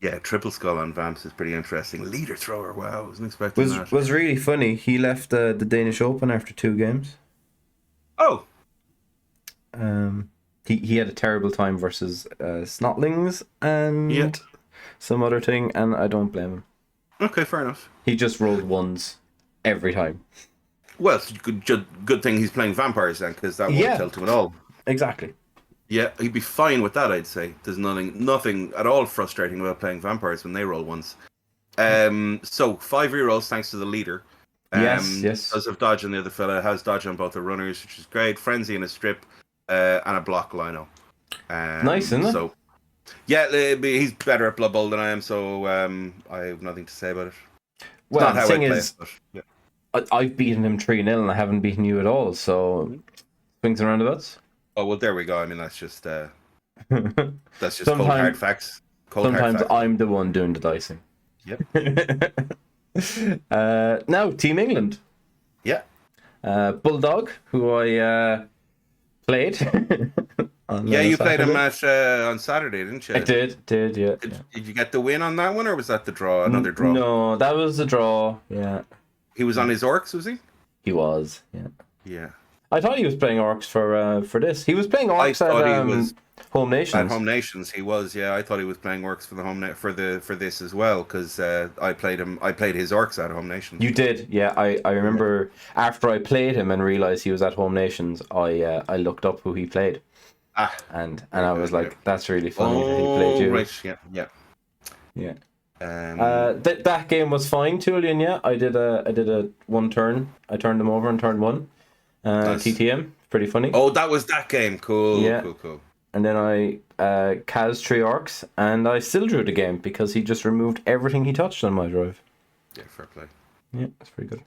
Yeah, triple skull on vamps is pretty interesting. Leader thrower, wow, wasn't expecting that. Was really funny. He left the Danish Open after 2 games. Oh. He had a terrible time versus Snotlings and some other thing, and I don't blame him. Okay, fair enough. He just rolled 1s every time. Well, it's good thing he's playing vampires then, because that won't tilt him at all. Exactly. Yeah, he'd be fine with that, I'd say. There's nothing at all frustrating about playing vampires when they roll 1s. So 5 rerolls thanks to the leader. Yes. Does have dodge on the other fella, has dodge on both the runners, which is great. Frenzy and a strip, and a block lino. Nice, isn't it? So, yeah, he's better at Blood Bowl than I am, so I have nothing to say about it. Well, the thing is, it, I've beaten him 3-0 and I haven't beaten you at all, so swings and roundabouts. Oh, well, there we go. I mean, that's just cold hard facts. Sometimes I'm the one doing the dicing. Yep. Now, Team England. Yeah. Bulldog, who I played. You played him on Saturday, didn't you? I did, yeah. Did you get the win on that one, or was that the draw? Another draw? No, that was the draw, yeah. He was on his orcs, was he? He was, yeah. Yeah. I thought he was playing orcs for this. He was playing orcs at Home Nations. At Home Nations, he was. Yeah, I thought he was playing orcs for the for this as well because I played his orcs at Home Nations. You did, yeah. I remember after I played him and realized he was at Home Nations, I looked up who he played. And I was like, that's really funny that he played you. Right, yeah. That game was fine, Julian. Yeah, I did a 1 turn. I turned them over and turned 1. Nice. TTM, pretty funny. Oh, that was that game. Cool. Yeah. Cool. And then I Kaz 3 orcs, and I still drew the game because he just removed everything he touched on my drive. Yeah, fair play. Yeah, that's pretty good.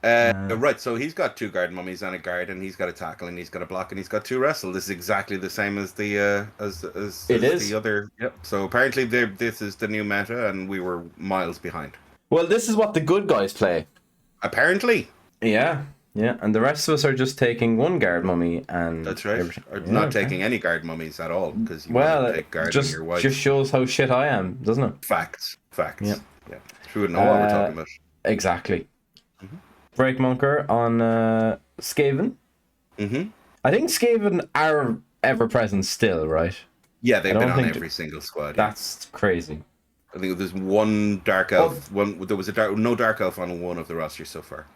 Right, so he's got 2 guard mummies and a guard, and he's got a tackle, and he's got a block, and he's got 2 wrestle. This is exactly the same as the the other. Yep. So apparently this is the new meta, and we were miles behind. Well, this is what the good guys play. Apparently. Yeah. Yeah, and the rest of us are just taking one guard mummy and That's right. everything. Or Yeah, not okay. taking any guard mummies at all because you want Well, to take guard on your just wife. shows how shit I am, doesn't it? Facts. Yeah. Yeah. We wouldn't know what we're talking about. Exactly. Mhm. Breakmonker on Skaven. Mm-hmm. I think Skaven are ever present still, right? Yeah, I they've don't been on think every single squad. Yeah. that's crazy. I think there's one dark elf. There was no dark elf on one of the rosters so far.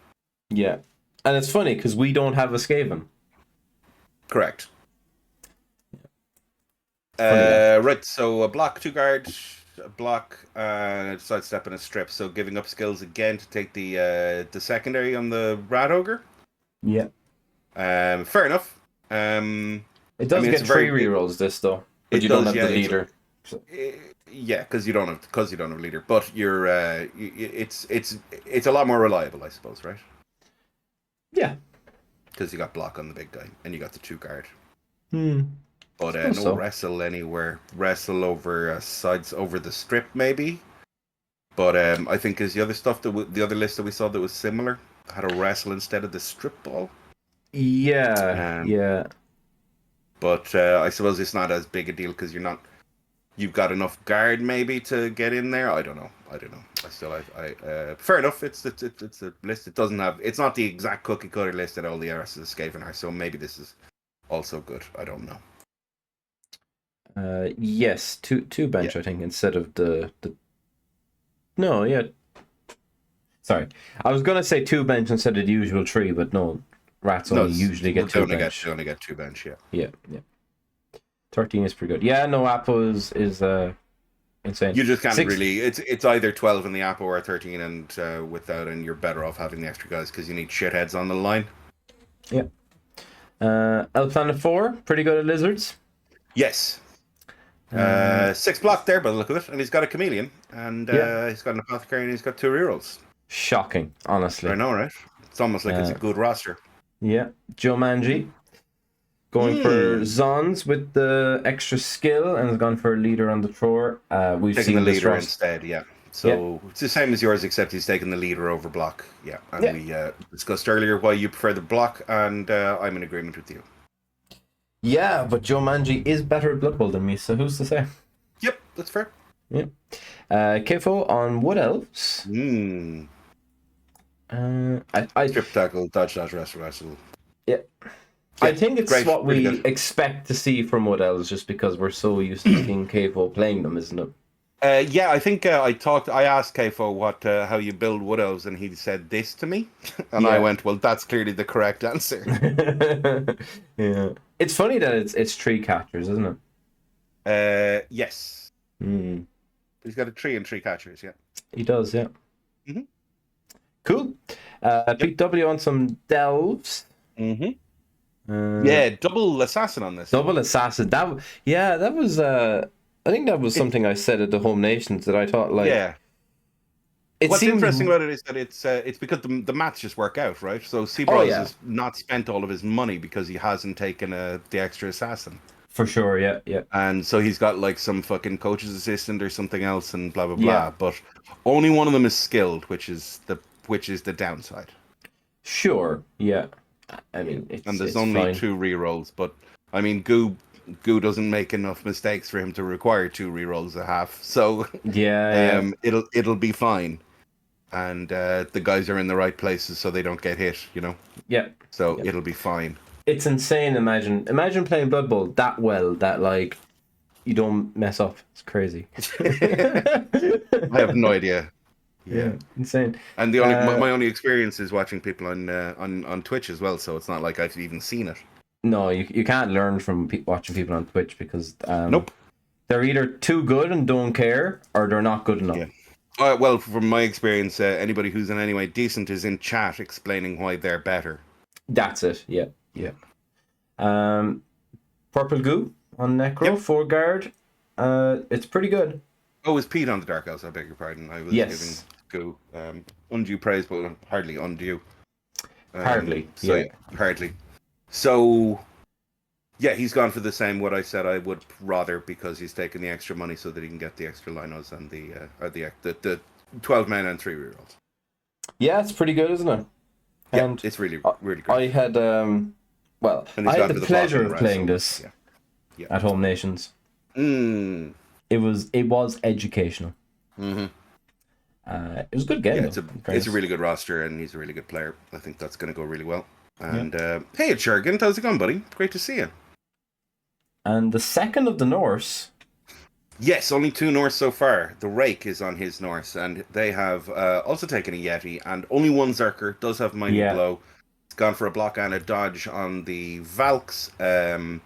Yeah. And it's funny because we don't have a Skaven. Correct. Funny Right, so a block, 2 guard, a block, and a sidestep and a strip. So giving up skills again to take the secondary on the Rat Ogre. Yeah. Fair enough. It does it's get very- 3 rerolls this though. But it you don't does, have the yeah, leader. Yeah, because you don't have a leader. But you're it's a lot more reliable, I suppose, right? Yeah. Because you got block on the big guy and you got the 2 guard. But Suppose no so. wrestle anywhere. Wrestle over sides over the strip maybe. But I think is the other stuff the other list that we saw that was similar had a wrestle instead of the strip ball. Yeah. Yeah. But I suppose it's not as big a deal because you've got enough guard maybe to get in there. I don't know. Fair enough. It's a list. It's not the exact cookie cutter list that all the rest of the Skaven are. So maybe this is also good. I don't know. Yes, two bench, Yeah. I think, instead of the. No, yeah. Sorry, I was gonna say 2 bench instead of the usual 3, but no, rats only usually get 2 bench. Only get 2 bench. Yeah. Yeah. 13 is pretty good. Yeah, no, Apple is insane. You just can't really. It's either 12 in the Apple or 13 and without, and you're better off having the extra guys because you need shitheads on the line. Yeah. El Planet 4, pretty good at lizards. Yes. 6 block there by the look of it, and he's got a chameleon, and he's got an apothecary, and he's got 2 rerolls. Shocking, honestly. I know, right? It's almost like it's a good roster. Yeah. Joe Manji going for Zons with the extra skill and has gone for a leader on the thrower. We've Taking seen the this leader roster. instead, yeah. So it's the same as yours, except he's taking the leader over block. Yeah, and we discussed earlier why you prefer the block, and I'm in agreement with you. Yeah, but Joe Manji is better at Blood Bowl than me, so who's to say? Yep, that's fair. Yeah. Kefo on Wood Elves. I Trip tackle, dodge, wrestle. Yeah. I think it's great, what pretty we good. expect to see from Wood Elves just because we're so used to seeing Kefo playing them, isn't it? Yeah, I think I asked Kefo how you build wood elves, and he said this to me, and I went, well, that's clearly the correct answer. Yeah, it's funny that it's tree catchers, isn't it? Yes. He's got a tree and 3 catchers, yeah. He does, yeah. Mhm. Cool. Pete W on some delves. Yeah, double assassin on this. Double assassin. That was. I think that was something I said at the Home Nations that I thought What's interesting about it is that it's because the maths just work out, right? So Seabros has not spent all of his money because he hasn't taken the extra assassin. For sure, yeah. And so he's got like some fucking coach's assistant or something else and blah blah blah. But only one of them is skilled, which is the downside. Sure, yeah. I mean, and there's it's only fine. 2 rerolls, but I mean, Goo doesn't make enough mistakes for him to require 2 rerolls a half. So it'll be fine. And the guys are in the right places so they don't get hit, you know? Yeah. So it'll be fine. It's insane. Imagine playing Blood Bowl that well that like you don't mess up. It's crazy. I have no idea. Yeah, insane. And my only experience is watching people on Twitch as well, so it's not like I've even seen it. No, you can't learn from watching people on Twitch because nope, they're either too good and don't care, or they're not good enough. Yeah. Well, from my experience, anybody who's in any way decent is in chat explaining why they're better. That's it. Yeah. Purple Goo on Necro 4 guard. It's pretty good. Oh, is Pete on the Dark Elves? I beg your pardon. I was giving Goo undue praise, but hardly undue. Hardly. Hardly. So, yeah, he's gone for the same. What I said I would rather, because he's taking the extra money so that he can get the extra linos and the 12 men and 3 rerolls. Yeah, it's pretty good, isn't it? Yeah, And it's really I really great. I had And he's I got had the with pleasure blocking of as playing well. this Yeah. Yeah. at Home Nations. Mm. It was educational. Mm-hmm. It was a good game Yeah, though. it's a really good roster, and he's a really good player. I think that's going to go really well. Yeah. And hey, Jurgen, how's it going, buddy? Great to see you. And the second of the Norse. Yes, only 2 Norse so far. The Rake is on his Norse, and they have also taken a Yeti, and only one Zerker does have Mighty Yeah. Blow. It's gone for a block and a dodge on the Valks, and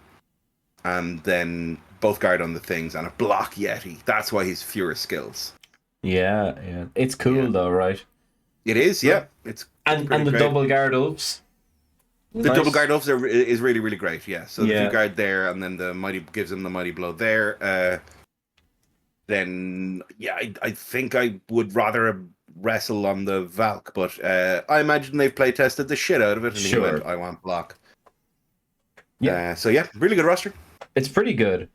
then both guard on the things, and a block Yeti. That's why he's fewer skills. Yeah. It's cool though, right? It is, yeah. It's And pretty the great. double guard ups. The Nice. double guard ups is really, really great, yeah. So Yeah. the guard there, and then the mighty gives him the Mighty Blow there. Then, yeah, I think I would rather wrestle on the Valk, but I imagine they've play tested the shit out of it, and he went, I want block. Yeah. So yeah, really good roster. It's pretty good.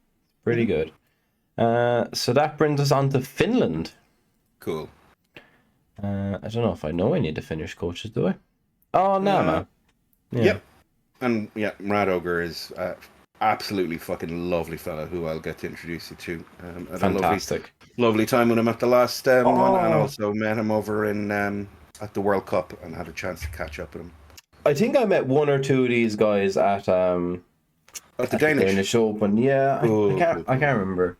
Pretty good. So that brings us on to Finland. Cool. I don't know if I know any of the Finnish coaches, do I? Oh, no, man. Yeah. Yep. And yeah, Rad Ogre is absolutely fucking lovely fella who I'll get to introduce you to. Had Fantastic. a lovely time with him at the last one, and also met him over in at the World Cup and had a chance to catch up with him. I think I met one or two of these guys at the Danish Open. Yeah, I can't remember.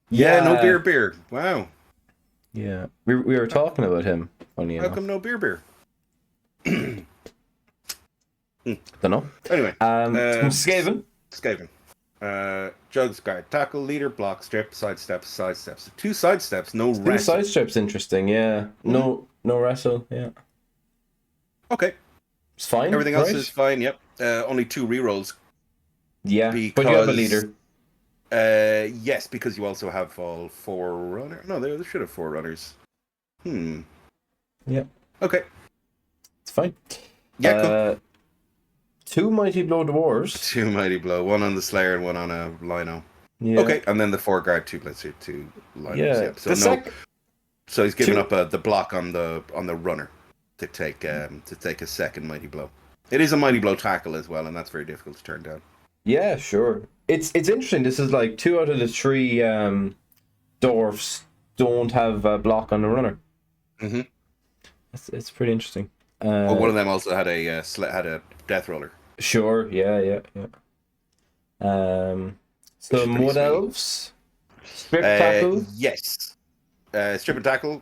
Yeah, no beer. Wow. Yeah, we were talking about him. Funny enough. How come no beer? Don't know. Anyway, Skaven. Jugs, guard, tackle, leader, block, strip, sidesteps. 2 sidesteps, no Two wrestle. side strips, interesting. Yeah, no wrestle. Yeah. Okay. It's fine. Everything else right? is fine. Yep. Only 2 rerolls. Yeah, but you have a leader. Yes, because you also have all 4 runners. No, they should have 4 runners. Yeah. Okay. It's fine. Yeah, cool. 2 Mighty Blow Dwarves. 2 Mighty Blow, 1 on the Slayer and 1 on a Lino. Yeah. Okay, and then the 4 guard, 2 Blitzer, 2 Linos. Yeah. So he's giving up the block on the runner to take a second Mighty Blow. It is a Mighty Blow tackle as well, and that's very difficult to turn down. Yeah, sure. It's interesting. This is like 2 out of the 3 dwarfs don't have a block on the runner. Mm-hmm. It's pretty interesting. Well, one of them also had a death roller. Sure. Yeah. So Mud Elves, strip tackle. Yes. Strip and tackle.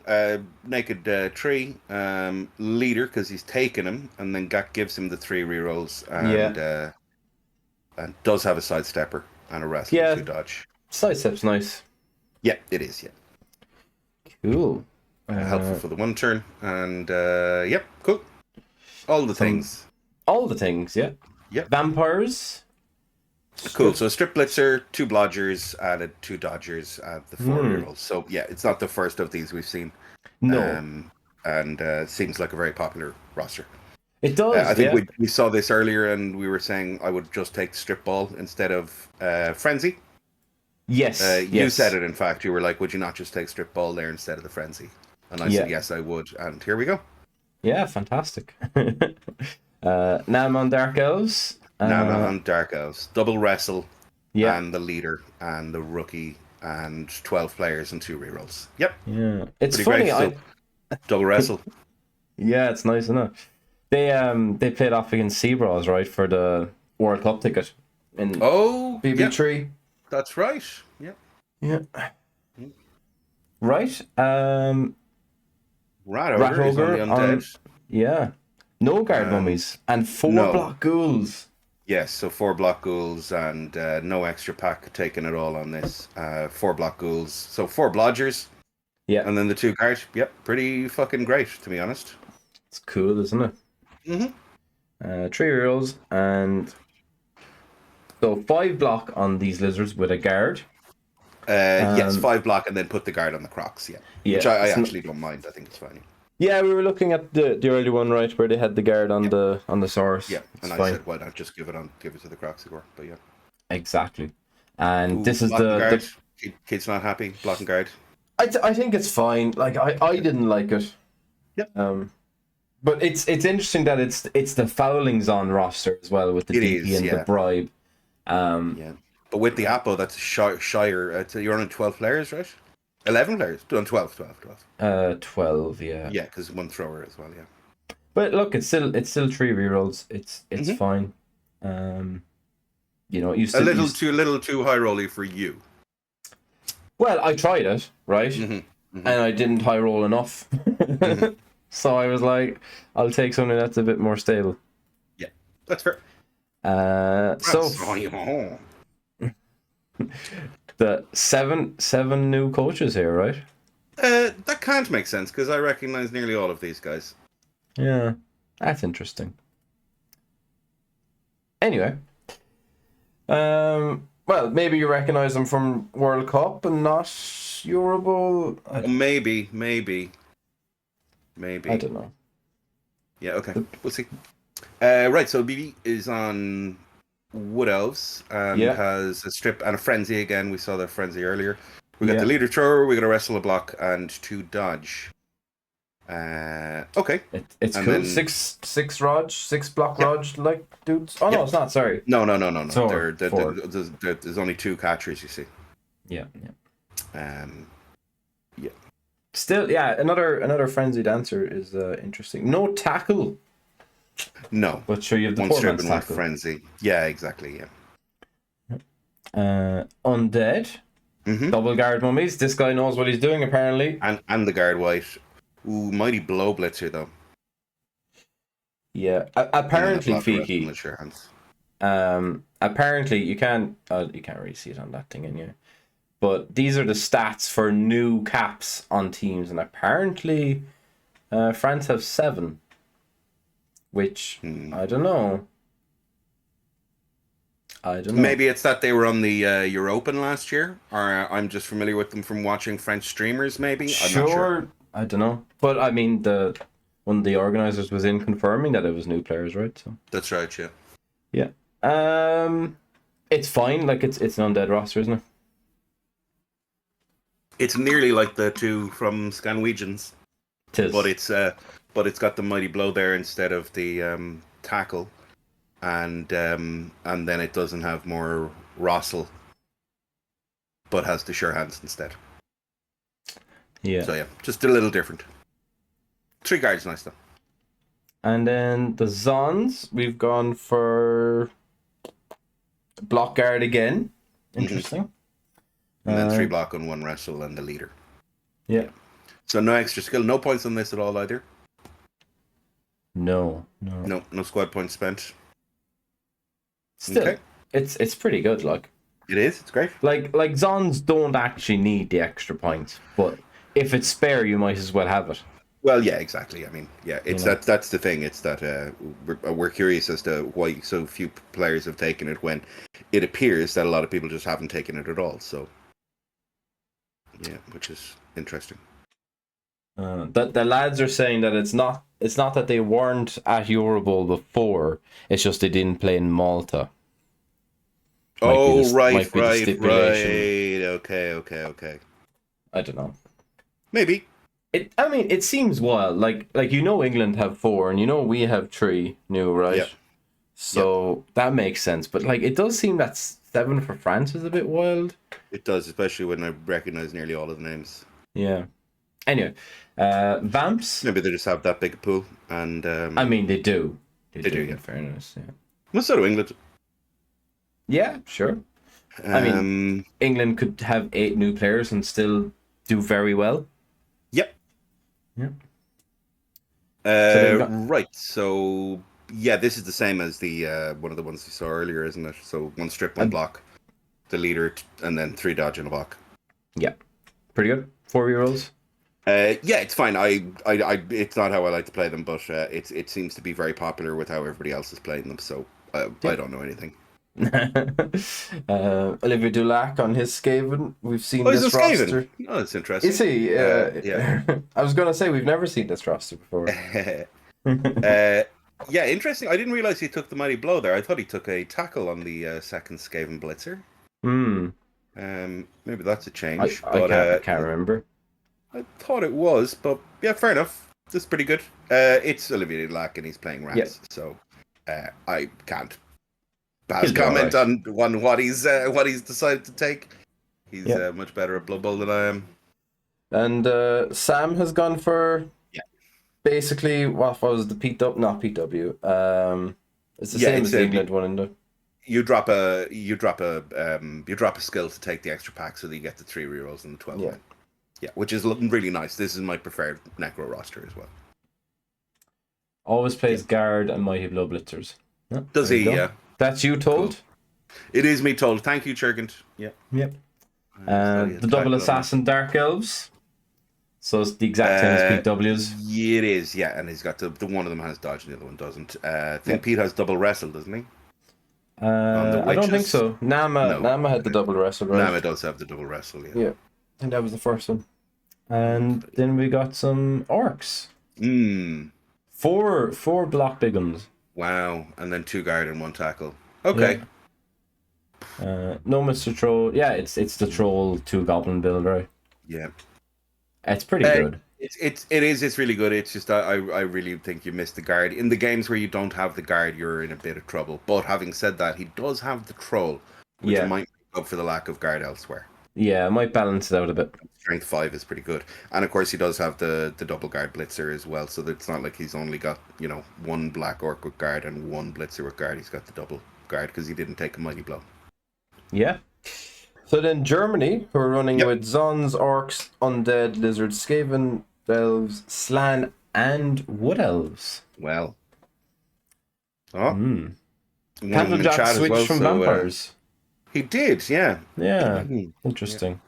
Naked tree. Leader because he's taken him, and then gives him the 3 rerolls, and does have a sidestepper and a wrestler to dodge. Sidestep's nice. Yeah, it is. Yeah. Cool. Helpful for the 1 turn, and yep, cool. All the things. All the things, yeah. Yep. Vampires. Cool. So strip blitzer, 2 blodgers, added 2 dodgers, the 4 rerolls. So yeah, it's not the first of these we've seen. No. And seems like a very popular roster. It does. I think we saw this earlier, and we were saying I would just take strip ball instead of frenzy. Yes. You said it. In fact, you were like, "Would you not just take strip ball there instead of the frenzy?" And I said, "Yes, I would." And here we go. Yeah, fantastic. Naman Dark Elves. Naman Dark Elves, double wrestle, yeah, and the leader and the rookie, and 12 players and 2 rerolls. Yep. Yeah, it's pretty funny. great. So, double wrestle. Yeah, it's nice, isn't it? They played off against Seabras, right, for the World Cup ticket in BB3. Yep. That's right. Yep. Yeah. Right. Rat Ogre is on the undead. Yeah. No guard mummies and 4 block ghouls. Yes, so 4 block ghouls and no extra pack taking it all on this. 4 block ghouls, so 4 blodgers. Yeah. And then the 2 guard. Yep, pretty fucking great, to be honest. It's cool, isn't it? Mm-hmm. 3 heroes and so 5 block on these lizards with a guard. Yes, 5 block and then put the guard on the crocs, yeah. Which I actually don't mind. I think it's fine. Yeah, we were looking at the early one, right, where they had the guard on the source. Yeah, and I said, why not just give it to the crocs again? But yeah. Exactly. And this is the kid's not happy, blocking guard. I think it's fine. Like I didn't like it. Yep. But it's interesting that it's the foulings on roster as well with the DP and the bribe. Yeah, but with the Apo, that's shire. You're on 12 players, right? 11 players. Doing 12. 12, yeah. Yeah, because one thrower as well. Yeah. But look, it's still 3 rerolls. It's fine. You know, you still a little too high rolly for you. Well, I tried it, right? And I didn't high roll enough. So I was like, I'll take something that's a bit more stable. Yeah, that's fair. The seven new coaches here, right? That can't make sense because I recognize nearly all of these guys. Yeah, that's interesting. Anyway, well, maybe you recognize them from World Cup and not Eurobowl. Maybe. I don't know. Yeah, okay. We'll see. Right, so BB is on Wood Elves and has a strip and a frenzy again. We saw the frenzy earlier. We got the leader thrower, we got a wrestle, a block, and 2 dodge. Okay. It's and cool. Then, 6 Raj, 6 block Raj, like dudes. Oh no, it's not. Sorry. No. There's only 2 catchers. You see. Yeah. Yeah. Still, yeah. Another frenzied answer is interesting. No tackle. No. But sure, you have the 1 strip and 1 tackle. frenzy. Yeah, exactly. Yeah. Undead. Double guard mummies. This guy knows what he's doing apparently. And the guard white. Ooh, mighty blow blitzer though. Yeah, apparently, Fiki. Apparently, you can't really see it on that thing anyway. But these are the stats for new caps on teams, and apparently, France have 7. Which I don't know. Maybe it's that they were on the Europen last year, or I'm just familiar with them from watching French streamers. Maybe I'm not sure. I don't know, but I mean one of the organizers was in confirming that it was new players, right? So that's right, yeah. Yeah. It's fine. Like it's an undead roster, isn't it? It's nearly like the 2 from Scanwegians. But it's got the mighty blow there instead of the tackle, and then it doesn't have more Rossel, but has the sure hands instead. Yeah. So yeah, just a little different. 3 guards, nice though. And then the Zons, we've gone for block guard again. Interesting. And then 3 block on 1 wrestle and the leader. Yeah. So no extra skill, no points on this at all either. No squad points spent. Still, it's pretty good. Like it is. It's great. Like Zons don't actually need the extra points, but if it's spare, you might as well have it. Well, yeah, exactly. I mean, yeah, it's that's the thing. It's that we're curious as to why so few players have taken it when it appears that a lot of people just haven't taken it at all. So yeah, which is interesting. That the lads are saying that it's not that they weren't at Eurobowl before. It's just they didn't play in Malta. Right. Okay. I don't know. Maybe. It seems wild. Like England have 4 and we have 3 new, right? Yeah. So that makes sense. But it does seem that 7 for France is a bit wild. It does, especially when I recognize nearly all of the names. Yeah. Anyway, Vamps. Maybe they just have that big a pool, and they do. They do. In fairness, yeah. Well, so do England. Yeah, sure. England could have 8 new players and still do very well. Yep. Yeah. Right. So yeah, this is the same as the one of the ones we saw earlier, isn't it? So 1 strip, 1 block, the leader, and then 3 dodge and a block. Yeah, pretty good. 4-year-olds. Yeah, it's fine. I it's not how I like to play them, but it seems to be very popular with how everybody else is playing them. So I don't know anything. Olivier Dulac on his Skaven. We've seen this roster. Skaven? Oh, that's interesting. Is he? Yeah. I was gonna say we've never seen this roster before. Yeah, interesting. I didn't realize he took the mighty blow there. I thought he took a tackle on the second Skaven blitzer. Maybe that's a change. I can't remember. I thought it was, but yeah, fair enough. This is pretty good. It's Olivier Lac and he's playing Rats, Yeah. so I can't pass He'll be comment alright. on what he's decided to take. He's much better at Blood Bowl than I am. And Sam has gone for basically what was the PW? Not PW. It's the same as the England one, isn't it? You drop a skill to take the extra pack, so that you get the 3 rerolls and the 12 men. Yeah, which is looking really nice. This is my preferred Necro roster as well. Always plays guard and mighty blow blitzers. Does he? Yeah. That's you told. Cool. It is me told. Thank you, Churgant. Yeah. Yep. The double assassin dark elves. So it's the exact same as PW's. Yeah, it is. Yeah, and he's got the one of them has dodge and the other one doesn't. I think Pete has double wrestle, doesn't he? I don't think so. Nama had the double wrestle, right? Nama does have the double wrestle, yeah. I think that was the first one. And then we got some orcs. Four block big ones. Wow. And then 2 guard and 1 tackle. Okay. No Mr. Troll. Yeah, it's the troll 2 goblin build, right? Yeah. It's pretty good. It's really good. It's just I really think you missed the guard. In the games where you don't have the guard, you're in a bit of trouble. But having said that, he does have the troll, which might make up for the lack of guard elsewhere. Yeah, it might balance it out a bit. Strength 5 is pretty good. And of course he does have the double guard blitzer as well, so that it's not like he's only got, 1 black orc with guard and 1 blitzer with guard. He's got the double guard because he didn't take a mighty blow. Yeah. So then Germany, who are running with Zons, Orcs, Undead, Lizards, Skaven, Elves, Slan, and Wood Elves. Well. Candlejack switched from vampires. He did, yeah. Yeah. Interesting.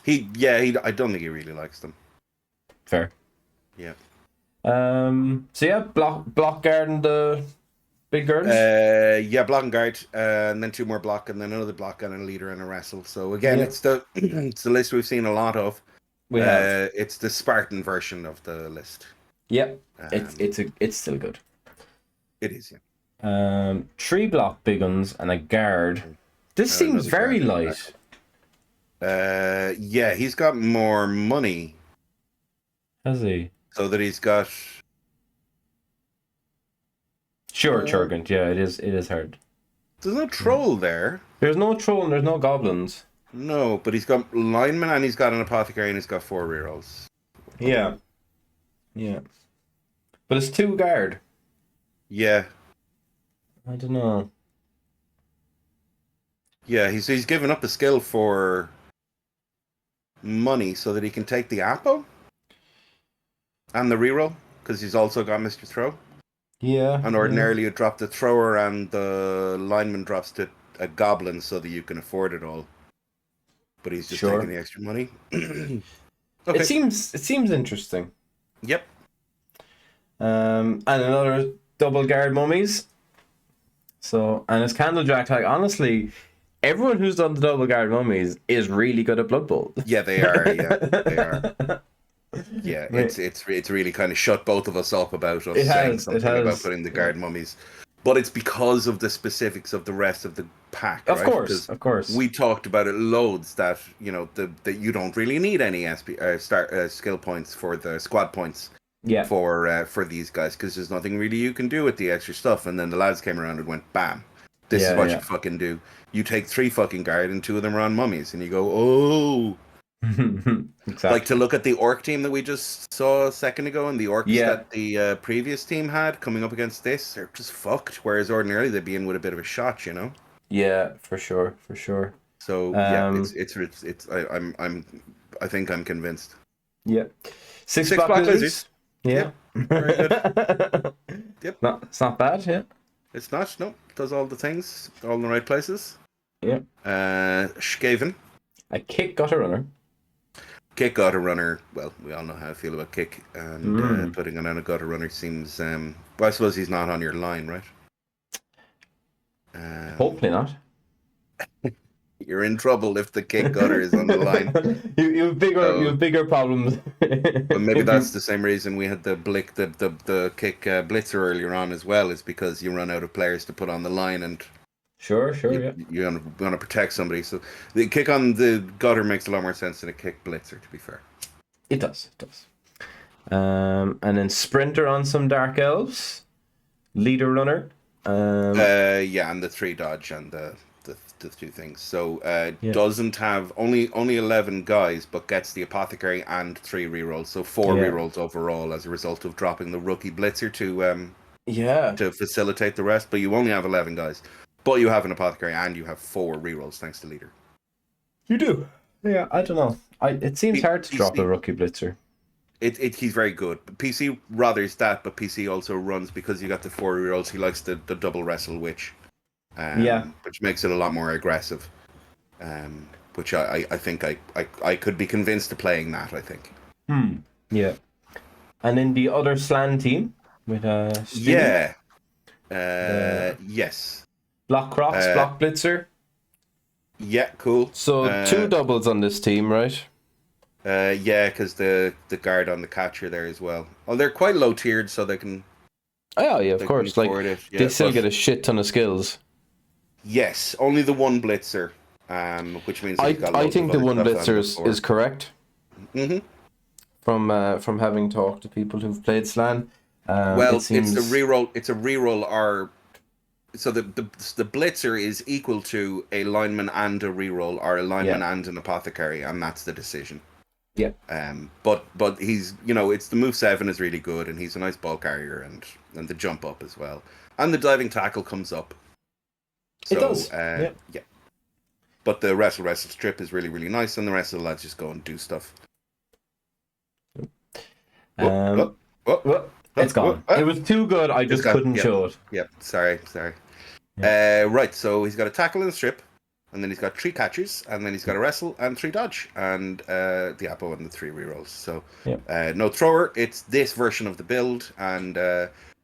I don't think he really likes them. Fair. Yeah. Block guard and the big guards? Block and guard, and then 2 more block, and then another block and a leader and a wrestle. So again, it's the list we've seen a lot of. It's the Spartan version of the list. Yep. It's still good. It is, yeah. 3 block big ones and a guard. This seems very light. He's got more money. Has he? So that he's got. Sure, Churgant. Yeah, it is hard. There's no troll there. There's no troll and there's no goblins. No, but he's got lineman and he's got an apothecary and he's got 4 rerolls. Yeah. But it's 2 guard. Yeah. I don't know. Yeah, he's given up a skill for money so that he can take the Apo and the reroll because he's also got Mr. Throw. Yeah. And ordinarily you drop the thrower and the lineman drops to a goblin so that you can afford it all. But he's just taking the extra money. Okay. It seems interesting. Yep. And another double guard mummies. So, and it's Candlejack. Like, honestly, everyone who's done the double guard mummies is really good at Blood Bowl. Yeah, they are. Yeah, they are. Yeah, it's really kind of shut both of us up about us saying something about putting the guard mummies. But it's because of the specifics of the rest of the pack, right? Of course. We talked about it loads that, that you don't really need any skill points for the squad points for these guys because there's nothing really you can do with the extra stuff. And then the lads came around and went, bam, this is what you fucking do. You take 3 fucking guard and 2 of them are on mummies. And you go, oh... Exactly. Like to look at the orc team that we just saw a second ago and the orcs that the previous team had coming up against this, they're just fucked. Whereas ordinarily they'd be in with a bit of a shot, Yeah, for sure. So I think I'm convinced. Yeah, 6 block lizards. Yeah, very good. Yep, it's not bad. Yeah, it's not. No, does all the things, all in the right places. Yeah. Skaven. A kick got a runner. Kick got a runner. Well, we all know how I feel about kick, and putting it on a gutter runner seems. Well, I suppose he's not on your line, right? Hopefully not. You're in trouble if the kick gutter is on the line. you have bigger problems. But maybe that's the same reason we had the kick blitzer earlier on as well. Is because you run out of players to put on the line and. Sure, you want to protect somebody. So the kick on the gutter makes a lot more sense than a kick blitzer, to be fair. It does. And then sprinter on some dark elves, leader runner. Yeah, and the 3 dodge and the 2 things. So doesn't have only 11 guys, but gets the apothecary and 3 rerolls. So 4 rerolls overall as a result of dropping the rookie blitzer to facilitate the rest. But you only have 11 guys, but you have an apothecary and you have 4 rerolls thanks to leader. You do. Yeah, I don't know. It seems hard to drop a rookie blitzer. He's very good. PC rathers that, but PC also runs because you got the 4 rerolls. He likes the double wrestle witch, which makes it a lot more aggressive. Which I think I could be convinced to playing that. I think. Yeah, and in the other Slan team with yes, Block Crocs, Block Blitzer. Yeah, cool. So 2 doubles on this team, right? Yeah, because the guard on the catcher there as well. Well, they're quite low tiered, so they can. Oh yeah, of course. Like they still get a shit ton of skills. Yes, only the 1 blitzer, which means I think the 1 blitzer is correct. Mm-hmm. From having talked to people who've played Slan, it's the reroll. It's a reroll. So the blitzer is equal to a lineman and a reroll, or a lineman and an apothecary, and that's the decision. Yeah. But he's it's the move 7 is really good, and he's a nice ball carrier, and the jump up as well, and the diving tackle comes up. So, it does. Yeah. But the wrestle strip is really really nice, and the rest of the lads just go and do stuff. It's gone. It was too good. I just couldn't show it. Yep. Sorry. Yeah. Right. So he's got a tackle and a strip, and then he's got 3 catches, and then he's got a wrestle and 3 dodge, and the apo and the 3 rerolls. So no thrower. It's this version of the build, and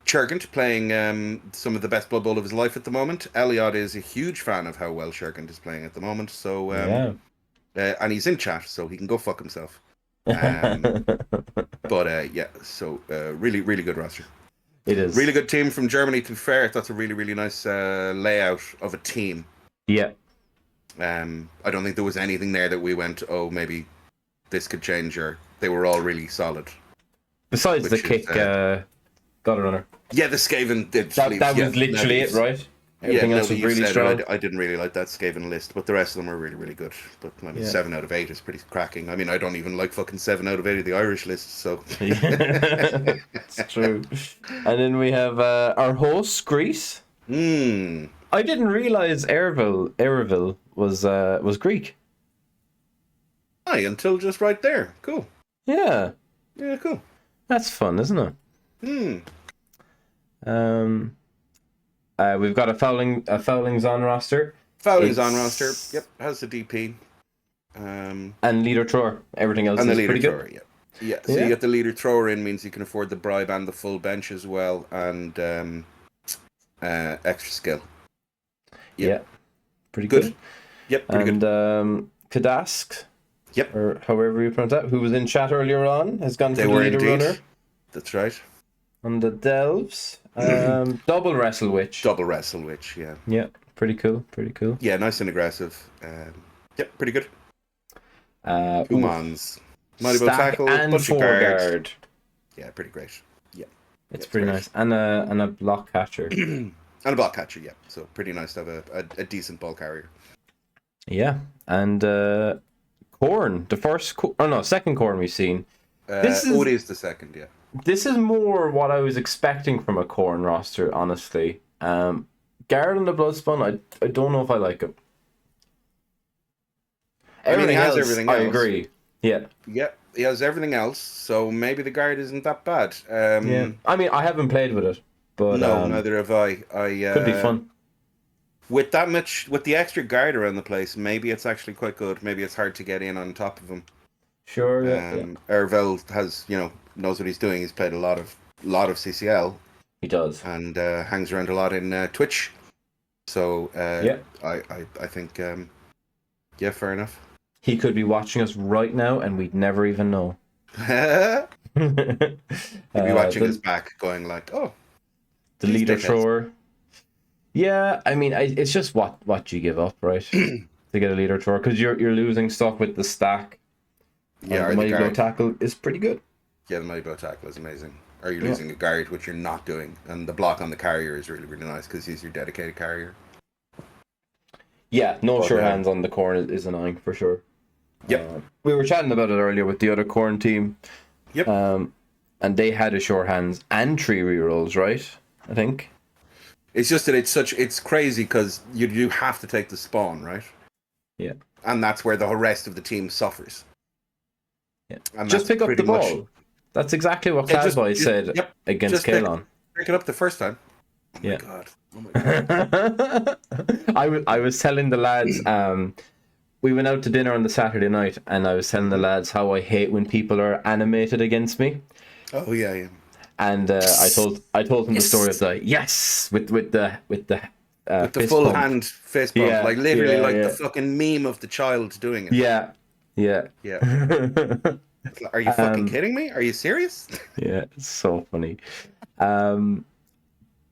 Churgant playing some of the best Blood Bowl of his life at the moment. Elliot is a huge fan of how well Churgant is playing at the moment. So and he's in chat, so he can go fuck himself. So really really good roster. It is really good team from Germany. To be fair, that's a really really nice layout of a team. I don't think there was anything there that we went, oh, maybe this could change, or they were all really solid. Besides the kick, got a runner. Yeah, the Skaven did. That was literally it, right? Everything else was really strong. I didn't really like that Skaven list, but the rest of them were really, really good. But I mean, 7 out of 8 is pretty cracking. I mean, I don't even like fucking 7 out of 8 of the Irish list, so. It's true. And then we have our host, Greece. I didn't realize Ereville was Greek. Aye, until just right there. Cool. Yeah. Yeah, cool. That's fun, isn't it? We've got a Foulings on roster. Foulings on roster. Yep, has the DP. And leader thrower. Everything else is pretty thrower, good. Yeah. So you get the leader thrower in, means you can afford the bribe and the full bench as well, and extra skill. Yeah, pretty good. Yep, pretty good. And Kadask. Yep. Or however you pronounce that, who was in chat earlier on, has gone for the leader runner. That's right. On the Delves, double wrestle witch. Yeah. Yeah, pretty cool. Yeah, nice and aggressive. Yep, pretty good. Humans. Mighty Blow tackle and 4 guard. Yeah, pretty great. Yeah. It's pretty nice. And a block catcher. And a block catcher, yeah. So pretty nice to have a decent ball carrier. Yeah. And Corn, second Corn we've seen. It is the second, yeah. This is more what I was expecting from a Corn roster, honestly. Guard and the Bloodspun, I don't know if I like him. Everything else, I agree. Yeah. Yep, he has everything else, so maybe the guard isn't that bad. Yeah. I mean, I haven't played with it, but no, neither have I. Could be fun. With the extra guard around the place, maybe it's actually quite good. Maybe it's hard to get in on top of him. Sure. Yeah. Ervel has, knows what he's doing. He's played a lot of CCL. He does, and hangs around a lot in Twitch. So I think fair enough. He could be watching us right now, and we'd never even know. He'd be watching us back, going like, "Oh, the leader thrower." Yeah, I mean, it's just what you give up, right? To get a leader thrower, because you're losing stuff with the stack. Yeah, the Mighty Blow tackle is pretty good. Yeah, the mighty blow tackle is amazing. Or you're losing a guard, which you're not doing, and the block on the carrier is really, really nice because he's your dedicated carrier. Yeah, no sure hands on the corn is annoying for sure. Yep. We were chatting about it earlier with the other corn team. Yep. And they had a sure hands and 3 rerolls, right? I think. It's just that it's crazy because you have to take the spawn, right? Yeah. And that's where the rest of the team suffers. Yeah. And just pick up the ball. That's exactly what Cloudboy said against Caolán. Pick it up the first time. Oh my god. Oh my god. I was telling the lads, we went out to dinner on the Saturday night, and I was telling the lads how I hate when people are animated against me. Oh yeah. And I told him the story of the with the full pump. hand fist bump, like literally the fucking meme of the child doing it. Yeah. Are you fucking kidding me? Are you serious? Yeah, it's so funny. At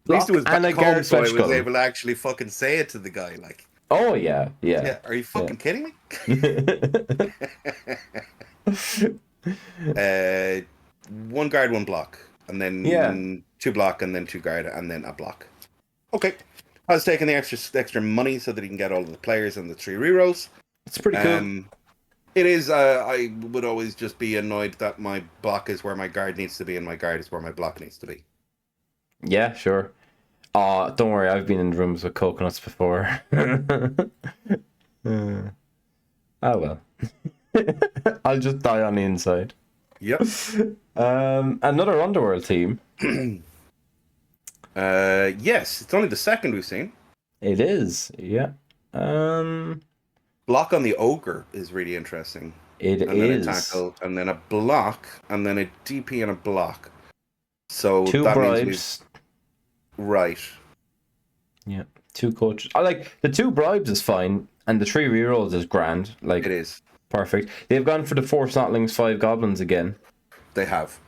least it was back home, so I was able to actually fucking say it to the guy, like. Oh yeah. Are you fucking kidding me? One guard, one block, and then 2 block, and then 2 guard, and then a block. Okay, I was taking the extra money so that he can get all of the players and the 3 rerolls. It's pretty cool. It is. I would always just be annoyed that my block is where my guard needs to be, and my guard is where my block needs to be. Yeah, sure. Don't worry, I've been in rooms with coconuts before. Oh well. I'll just die on the inside. Yep. Another Underworld team. Yes, it's only the second we've seen. It is, yeah. Block on the ogre is really interesting. Then a tackle, and then a block, and then a DP and a block. So 2 that bribes. means right. Yeah, 2 coaches. I like the 2 bribes is fine, and the 3 rerolls is grand. Like it is perfect. They've gone for the 4 snotlings, 5 goblins again. They have.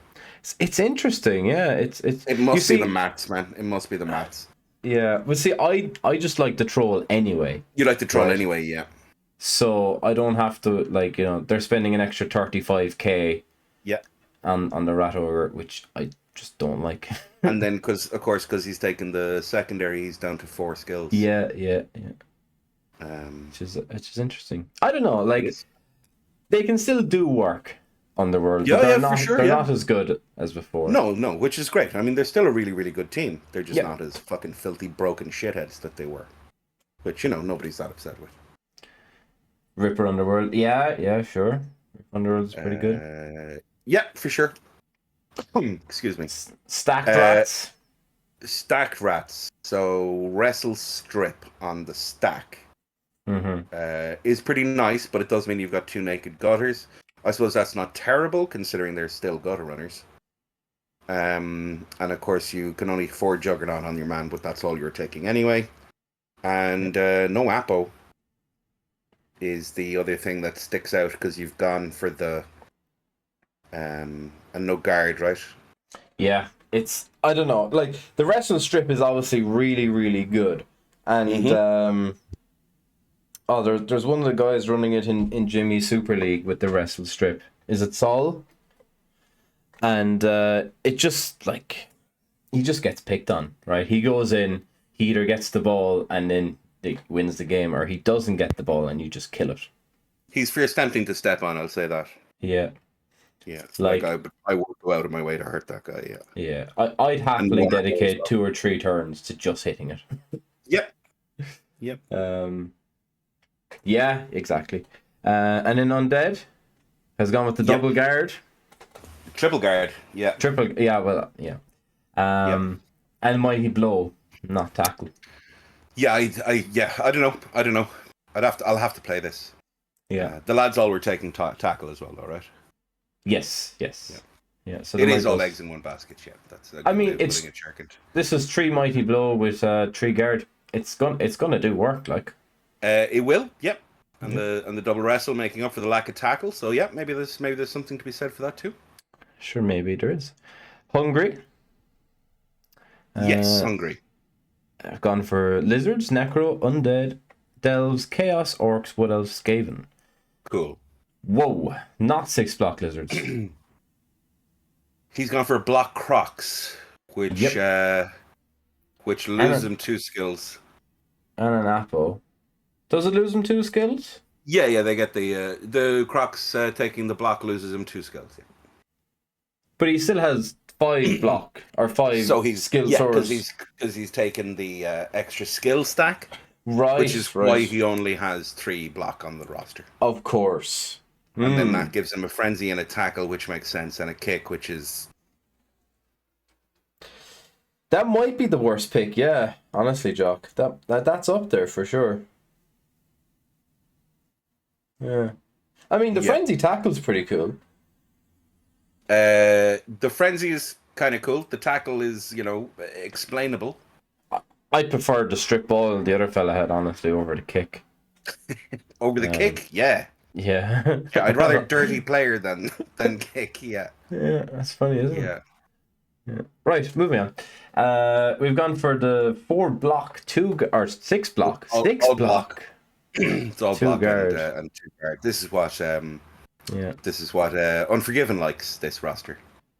It's interesting, yeah. It must be the maths, man. It must be the maths. Yeah, but see, I just like the troll anyway. You like the troll anyway, yeah. So I don't have to, like, they're spending an extra 35k. Yeah. On the rat ogre, which I just don't like. And then, because he's taken the secondary, he's down to 4 skills. Yeah. Which is interesting. I don't know, like they can still do work on the world. Yeah, but they're for sure. They're not as good as before. No, which is great. I mean, they're still a really, really good team. They're just not as fucking filthy, broken shitheads that they were. Which nobody's that upset with. Ripper Underworld, yeah, sure. Ripper Underworld's pretty good. Yeah, for sure. Excuse me. Stacked rats. Stacked rats. So wrestle strip on the stack is pretty nice, but it does mean you've got 2 naked gutters. I suppose that's not terrible considering they're still gutter runners. And of course you can only 4 Juggernaut on your man, but that's all you're taking anyway. And no Apo is the other thing that sticks out because you've gone for the and no guard, right? Yeah, I don't know. Like the wrestle strip is obviously really, really good, and there's one of the guys running it in Jimmy Super League with the wrestle strip. Is it Saul? And it just like he just gets picked on, right? He goes in, he either gets the ball and then he wins the game, or he doesn't get the ball and you just kill it. He's fierce tempting to step on, I'll say that. Yeah. Yeah, like I would go out of my way to hurt that guy, yeah. I'd happily dedicate 2 or 3 turns to just hitting it. Yep. Yeah, exactly. And then Undead has gone with the double guard. Triple guard, yeah. And Mighty Blow, not tackle. Yeah, I don't know. I'll have to play this. Yeah. The lads all were taking tackle as well, though, right? Yes. Yeah. So it is all eggs in one basket. Yeah, that's. This is 3 Mighty Blow with 3 guard. It's gonna do work, like. It will. Yep. And the double wrestle making up for the lack of tackle. So yeah, maybe there's something to be said for that too. Sure, maybe there is. Hungary. Yes, Hungary. I've gone for lizards, necro, undead, delves, chaos, orcs, wood elves, skaven. Cool. Whoa, not 6 block lizards. He's gone for block Crocs, which loses him 2 skills. And an Apple. Does it lose him 2 skills? Yeah, they get the Crocs taking the block loses him 2 skills. Yeah. But he still has 5 block or 5 skill source. because he's taken the extra skill stack, right? Which is why he only has 3 block on the roster. Of course. And then that gives him a frenzy and a tackle, which makes sense, and a kick, which is... That might be the worst pick, yeah. Honestly, Jock. That's up there for sure. Yeah. I mean, the frenzy tackle's pretty cool. The frenzy is kind of cool. The tackle is, explainable. I prefer the strip ball the other fella had, honestly, over the kick. Over the kick? Yeah. Yeah. I'd rather dirty player than kick, yeah. Yeah, that's funny, isn't it? Yeah. Right, moving on. We've gone for the 4 block, 6 block. Six block. It's all 2 block guard. And 2 guard. This is what Unforgiven likes, this roster.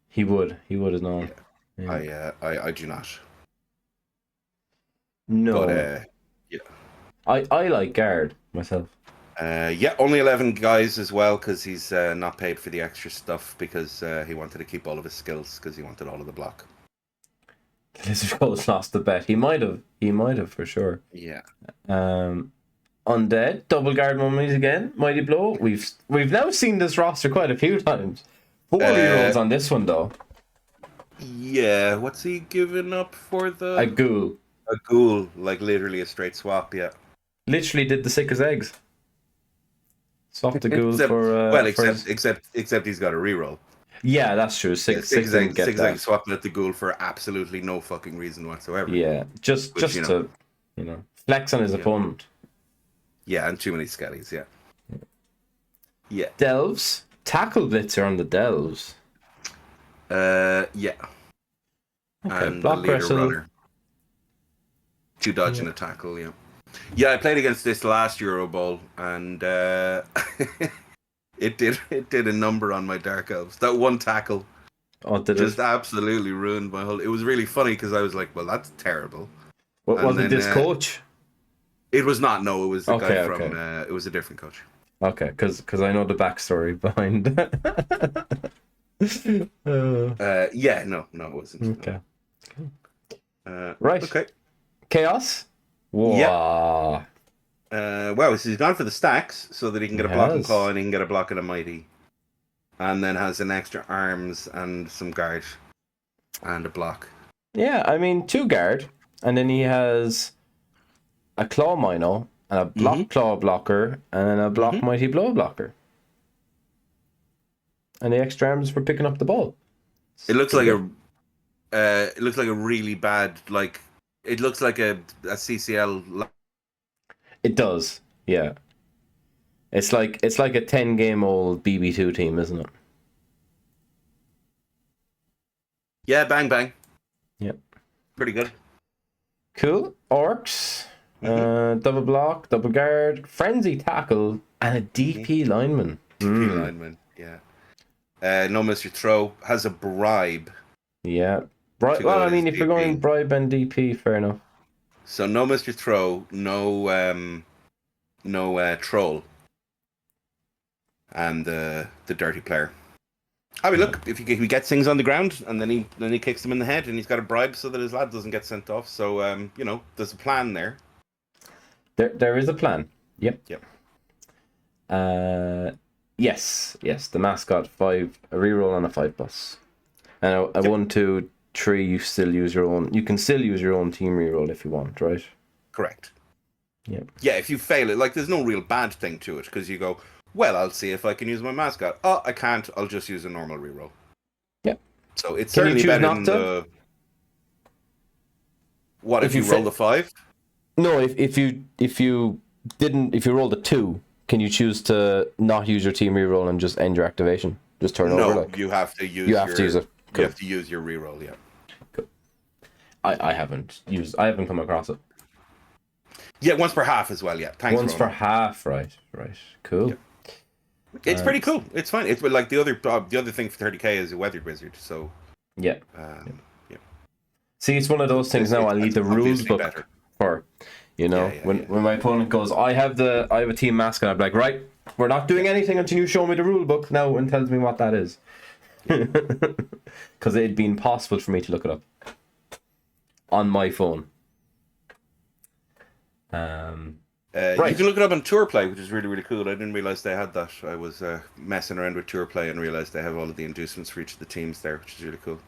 He would have known. Yeah. I do not. No. But, I like guard myself. Only 11 guys as well, because he's not paid for the extra stuff because he wanted to keep all of his skills because he wanted all of the block. The Lizard Goals lost the bet. He might have for sure. Yeah. Undead, double guard mummies again. Mighty blow. We've now seen this roster quite a few times. 4 rerolls on this one though. Yeah, what's he giving up for the? A ghoul. A ghoul, like literally a straight swap. Yeah. Literally did the sick as eggs. Swapped the ghoul except he's got a reroll. Yeah, that's true. Six Zigzag swapping at the ghoul for absolutely no fucking reason whatsoever. Yeah, just to flex on his opponent. Yeah, and too many skellies. Yeah. Delves. Tackle blitzer on the delves. Yeah. Okay, and block the leader wrestle. runner. 2 dodge and a tackle. Yeah, I played against this last Eurobowl, and it did a number on my Dark Elves. That one tackle just absolutely ruined my whole... It was really funny because I was like, well, that's terrible. Was it this coach? It was not, no. It was the guy from... it was a different coach. Okay, because I know the backstory behind... no, it wasn't. Okay. Right. Okay. Chaos? Wow. Yeah. So he's gone for the stacks so that he can get a block and claw and he can get a block and a mighty. And then has an extra arms and some guard and a block. Yeah, I mean, 2 guard. And then he has a claw mino and a block claw blocker and then a block mighty blow blocker. And the extra arms for picking up the ball. It looks like a really bad, like, it looks like a CCL. It does, yeah. It's like a 10-game-old BB2 team, isn't it? Yeah, bang bang. Yep. Pretty good. Cool. Orcs. Double block, double guard, frenzy tackle, and a DP lineman. DP lineman, yeah. No Mr. Throw has a bribe. Yeah. Well, I mean, if DP. You're going bribe and DP, fair enough. So no Mr. Throw, no troll, and the dirty player. I mean, look, if he gets things on the ground and then he kicks them in the head and he's got a bribe so that his lad doesn't get sent off. So there's a plan there. There is a plan. Yep. Yep. Yes. The mascot 5, a reroll on a 5+. And a 1, 2, 3. You still use your own. You can still use your own team reroll if you want, right? Correct. Yep. Yeah, if you fail it, like there's no real bad thing to it because you go, well, I'll see if I can use my mascot. Oh, I can't. I'll just use a normal reroll. Yep. So it's certainly better than the. What if you roll the 5? No, if you rolled a 2, can you choose to not use your team reroll and just end your activation? Just turn over. No, you have to use. You have to use it. Cool. You have to use your reroll. Yeah. Cool. I haven't come across it. Yeah, once per half as well. Yeah, thanks. Once per half, right. Cool. Yeah. It's pretty cool. It's fine. It's like the other thing for 30k is a weathered wizard. So Yeah. Yeah. See, it's one of those things now. I need the rules book better. for, when my opponent goes, I have a team mascot. I'm like, right, we're not doing anything until you show me the rule book now and tells me what that is. Because it'd be impossible for me to look it up on my phone. You can look it up on Tour Play, which is really, really cool. I didn't realize they had that. I was messing around with Tour Play and realized they have all of the inducements for each of the teams there, which is really cool.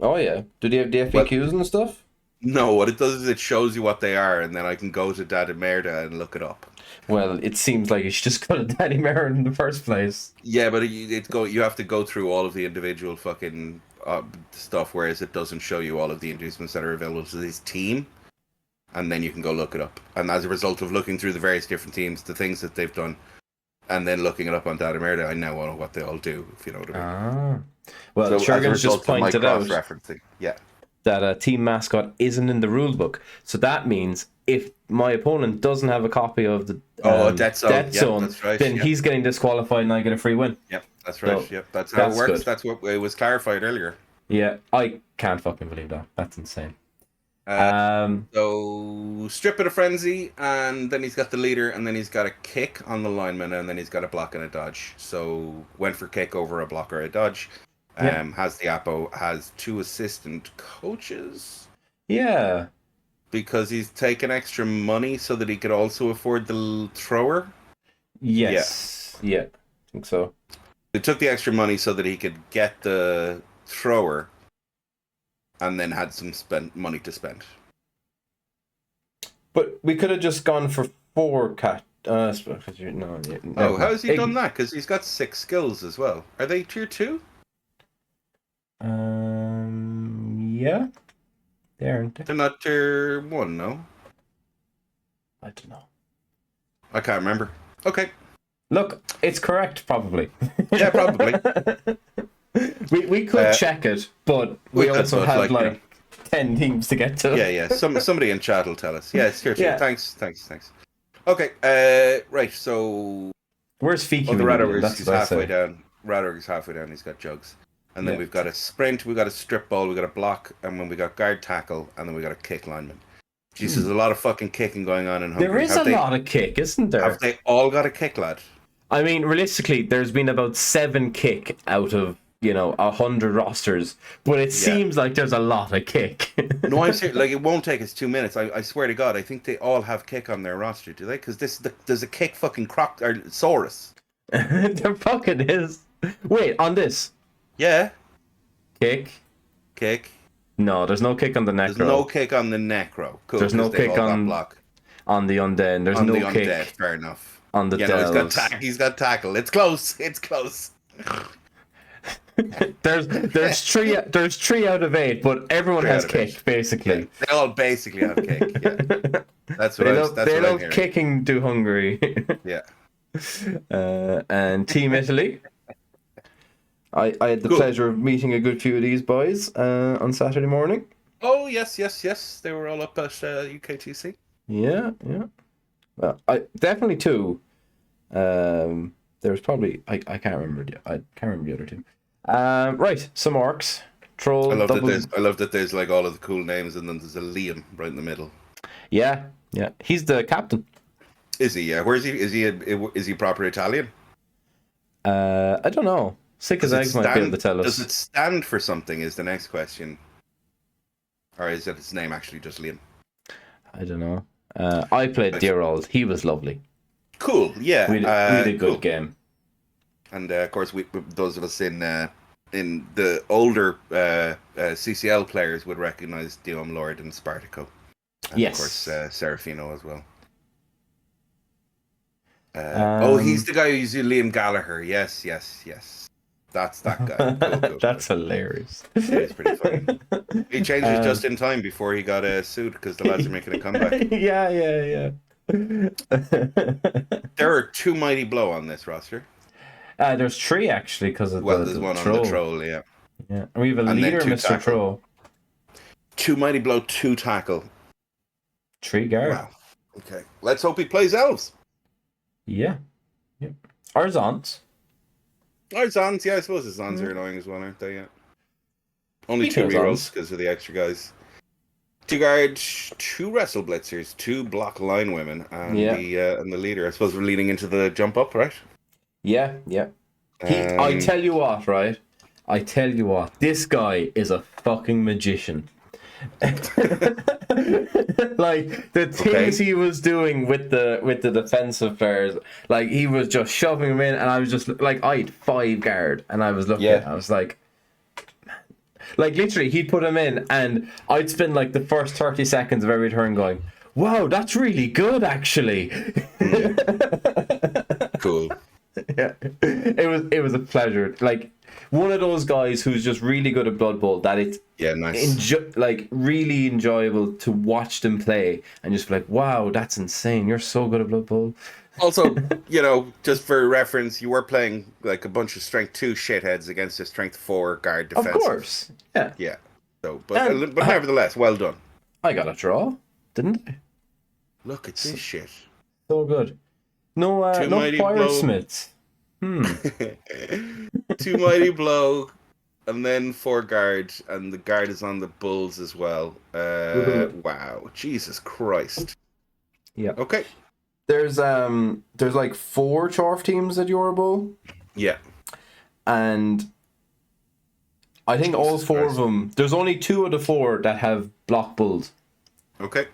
Oh yeah, do they have the FAQs and stuff? No, what it does is it shows you what they are, and then I can go to Dada Merda and look it up. Well, it seems like you should just go to Danny Merrin in the first place. Yeah, but you have to go through all of the individual fucking stuff, whereas it doesn't show you all of the inducements that are available to this team. And then you can go look it up. And as a result of looking through the various different teams, the things that they've done, and then looking it up on Data Merda, I now know what they all do, if you know what I mean. Well, so Shergan's just pointed out that a team mascot isn't in the rule book. So that means if my opponent doesn't have a copy of the Death Zone, that's right, then he's getting disqualified and I get a free win. Yep, that's right. So that's how it works. Good. That's what it was clarified earlier. Yeah, I can't fucking believe that. That's insane. So strip it of frenzy, and then he's got the leader, and then he's got a kick on the lineman, and then he's got a block and a dodge. So went for kick over a block or a dodge. Has the Apo, has 2 assistant coaches. Yeah. Because he's taken extra money so that he could also afford the thrower. Yes. Yeah, I think so. He took the extra money so that he could get the thrower, and then had some money to spend. But we could have just gone for 4 cat. How has he done that? Because he's got 6 skills as well. Are they tier 2? Yeah. They aren't. They're not tier 1, no? I don't know. I can't remember. Okay. Look, it's correct, probably. Yeah, probably. We could check it, but we also have 10 teams to get to. Yeah. Somebody in chat will tell us. Yeah, it's tier 2. Yeah. Thanks. Okay, right, so... Where's Fiki? The Radar is halfway down. Radar is halfway down, he's got jugs. And then we've got a sprint, we've got a strip ball, we've got a block, and then we got guard tackle, and then we got a kick lineman. Jeez, there's a lot of fucking kicking going on in Hungary. There is a lot of kick, isn't there? Have they all got a kick, lad? I mean, realistically, there's been about 7 kick out of 100 rosters, but it seems like there's a lot of kick. No, I'm serious. Like, it won't take us 2 minutes. I swear to God, I think they all have kick on their roster, do they? Because there's a kick fucking Saurus. There fucking is. Wait, on this? Yeah. Kick. No, there's no kick on the Necro. There's no kick on the Necro. Cool. There's no kick on the Undead. There's no kick. Undead, fair enough. On the Dells. He's got tackle. It's close. there's 3 out of 8, but everyone has kick basically. Yeah, they all basically have kick. Yeah. That's what they love kicking to Hungary. Yeah. And Team Italy. I had the pleasure of meeting a good few of these boys on Saturday morning. Oh yes. They were all up at UKTC. Yeah. Well, I definitely 2. There was probably I can't remember. I can't remember the other 2. Right, some orcs. Troll. I love that there's like all of the cool names, and then there's a Liam right in the middle. Yeah. He's the captain. Is he? Yeah. Where is he? Is he proper Italian? I don't know. Sick as eggs might be able to tell us. Does it stand for something? Is the next question, or is it his name actually just Liam? I don't know. I played Dear Old. He was lovely. Cool. Yeah. We had a good game. And of course, those of us in the older CCL players would recognize Diom Lord and Spartaco. And of course, Serafino as well. He's the guy who's Liam Gallagher. Yes. That's that guy. Cool. That's hilarious. It's pretty funny. He changed it just in time before he got sued because the lads are making a comeback. Yeah. There are 2 Mighty Blow on this roster. There's 3 actually because of there's one troll. On the troll, yeah. Yeah, and we have a leader, Mr. Tackle. Troll. 2 Mighty Blow, 2 tackle. 3 guard. Wow. Okay, let's hope he plays elves. Yeah. Or Zons. Yeah, I suppose the Zons are annoying as well, aren't they? Yeah. Only He 2 goes rerolls on. because of the extra guys. 2 guard, 2 wrestle blitzers, 2 block line women, and Yeah, the leader. I suppose we're leading into the jump up, right? yeah, yeah. I Um, tell you what, right? I tell you what, this guy is a fucking magician. Like the things he was doing with the defensive players, like he was just shoving them in, and I was just like, I had 5 guard, and I was looking, Yeah. I was like literally, he'd put him in, and I'd spend like the first 30 seconds of every turn going, "Wow, that's really good, actually." cool. Yeah, it was a pleasure. Like one of those guys who's just really good at Blood Bowl that it's Yeah, nice. like really enjoyable to watch them play and just be like, wow, that's insane. You're so good at Blood Bowl. Also, just for reference, you were playing like a bunch of strength 2 shitheads against a strength 4 guard Of defensive. course, yeah. Yeah. So, And but nevertheless, well done. I got a draw, didn't I? Look at this shit. So good. No, 2 no mighty fire blow. smiths. 2 mighty blow, and then 4 guard, and the guard is on the bulls as well. Wow, Jesus Christ. Yeah. Okay. There's like 4 Chorf teams at Eurobowl, Yeah. and I think all Jesus 4 Christ. of them. There's only 2 of the 4 that have block bulls, Okay.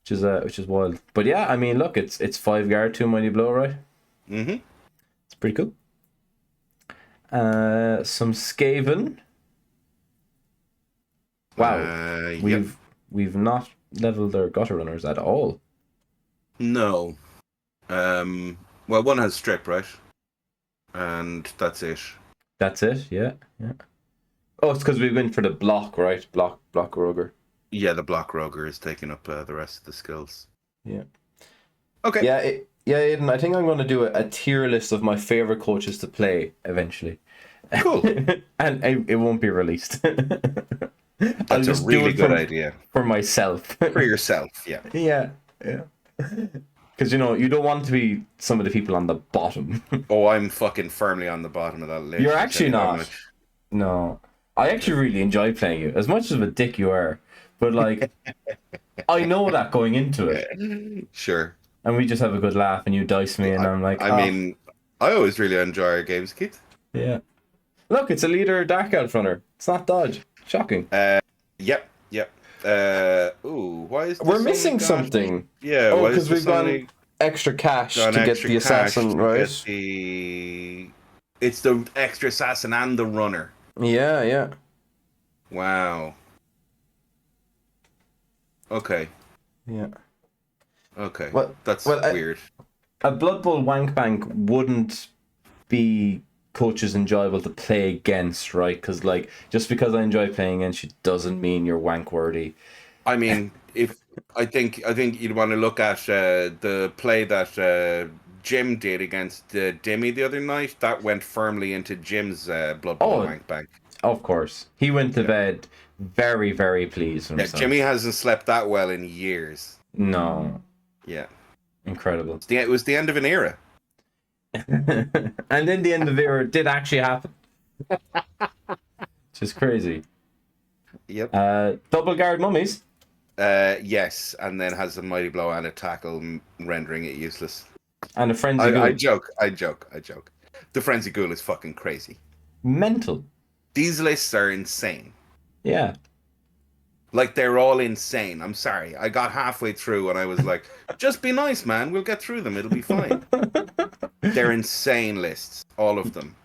which is wild. But yeah, I mean, look, it's 5 guard, 2 mighty blow, right? Mm-hmm. It's pretty cool. Some Skaven. Wow, we've not leveled their gutter runners at all. No. Well, one has strip, right? And that's it. That's it. Yeah, yeah. Oh, it's because we went for the block, right? Block roger. Yeah, the block roger is taking up the rest of the skills. Yeah. Okay. Yeah, Aidan, I think I'm going to do a tier list of my favorite coaches to play eventually. Cool. And it won't be released. That's a really good idea. For myself. For yourself, yeah. Yeah. Because, you don't want to be some of the people on the bottom. Oh, I'm fucking firmly on the bottom of that list. You're actually not. No. I actually really enjoy playing you, as much as a dick you are. But, like, I know that going into it. Sure. And we just have a good laugh, and you dice me, and I'm like, I mean, I always really enjoy our games, Keith. Yeah. Look, it's a leader Dark Elf runner. It's not Dodge. Shocking. Yep. Why is this We're missing only got- something. Yeah, Oh, why is because we've this gone only extra cash gone to get extra the cash assassin, to right? get It's the extra assassin and the runner. Yeah. Wow. Okay. Yeah. Okay. Well, That's well, weird. A Blood Bowl wank bank wouldn't be coaches enjoyable to play against, right? Because like just because I enjoy playing against you doesn't mean you're wank worthy. I mean, I think you'd want to look at the play that Jim did against Dimmy the other night. That went firmly into Jim's Blood Bowl wank bank. Of course, he went to bed very, very pleased with himself. Jimmy hasn't slept that well in years. No. Yeah. Incredible. It was the end of an era. And in the end of the era, it did actually happen. Which is crazy. Yep. Double guard mummies. Yes, and then has a mighty blow and a tackle, rendering it useless. And a frenzy ghoul. I joke. The frenzy ghoul is fucking crazy. Mental. These lists are insane. Yeah. Like, they're all insane. I'm sorry. I got halfway through and I was like, just be nice, man. We'll get through them. It'll be fine. They're insane lists. All of them.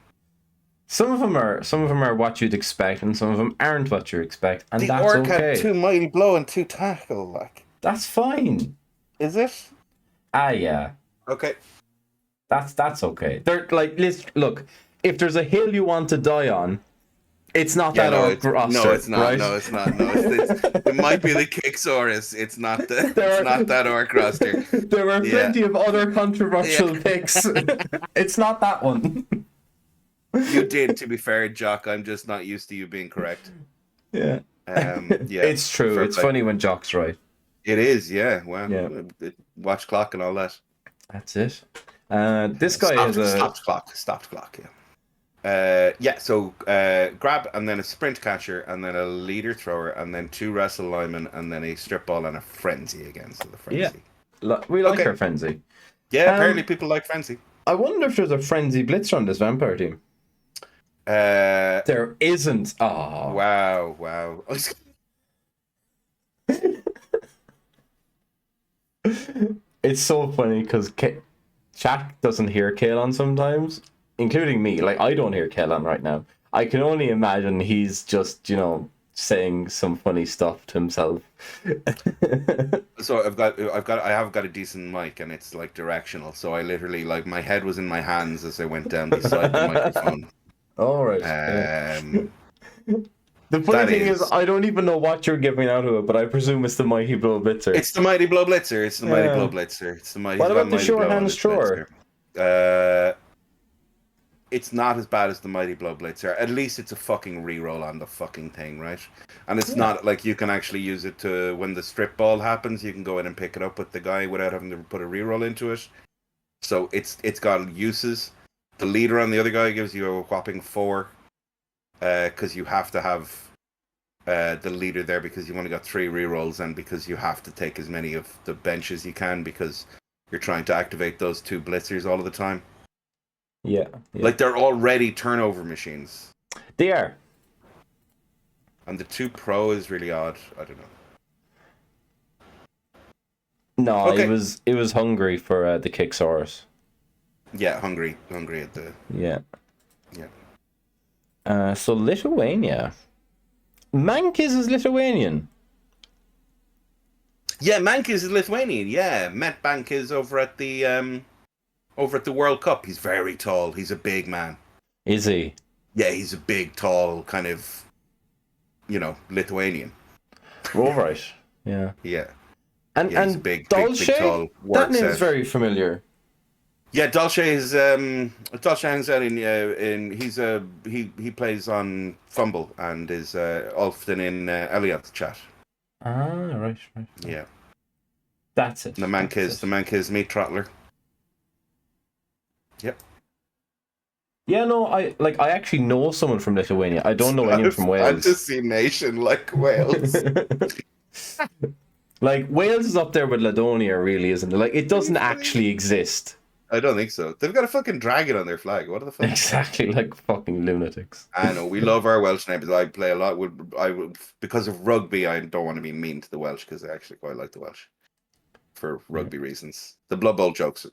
Some of them are what you'd expect, and some of them aren't what you expect, and The that's orc okay. had 2 mighty blow and 2 tackle, like. That's fine. Is it? Yeah. Okay. That's okay. They're like, look, if there's a hill you want to die on, it's not that orc roster. No, it's not. Right? No, it's not. No, it might be the Kixoris. It's not not that orc roster. There were plenty of other controversial picks. It's not that one. You did, to be fair, Jock. I'm just not used to you being correct. Yeah. Yeah. It's true. It's funny when Jock's right. It is, yeah. Wow. Yeah. Watch clock and all that. That's it. This guy stopped clock. Yeah. Yeah, so grab and then a sprint catcher and then a leader thrower and then 2 wrestle linemen and then a strip ball and a frenzy again. So the Yeah. frenzy. We like Okay. our frenzy. Yeah, apparently people like frenzy. I wonder if there's a frenzy blitzer on this vampire team. Uh, There isn't. Oh. wow. It's so funny because Jack doesn't hear Caolán sometimes, including me. Like, I don't hear Caolán right now. I can only imagine he's just, saying some funny stuff to himself. So I have got a decent mic and it's like directional. So I literally like my head was in my hands as I went down beside the microphone. All right. The funny thing is, I don't even know what you're giving out of it, but I presume it's the Mighty Blow Blitzer. It's the Mighty Blow Blitzer. It's the Mighty Blow Blitzer. It's the Mighty. What about the Mighty Sure Blow Hands Thrower? It's not as bad as the Mighty Blow Blitzer. At least it's a fucking reroll on the fucking thing, right? And it's not like you can actually use it to when the strip ball happens. You can go in and pick it up with the guy without having to put a reroll into it. So it's got uses. The leader on the other guy gives you a whopping 4, because you have to have the leader there because you've only got 3 rerolls and because you have to take as many of the bench as you can because you're trying to activate those 2 blitzers all of the time. Yeah. Like they're already turnover machines. They are. And the 2 pro is really odd. I don't know. No, okay. It was Hungary for the Kicksaurus. Yeah, Hungary at the. Yeah. Yeah. So Lithuania. Mankis is Lithuanian. Yeah, Mankis is Lithuanian. Yeah, met Mankis over at the World Cup. He's very tall. He's a big man. Is he? Yeah, he's a big, tall, kind of, Lithuanian. All right. Yeah. Yeah. And he's a big, Dolce? big, tall. That name is very familiar. Yeah, Dolce is Dolce hangs out he plays on Fumble and is often in Elliot's chat. Ah, right. Yeah. That's it. The Mankiz meat trottler. Yep. Yeah, no, I actually know someone from Lithuania. I don't know anyone from Wales. Fantasy nation like Wales. Like Wales is up there with Ladonia, really, isn't it? Like it doesn't actually exist. I don't think so. They've got a fucking dragon on their flag. What the fuck? Exactly, like fucking lunatics. I know. We love our Welsh neighbours. I play a lot with. Because of rugby. I don't want to be mean to the Welsh because I actually quite like the Welsh for rugby reasons. The Blood Bowl jokes.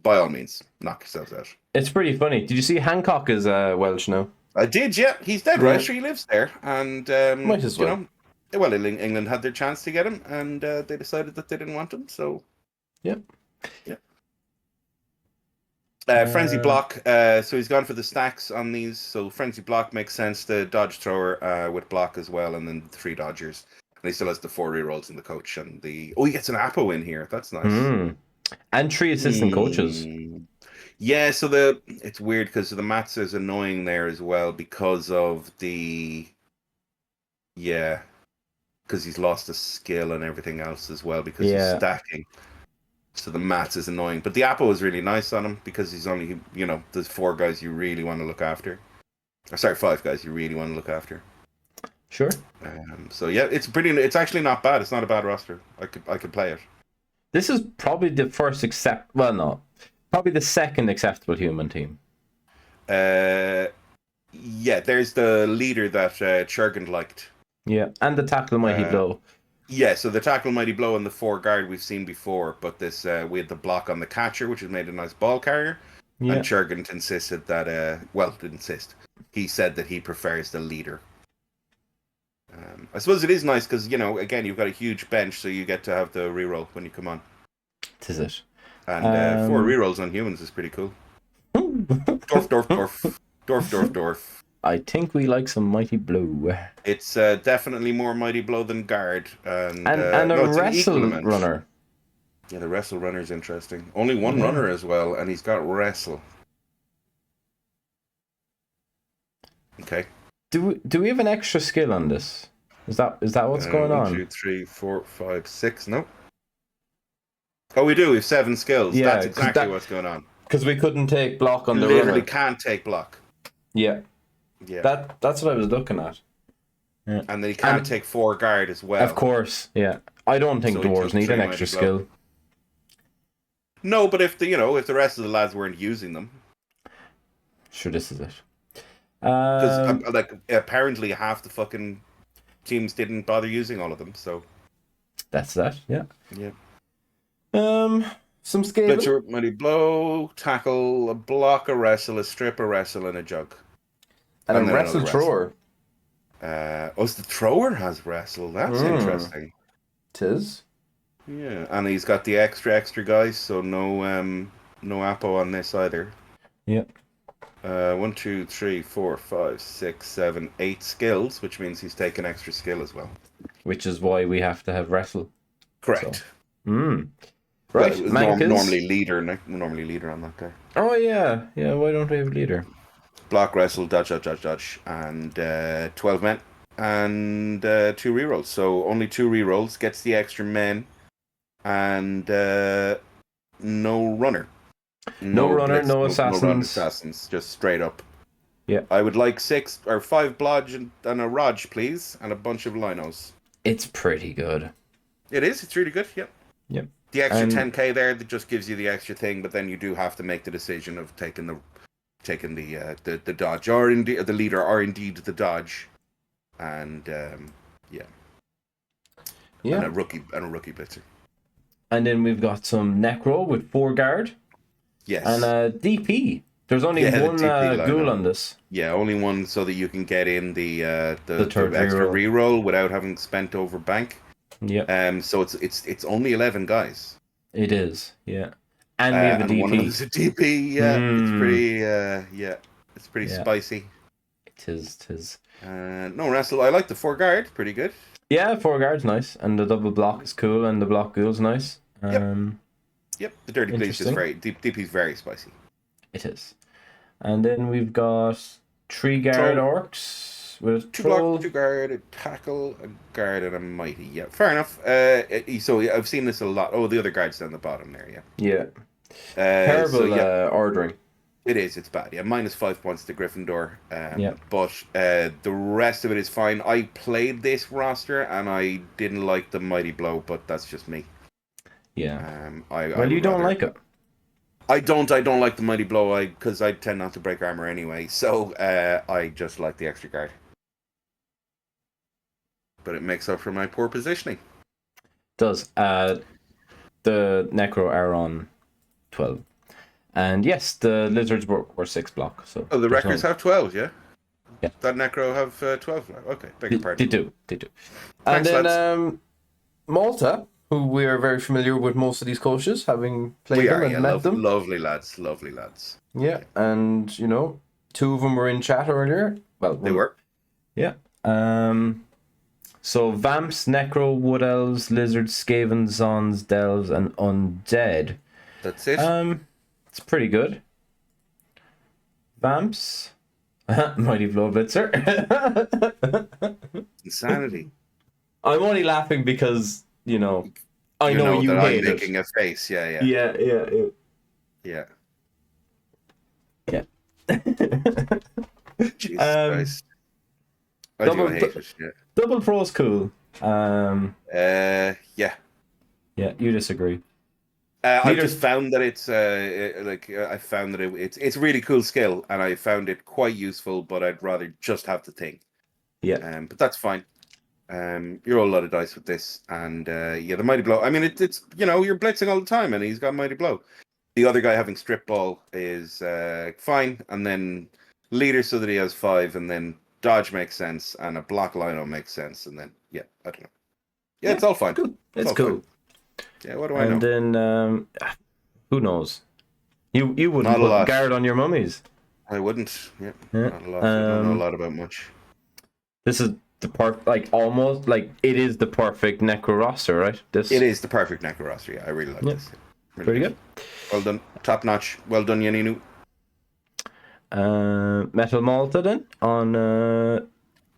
By all means, knock yourselves out. It's pretty funny. Did you see Hancock is Welsh now? I did. Yeah, he's dead. Right, sure, he lives there, and might as well. Well, England had their chance to get him, and they decided that they didn't want him. So, yeah. Frenzy block. So he's gone for the stacks on these. So frenzy block makes sense. The dodge thrower with block as well, and then 3 dodgers. And he still has the 4 rerolls in the coach and the. Oh, he gets an Apo in here. That's nice. And 3 assistant coaches. Yeah, so it's weird because the Mats is annoying there as well because of the. Yeah, because he's lost a skill and everything else as well because he's stacking. So the Mats is annoying, but the Apo is really nice on him because he's only, there's 4 guys you really want to look after. Or sorry, 5 guys you really want to look after. Sure. So yeah, it's actually not bad. It's not a bad roster. I could play it. This is probably the first probably the second acceptable human team. Yeah, there's the leader that Churgan liked. Yeah, and the tackle Mighty Blow. Yeah, so the tackle Mighty Blow and the 4 guard we've seen before, but this we had the block on the catcher, which has made a nice ball carrier. Yeah. And Churgan insisted that, didn't insist. He said that he prefers the leader. I suppose it is nice because, again, you've got a huge bench, so you get to have the reroll when you come on. Tis it. And 4 rerolls on humans is pretty cool. Dorf. I think we like some Mighty Blow. It's definitely more Mighty Blow than guard. And a wrestle runner. Yeah, the wrestle runner is interesting. Only 1 runner as well, and he's got wrestle. Okay. Do we have an extra skill on this? Is that what's going on? 1, 2, 3, 4, 5, 6. No. Oh, we do. We have 7 skills. Yeah, that's exactly what's going on. Because we couldn't take block on the literally runner. Can't take block. Yeah. Yeah. That's what I was looking at. Yeah. And then he can't take 4 guard as well. Of course, yeah. I don't think So he dwarves took need 3 an mighty extra blow. skill. No, but if the rest of the lads weren't using them, Sure, this is it. because apparently half the fucking teams didn't bother using all of them. So That's that, yeah. yeah. Some scaling. Blitzer, mighty blow, tackle, a block, a wrestle, a strip, a wrestle, and a jug. And a then wrestle another thrower. So the thrower has wrestle. That's interesting. Tis. Yeah, and he's got the extra guys, so no Apo on this either. Yeah. 1, 2, 3, 4, 5, 6, 7, 8 skills, which means he's taken extra skill as well. Which is why we have to have wrestle. Correct. So. Right. Well, normally leader on that guy. Oh yeah. Yeah, why don't we have a leader? Block, wrestle, dodge, and 12 men and 2 rerolls. So only 2 rerolls, gets the extra men, and no runner. No runner, blitz, no assassins. No run assassins, just straight up. Yeah. I would like 6 or 5 blodge and a Raj, please, and a bunch of linos. It's pretty good. It is. It's really good. Yep. Yep. The extra 10k there that just gives you the extra thing, but then you do have to make the decision of taking the dodge, or indeed the leader, or indeed the dodge, and yeah, and a rookie blitzer. And then we've got some necro with 4 guard. Yes. And a DP. There's only one ghoul on this. Yeah, only one, so that you can get in the third extra reroll without having spent over bank. Yeah. So it's only 11 guys. It is. Yeah. And we have a DP. One of them's a DP. Yeah. It's pretty spicy. It is. No wrestle. I like the 4 guard. Pretty good. Yeah, 4 guard's nice, and the double block is cool, and the block ghoul's nice. Yep. The dirty police is DP's very spicy. It is. And then we've got 3 guard orcs with 2 troll. block, 2 guard, a tackle, a guard, and a mighty. Yeah, fair enough. So I've seen this a lot. Oh, the other guard's down the bottom there. Yeah. Terrible ordering. It is. It's bad. Yeah, -5 points to Gryffindor. But the rest of it is fine. I played this roster and I didn't like the mighty blow, but that's just me. Yeah. You don't like it. I don't like the mighty blow because I tend not to break armor anyway. So I just like the extra guard. But it makes up for my poor positioning. Does. The necro are on 12. And yes, the lizards were 6 block. So the records have 12, yeah? Yeah. That necro have 12. Okay, beg your pardon. They do. Thanks, and then lads. Malta, who we are very familiar with most of these coaches, having played them and met them. Lovely lads. Yeah, and 2 of them were in chat earlier. Well, they were. Yeah. So Vamps, Necro, Wood Elves, Lizards, Skavens, Zons, Delves, and Undead. That's it. It's pretty good. Vamps. Mighty Blow Blitzer. Insanity. I'm only laughing because, I know you that hate I'm making a face. Yeah. Yeah. Jesus Christ. I do hate it. Yeah. Double Pro's cool. Yeah. Yeah, you disagree. I just found that it's it's a really cool skill, and I found it quite useful. But I'd rather just have the thing. Yeah. But that's fine. You roll a lot of dice with this, and the mighty blow. I mean, it's you're blitzing all the time, and he's got mighty blow. The other guy having strip ball is fine, and then leader so that he has 5, and then dodge makes sense, and a block lino makes sense, and then I don't know. Yeah, it's all fine. Cool. It's cool. Fine. Yeah, what do I know? And then who knows? You wouldn't Not a put lot. guard on your mummies. I wouldn't. Yeah. Not a lot. I don't know a lot about much. This is the it is the perfect necro roster, right? It is the perfect necro roster. Yeah, I really like this. Really pretty good. Well done, top notch. Well done, Yaninu. Metal Malta then on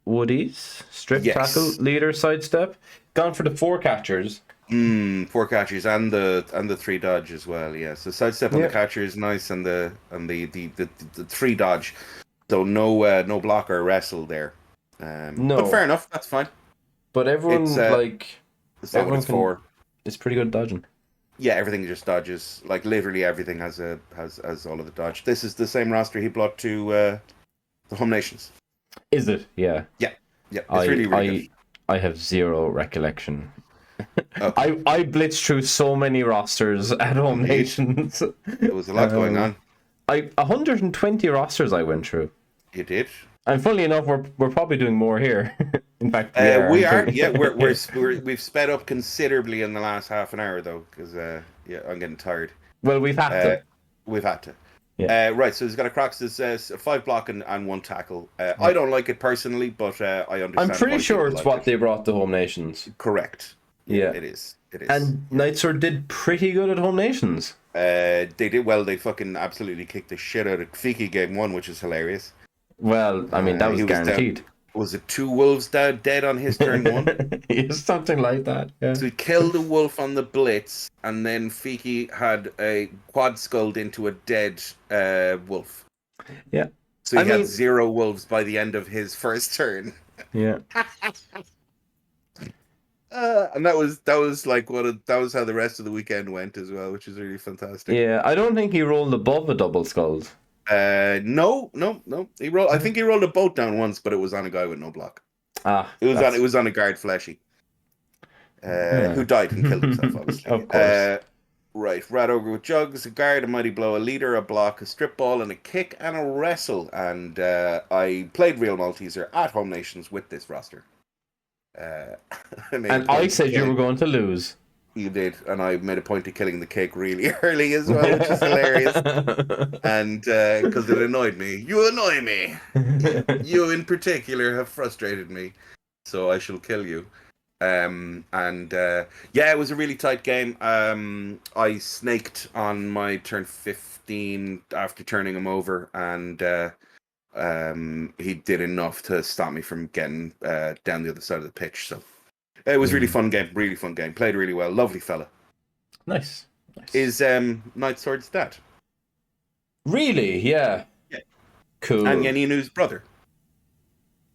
Woodies, strip, tackle, leader, sidestep. Gone for the 4 catchers. 4 catchers and the 3 dodge as well. Yeah, so sidestep on the catcher is nice, and the 3 dodge. So no block or wrestle there. No. But fair enough. That's fine. But everyone, It's not what everyone it's for. It's pretty good at dodging. Yeah, everything just dodges. Like literally everything has all of the dodge. This is the same roster he brought to the Home Nations. Is it? Yeah. Yeah. It's really good. I have zero recollection. Okay. I blitzed through so many rosters at Home Nations. There was a lot going on. 120 rosters I went through. You did. And funnily enough, we're probably doing more here. In fact, we are. Yeah, we've sped up considerably in the last half an hour though, because I'm getting tired. Well, we've had to. We've had to. Yeah. Right. So he's got a Crocs. There's 5 block and 1 tackle. I don't like it personally, but I understand. I'm pretty sure it's what they brought to Home Nations. Correct. Yeah, it is. And Nightsword did pretty good at Home Nations. They did well. They fucking absolutely kicked the shit out of Fiki game 1, which is hilarious. Well, I mean, that was guaranteed. Was it 2 wolves dead on his turn 1? Yeah, something like that. Yeah. So he killed a wolf on the blitz, and then Fiki had a quad skulled into a dead wolf. Yeah. So he had 0 wolves by the end of his first turn. Yeah. And that was like that was how the rest of the weekend went as well, which is really fantastic. Yeah, I don't think he rolled above a double skulls. No. He rolled. I think he rolled a boat down once, but it was on a guy with no block. It was on a guard fleshy, who died and killed himself, obviously. Of course. Right, Rat Ogre with Jugs, a guard, a mighty blow, a leader, a block, a strip ball, and a kick, and a wrestle. And I played Real Malteser at Home Nations with this roster. I said you were going to lose. You did, and I made a point of killing the cake really early as well, which is hilarious. And because it annoyed me. You annoy me. You in particular have frustrated me, so I shall kill you. It was a really tight game. I snaked on my turn 15 after turning him over, and he did enough to stop me from getting down the other side of the pitch. So it was really fun game. Played really well. Lovely fella. Nice. Is Nightsword's dad? Really? Yeah. Cool. And Yaninu's brother.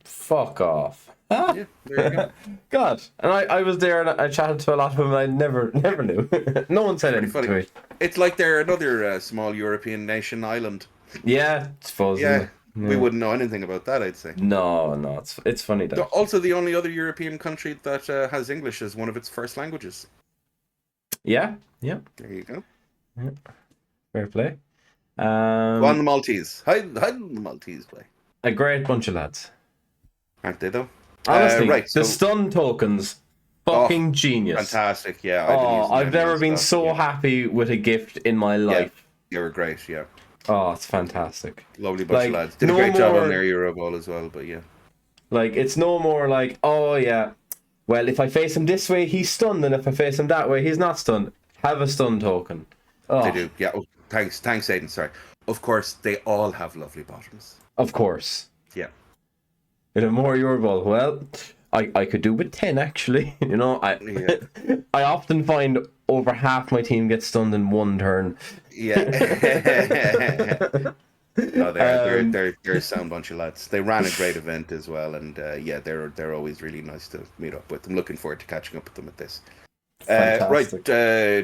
Fuck off. Yeah, there you go. God. And I was there and I chatted to a lot of them and I never knew. No one said anything to me. It's like they're another small European nation island. Yeah, I suppose. Yeah. We wouldn't know anything about that, I'd say. No, it's funny though. Also, the only other European country that has English as one of its first languages. Yeah. There you go. Yeah. Fair play. On the Maltese. How the Maltese play? A great bunch of lads. Aren't they, though? Honestly, right, the stun tokens, fucking genius. Fantastic, yeah. I've never been so happy with a gift in my life. Yeah, they were great, yeah. Oh, it's fantastic. Lovely bunch of lads. Did a great job on their Eurobowl as well, but yeah. Like, it's no more like, oh yeah, well, if I face him this way, he's stunned, and if I face him that way, he's not stunned. Have a stun token. Oh. They do, yeah. Oh, thanks, Aiden, sorry. Of course, they all have lovely bottoms. Of course. Yeah. Bit of more Eurobowl. Well, I could do with 10, actually. You know, I often find over half my team gets stunned in one turn. Yeah. No, they're a sound bunch of lads. They ran a great event as well, and they're always really nice to meet up with. I'm looking forward to catching up with them at this. Right,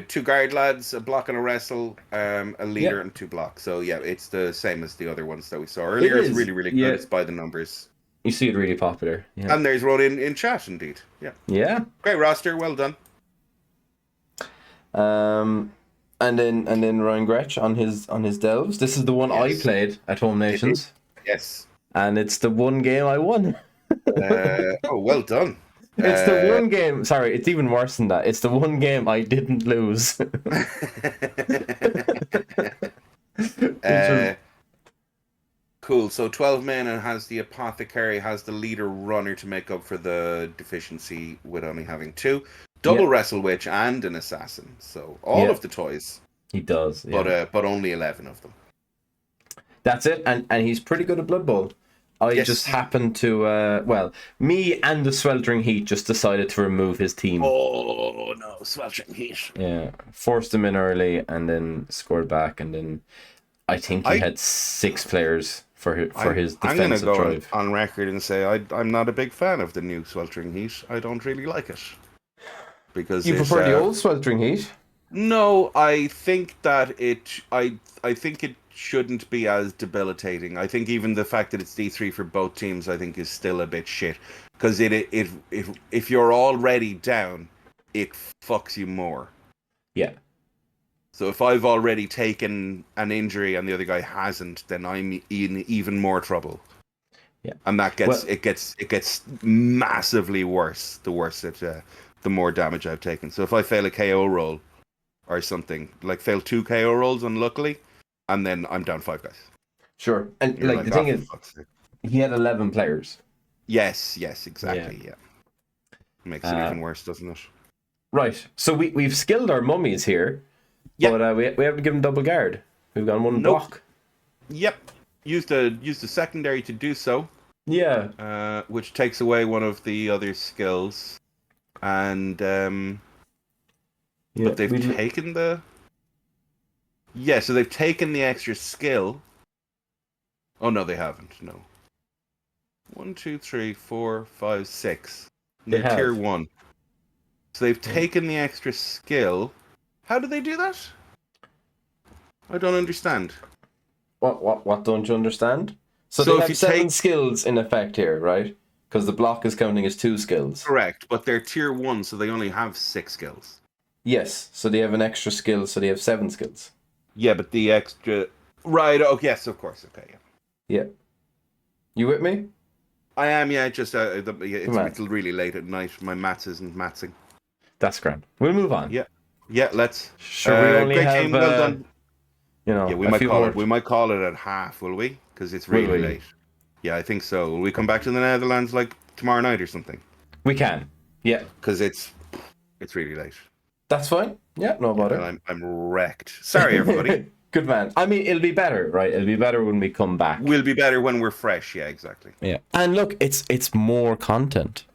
2 guard lads, a block and a wrestle, a leader and 2 blocks. So yeah, it's the same as the other ones that we saw earlier. It's really, really good. Yeah. It's by the numbers. You see it really popular. Yeah. And there's one in chat, indeed. Yeah. Yeah. Great roster, well done. And then Ryan Gretsch on his delves. This is the one I played at Home Nations. Yes. And it's the one game I won. Well done. It's the one game. Sorry, it's even worse than that. It's the one game I didn't lose. Cool. So 12 men and has the apothecary, has the leader runner to make up for the deficiency with only having 2. Double wrestle witch and an assassin. So all of the toys. He does. Yeah. But only 11 of them. That's it. And he's pretty good at Bloodbowl. I just happened to me and the Sweltering Heat just decided to remove his team. Oh no, Sweltering Heat. Yeah. Forced him in early and then scored back, and then I think he had 6 players for his I'm going to defensive go drive. on record and say I'm not a big fan of the new Sweltering Heat. I don't really like it. Because You prefer the old Sweltering Heat? No, I think that I think it shouldn't be as debilitating. I think even the fact that it's D3 for both teams, I think, is still a bit shit. Because if you're already down, it fucks you more. Yeah. So if I've already taken an injury and the other guy hasn't, then I'm in even more trouble. Yeah. And that it gets massively worse. The more damage I've taken. So if I fail a KO roll or something, like fail 2 KO rolls, unluckily, and then I'm down 5 guys. Sure. And You're the thing is, fuck's sake. he had 11 players. Yes, exactly. Yeah. Makes it even worse, doesn't it? Right. So we've skilled our mummies here. Yep. But we haven't given double guard. We've got one block. Yep. Used the secondary to do so. Yeah. Which takes away one of the other skills. And but they've taken the... Yeah, so they've taken the extra skill. Oh, no, they haven't. No. 1, 2, 3, 4, 5, 6. They're tier 1. So they've taken the extra skill. How do they do that? I don't understand. What don't you understand? So they have 7 skills in effect here, right? Because the block is counting as 2 skills. Correct, but they're tier 1, so they only have 6 skills. Yes, so they have an extra skill, so they have 7 skills. Yeah, but the extra... Right, oh, yes, of course, okay, yeah. You with me? I am, yeah, just it's really late at night. My maths isn't mathsing. That's grand. We'll move on. Yeah, let's. Sure, we only great have, game, well done. You know, yeah, we might call it at half, will we? Because it's really late. Yeah, I think so. Will we come back to the Netherlands like tomorrow night or something? We can. Yeah. Because it's really late. That's fine. Yeah, no bother. And I'm wrecked. Sorry, everybody. Good man. I mean, it'll be better, right? It'll be better when we come back. We'll be better when we're fresh. Yeah, exactly. Yeah. And look, it's more content.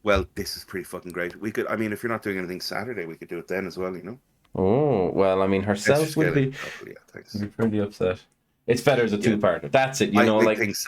Well, this is pretty fucking great. We could, I mean, if you're not doing anything Saturday, we could do it then as well, you know? Oh, well, I mean, herself would be thanks. pretty upset. It's better as a two-parter. That's it, you know, I like... think so.